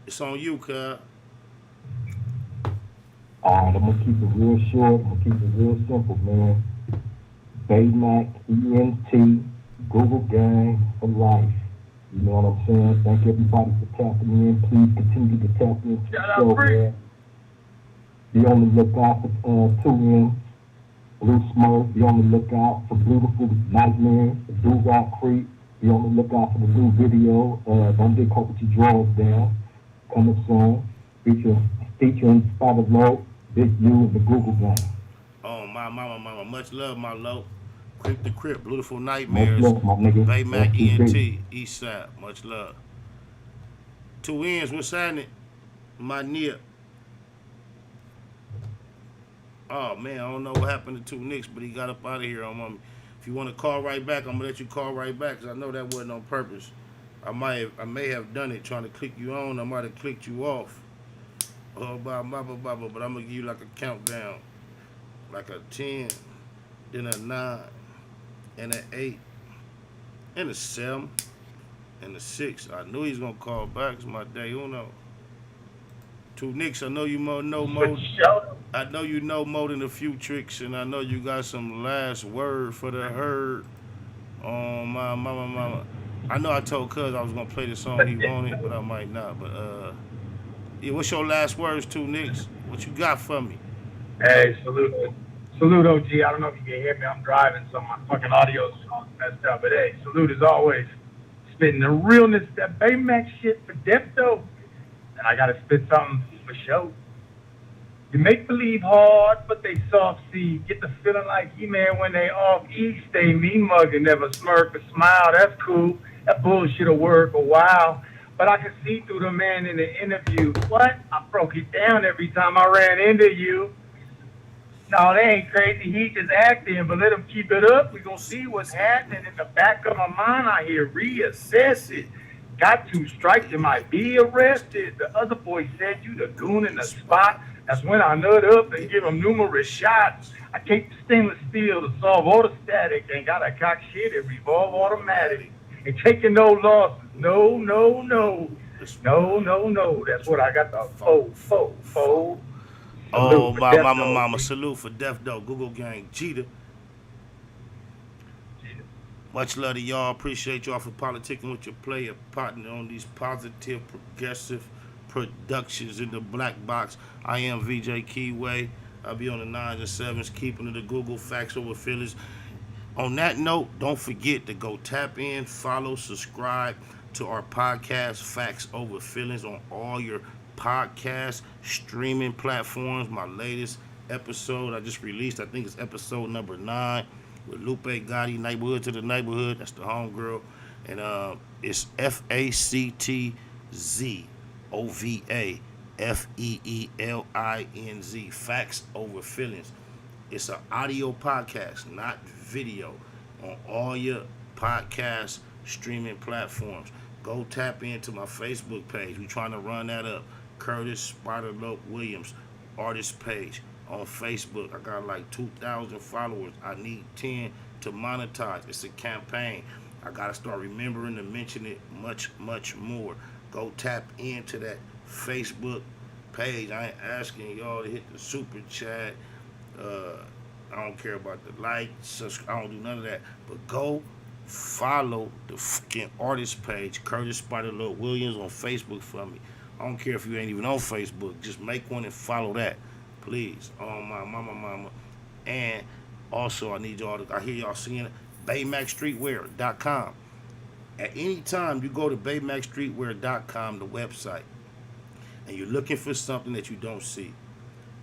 it's on you, cuz. I'm going to keep it real short. I'm going to keep it real simple, man. Baymac, ENT, Google Gang for life. You know what I'm saying? Thank everybody for tapping in. Please continue to tap into the show, man. Be on the lookout for 2 Ins, Blue Smoke. Be on the lookout for Beautiful Nightmares, the Do-Rock Creek. Be on the lookout for the new video. Don't get caught with your drawers down. Coming soon. Featuring Spider Low, Big U, and the Google Gang. Oh, my mama. Much love, my low. Creep the Crip, Beautiful Nightmares, Much love, my nigga. Baymac ENT, East Side, much love. 2 Ins, what's happening? My near. Oh man, I don't know what happened to 2 Nicks, but he got up out of here on me. If you want to call right back, I'm gonna let you call right back, because I know that wasn't on purpose. I may have done it trying to click you on, I might have clicked you off. Oh, but I'm gonna give you like a countdown. Like a 10, then a 9. And an 8, and a 7, and a 6. I knew he was gonna call back. It's my day. HoNo. 2 Nicks. I know you know more. I know you know more than a few tricks, and I know you got some last word for the herd. Oh my mama. I know I told Cuz I was gonna play the song he wanted, but I might not. But yeah. What's your last words, 2 Nicks? What you got for me? Hey, salute OG. I don't know if you can hear me. I'm driving, so my fucking audio's all messed up. But hey, salute as always. Spitting the realness, that Baymax shit for depth though. And I gotta spit something for show. You make believe hard, but they soft see. Get the feeling like E-Man when they off E. Stay mean mugging, never smirk or smile. That's cool. That bullshit'll work a while. But I can see through the man in the interview. What? I broke it down every time I ran into you. No, they ain't crazy. He just acting, but let him keep it up. We gonna see what's happening. In the back of my mind, I hear reassess it. got 2 strikes and might be arrested. The other boy said you the goon in the spot. That's when I nut up and give him numerous shots. I take the stainless steel to solve all the static. Ain't got a cock shit, it revolve automatic. Ain't taking no losses. No. That's what I got the fo. Oh, my mama. Salute for Death Doe. Google Gang. Jeter. Much love to y'all. Appreciate y'all for politicking with your player partner on these positive, progressive productions in the black box. I am VJ Keyway. I'll be on the 9s and 7s, keeping it the Google Facts Over Feelings. On that note, don't forget to go tap in, follow, subscribe to our podcast, Facts Over Feelings, on all your podcast streaming platforms. My latest episode I just released, I think it's episode number 9 with Lupe Gotti, Neighborhood to the Neighborhood. That's the homegirl. And it's FACTZOVAFEELINZ, Facts Over Feelings. It's an audio podcast, not video, on all your podcast streaming platforms. Go tap into my Facebook page. We're trying to run that up. Curtis Spider-Lope Williams, artist page on Facebook. I got like 2,000 followers. I need 10 to monetize. It's a campaign. I got to start remembering to mention it much more. Go tap into that Facebook page. I ain't asking y'all to hit the super chat. I don't care about the like, subscribe. I don't do none of that. But go follow the fucking artist page, Curtis Spider-Lope Williams, on Facebook for me. I don't care if you ain't even on Facebook. Just make one and follow that, please. Oh, my mama. And also, I need y'all to, I hear y'all singing BayMacStreetwear.com. At any time you go to BayMacStreetwear.com, the website, and you're looking for something that you don't see,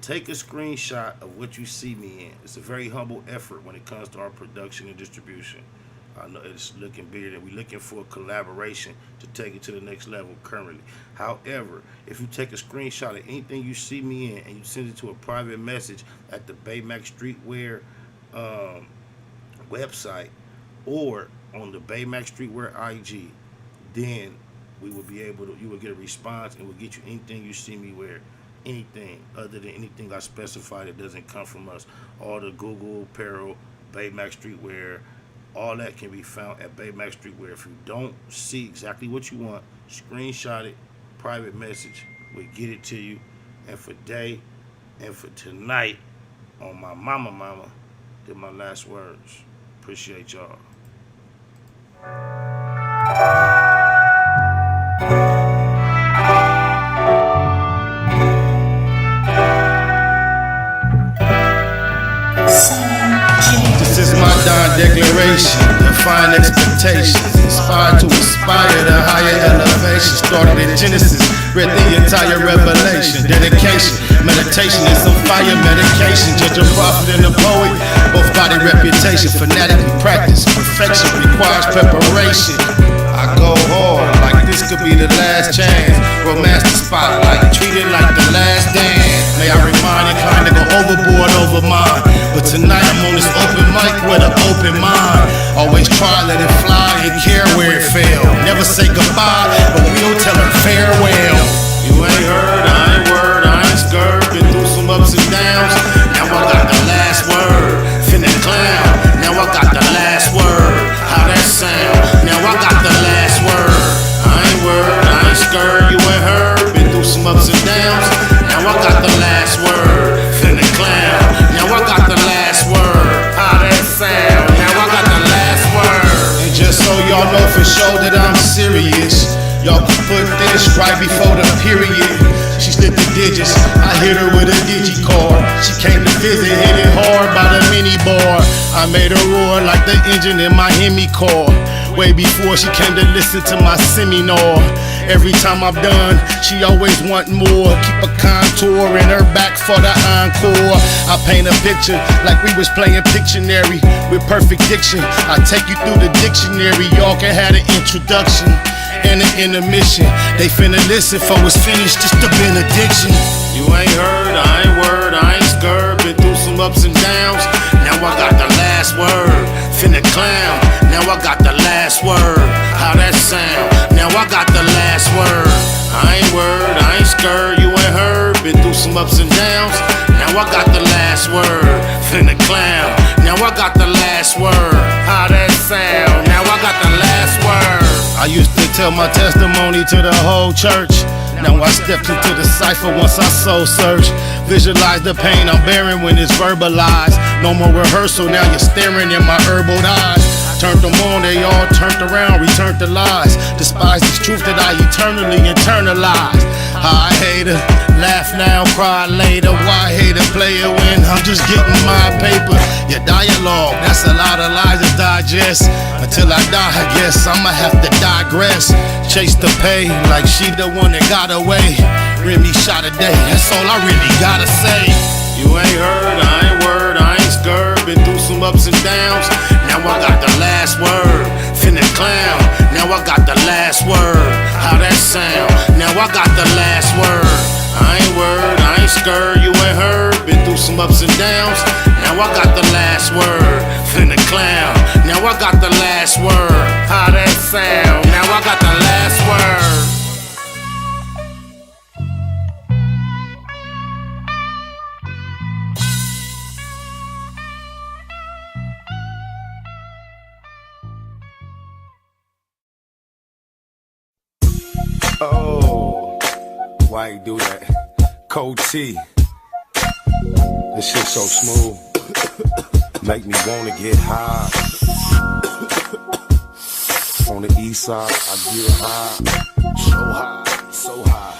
take a screenshot of what you see me in. It's a very humble effort when it comes to our production and distribution. I know it's looking bigger, and we're looking for a collaboration to take it to the next level currently. However, if you take a screenshot of anything you see me in and you send it to a private message at the Baymax Streetwear website or on the Baymax Streetwear IG, then we will be able to, you will get a response and we'll get you anything you see me wear. Anything other than anything I specify that doesn't come from us. All the Google apparel, Baymax Streetwear, all that can be found at Baymax Streetwear. If you don't see exactly what you want, screenshot it, private message, we'll get it to you. And for day and for tonight, on my mama, they're my last words. Appreciate y'all. This is my Don declaration, define expectations, inspired to aspire to higher elevation. Started in Genesis, read the entire Revelation. Dedication, meditation, and some fire medication. Judge a prophet and a poet, both body reputation. Fanatically practice, perfection requires preparation. I go hard, like this could be the last chance. Romance the spotlight, treat it like the last dance. May I remind inclined to go overboard over mine. But tonight I'm on this open mic with an open mind. Always try, let it fly, and care where it fell. Never say goodbye, but we don't tell them farewell. You ain't heard, I ain't word, I ain't scared. Been through some ups and downs, now I got the last word. Finna clown, now I got the last word. How that sound? Now I got the last word. I ain't word, I ain't scared, you ain't heard. Been through some ups and downs, now I got the last word. Finna clown, now I got the last word. How that sound? Now I got the last word. And just so y'all know for sure that I'm serious, y'all can put this right before the period. She slipped the digits, I hit her with a digicard. She came to visit, hit it hard by the mini bar. I made her roar like the engine in my Hemi car. Way before she came to listen to my seminar. Every time I'm done, she always want more. Keep a contour in her back for the encore. I paint a picture like we was playing Pictionary with perfect diction. I take you through the dictionary, y'all can have an introduction and an intermission. They finna listen for it's finished, just a benediction. You ain't heard, I ain't word, I ain't scared. Been through some ups and downs, now I got the last word. Finna clown, now now I got the last word. How that sound? Now I got the last word. I ain't worried, I ain't scared, you ain't heard. Been through some ups and downs. Now I got the last word. Finna clown. Now I got the last word. How that sound? Now I got the last word. I used to tell my testimony to the whole church. Now I stepped into the cipher once I soul search. Visualize the pain I'm bearing when it's verbalized. No more rehearsal, now you're staring in my herbal eyes. Turned them on, they all turned around, returned to lies. Despise this truth that I eternally internalized. I hate it, laugh now, cry later. Why hate a player when I'm just getting my paper? Your dialogue, that's a lot of lies to digest. Until I die, I guess I'ma have to digress. Chase the pay like she the one that got away. Remy shot a day, that's all I really gotta say. You ain't heard, I ain't worried, I ain't scared. Been through some ups and downs. Now I got the last word. Finna clown. Now I got the last word. How that sound? Now I got the last word. I ain't worried, I ain't scared, you ain't heard. Been through some ups and downs. Now I got the last word. Finna clown. Now I got the last word. How that sound? Now I got the last word. Oh, why you do that? Cold T. This shit so smooth. Make me wanna get high. On the east side, I get high. So high.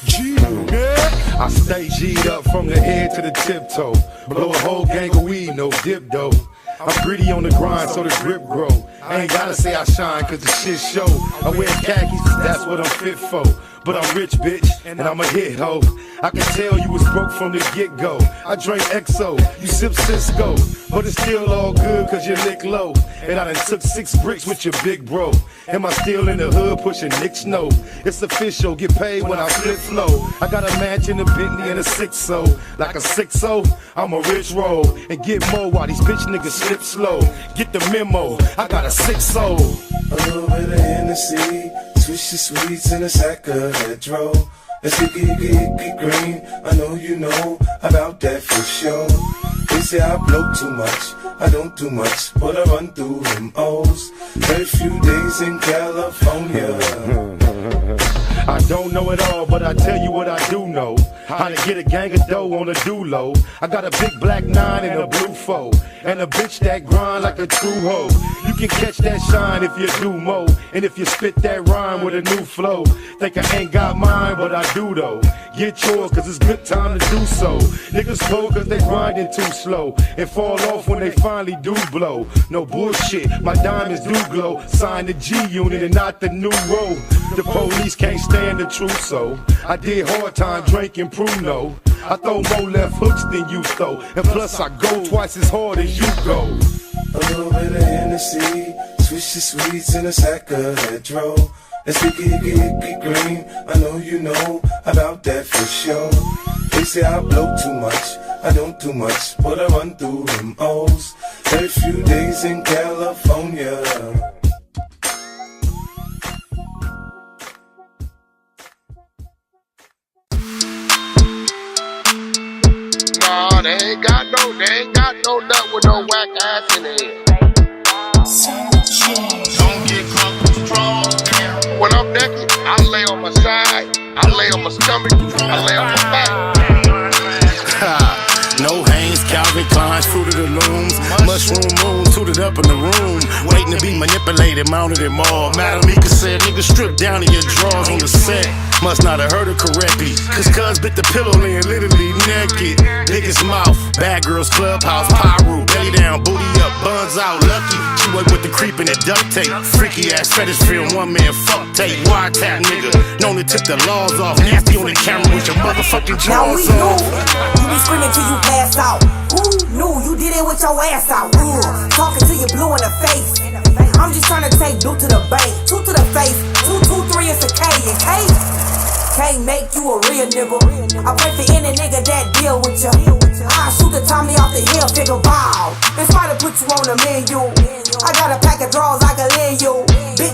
G, yeah. I stay G'd up from the head to the tiptoe. Blow a whole gang of weed, no dip though. I'm gritty on the grind so the grip grow. I ain't gotta say I shine cause the shit show. I wear khakis cause that's what I'm fit for. But I'm rich, bitch, and I'm a hit hoe. I can tell you was broke from the get-go. I drink XO, you sip Cisco. But it's still all good cause you lick low. And I done took 6 bricks with your big bro. Am I still in the hood pushing Nick Snow? It's official, get paid when I flip flow. I got a mansion, a Bentley, and a 6-0. Like a 6-0, I'm a rich roll. And get more while these bitch niggas slip slow. Get the memo, I got a 6-0. A little bit of Hennessy, switch the sweets in a sack of hedgerow. Let's get green, I know you know about that for sure. They say I blow too much, I don't do much, but I run through them O's. Every few days in California. I don't know it all, but I tell you what I do know. How to get a gang of dough on a do-low. I got a big black 9 and a blue 4. And a bitch that grind like a true hoe. You can catch that shine if you do mo. And if you spit that rhyme with a new flow. Think I ain't got mine, but I do though. Get yours cause it's good time to do so. Niggas slow cause they grinding too slow. And fall off when they finally do blow. No bullshit, my diamonds do glow. Sign the G unit and not the new road. The police can't stand the truth, so I did hard time drinking Pruno. I throw more left hooks than you throw. And plus I go twice as hard as you go. A little bit of Hennessy, switch the sweets in a sack of hedgerow. Let's get green, I know you know about that for sure. They say I blow too much, I don't do much, but I run through them O's. Every few days in California. Nah, they ain't got no nut with no whack ass in it. Don't get drunk with straws down. When I'm naked, I lay on my side, I lay on my stomach, I lay on my back. No Hanes, Calvin Klein's, Fruit of the Looms. Mushroom moon, tooted up in the room. Waiting to be manipulated, mounted and all. Madam Eka said, nigga, strip down to your drawers on the set. Must not have heard her correctly. Cause cuz bit the pillow laying literally naked. Biggest mouth, bad girls clubhouse, Pyru, belly down, booty up, buns out, lucky. She work with the creep and the duct tape. Freaky ass fetish film, one man fuck tape. Wiretap nigga, known to tip the laws off. Nasty on the camera with your motherfucking drawers on. You be screaming till you pass out. Who knew you did it with your ass out? Talking till you blue in the face. I'm just trying to take blue to the bank, 2 to the face, 2, 2, 3 is a K, and K can't make you a real nigga. I pray for any nigga that deal with you. I shoot the Tommy off the hill, figure ball. It's try to put you on the menu. I got a pack of draws I can lend you. Big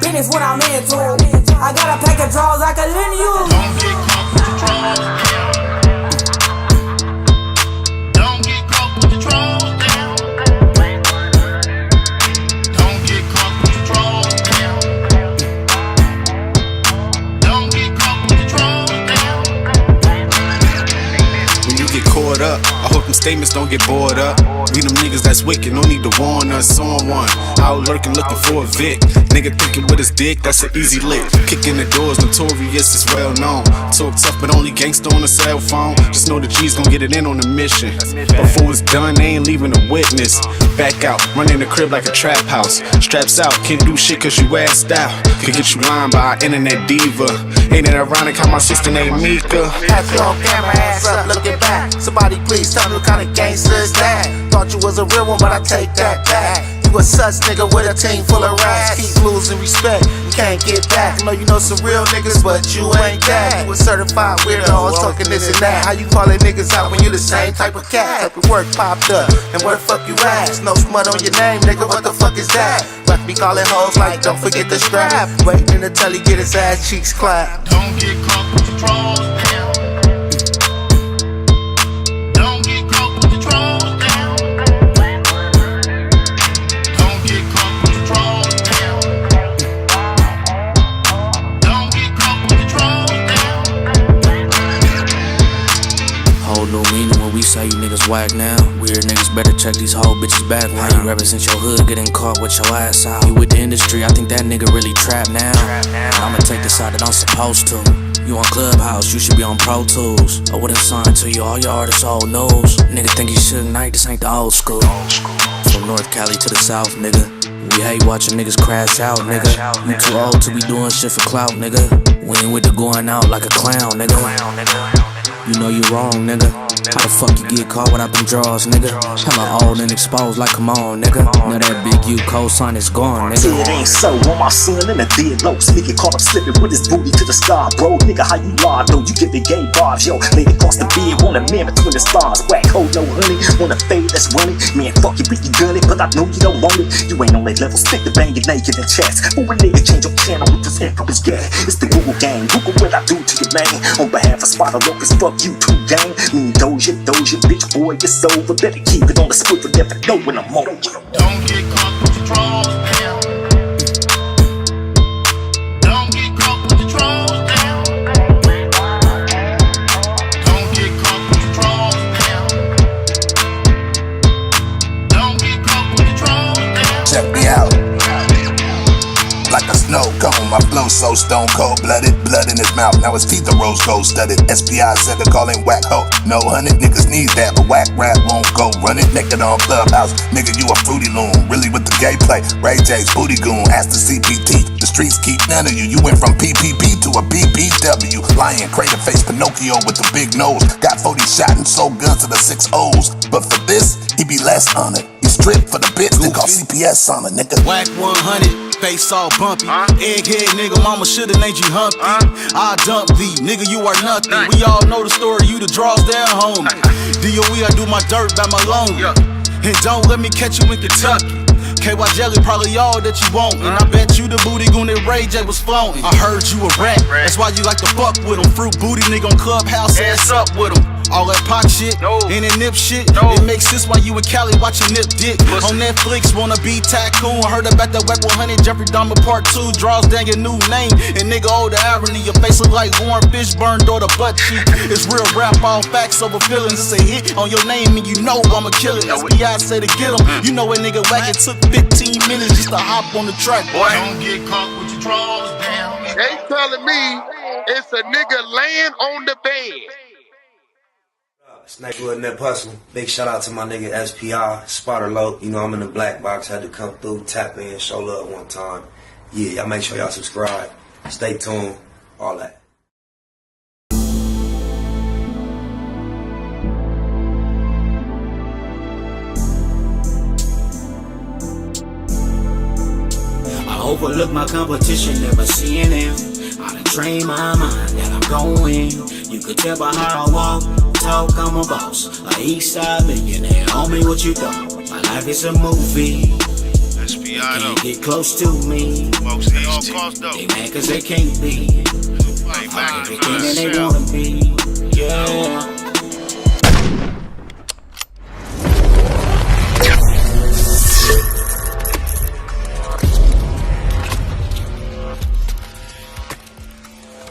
business what I'm into. I got a pack of draws I can lend you. Don't get caught with your draws down. Don't get caught with your draws down. Don't get caught with your draws down. Don't get caught with your draws down. When you get caught up, I hope them statements don't get bored up. We them niggas that's wicked, no need to warn us on one. Out lurking looking for a Vic. Nigga thinking with his dick, that's an easy lick. Kicking the doors, notorious, is well known. Talk tough, but only gangsta on a cell phone. Just know the G's gon' get it in on the mission. Before it's done, they ain't leaving a witness. Back out, running the crib like a trap house. Straps out, can't do shit cause you assed out. Could get you lined by an internet diva. Ain't it ironic how my sister named Mika? Have you on camera, ass up, looking back. Somebody please tell me what kind of gangster is that? Thought you was a real one, but I take that back. You a sus nigga with a team full of rats. Keep losing respect, you can't get back. I know you know some real niggas, but you ain't that. You a certified weirdo, always talking this and that. How you callin' niggas out when you the same type of cat? Type of work popped up, and where the fuck you at? No smut on your name, nigga, what the fuck is that? But be calling hoes like, don't forget the strap. Waiting until he get his ass cheeks clapped. Don't get caught with your draws down. Don't get caught with your draws down. Don't get caught with your draws down. Don't get caught with your draws down. Whole new meaning when we say you niggas whack now. Weird niggas better check these whole bitches back. Why you represent your hood, getting caught with your ass out? You with the industry, I think that nigga really trapped now. I'ma take the side that I'm supposed to. You on Clubhouse, you should be on Pro Tools. I wouldn't sign to you, all your artists old news. Nigga think you should night, this ain't the old school. From North Cali to the South, nigga. We hate watching niggas crash out, nigga. You too old to be doing shit for clout, nigga. We ain't with the going out like a clown, nigga. You know you wrong, nigga. How the fuck you get caught without them draws, nigga? Hella old and exposed, like come on, nigga. Now that big U cosign is gone, nigga. It ain't so, on my son in a dead low. Speakin caught him slipping with his booty to the sky, bro. Nigga, how you lie, though? You give the gay bars, yo. Laid across the bed, want a man between the stars. Whack, HoNo, Hunnid, want a fade that's running. Man, fuck you, you gun it, but I know you don't want it. You ain't on that level, stick to banging naked in chats. For a nigga, change your channel with this info is gay. It's the Google gang, Google what I do to your man. On behalf of Spotter Locust, fuck you too, gang. Me and Doja, bitch boy, it's over. Better keep it on the swivel, never know when I'm on. Don't get caught with your draws down. Don't get caught with your draws down. Don't get caught with your draws down. Don't get caught with your draws down. Check me out. Like a snow cone, my flow so stone cold blooded. Blood in his mouth, now his teeth are rose gold studded. SPI said to call him Wacc HoNo. Hunnid niggas need that, but whack rap won't go. Run it naked on Clubhouse, nigga you a fruity loon. Really with the gay play, Ray J's booty goon. Ask the CPT, the streets keep none of you. You went from PPP to a BBW. Lion, crater face, Pinocchio with the big nose. Got 40 shot and sold guns to the 6 O's. But for this, he be less honored. He stripped for the bits, then call CPS on a nigga. Whack 100, face all bumpy. Egghead nigga, mama shoulda named you Humpty. I dump thee, nigga, you are nothing. We all know the story, you the draws down, homie. DOE, I do my dirt by my lonely. And don't let me catch you in Kentucky. KY Jelly, probably all that you want. And I bet you the booty goon that Ray J was flaunting. I heard you a rat, that's why you like to fuck with him. Fruit booty nigga on Clubhouse, ass up with him. All that pot shit, and that nip shit, it makes sense why you and Cali watching Nip Dick. On Netflix, wanna be tycoon. Heard about that Whack 100, Jeffrey Dahmer Part 2. Draws down your new name, and nigga owe the irony. Your face look like Warren Fishburne, or the butt cheek. It's real rap, all facts over feelings. It's a hit on your name, and you know I'ma kill it. SPI say to get him, you know a nigga Whack, it took 15 minutes just to hop on the track, boy. Don't get caught with your draws down. They telling me it's a nigga laying on the bed. Snakewood Nip Hustle. Big shout out to my nigga SPI, Spotter Low. You know I'm in the black box, had to come through, tap in, show love one time. Yeah, y'all make sure y'all subscribe. Stay tuned, all that. I overlook my competition, never seeing them. I done train my mind that I'm going. You could tell by how I walk, talk, I'm a boss. A east side millionaire, homie, what you thought? My life is a movie. SPI Can't get close to me. They mad cause they can't be. Everything that they wanna be. Yeah.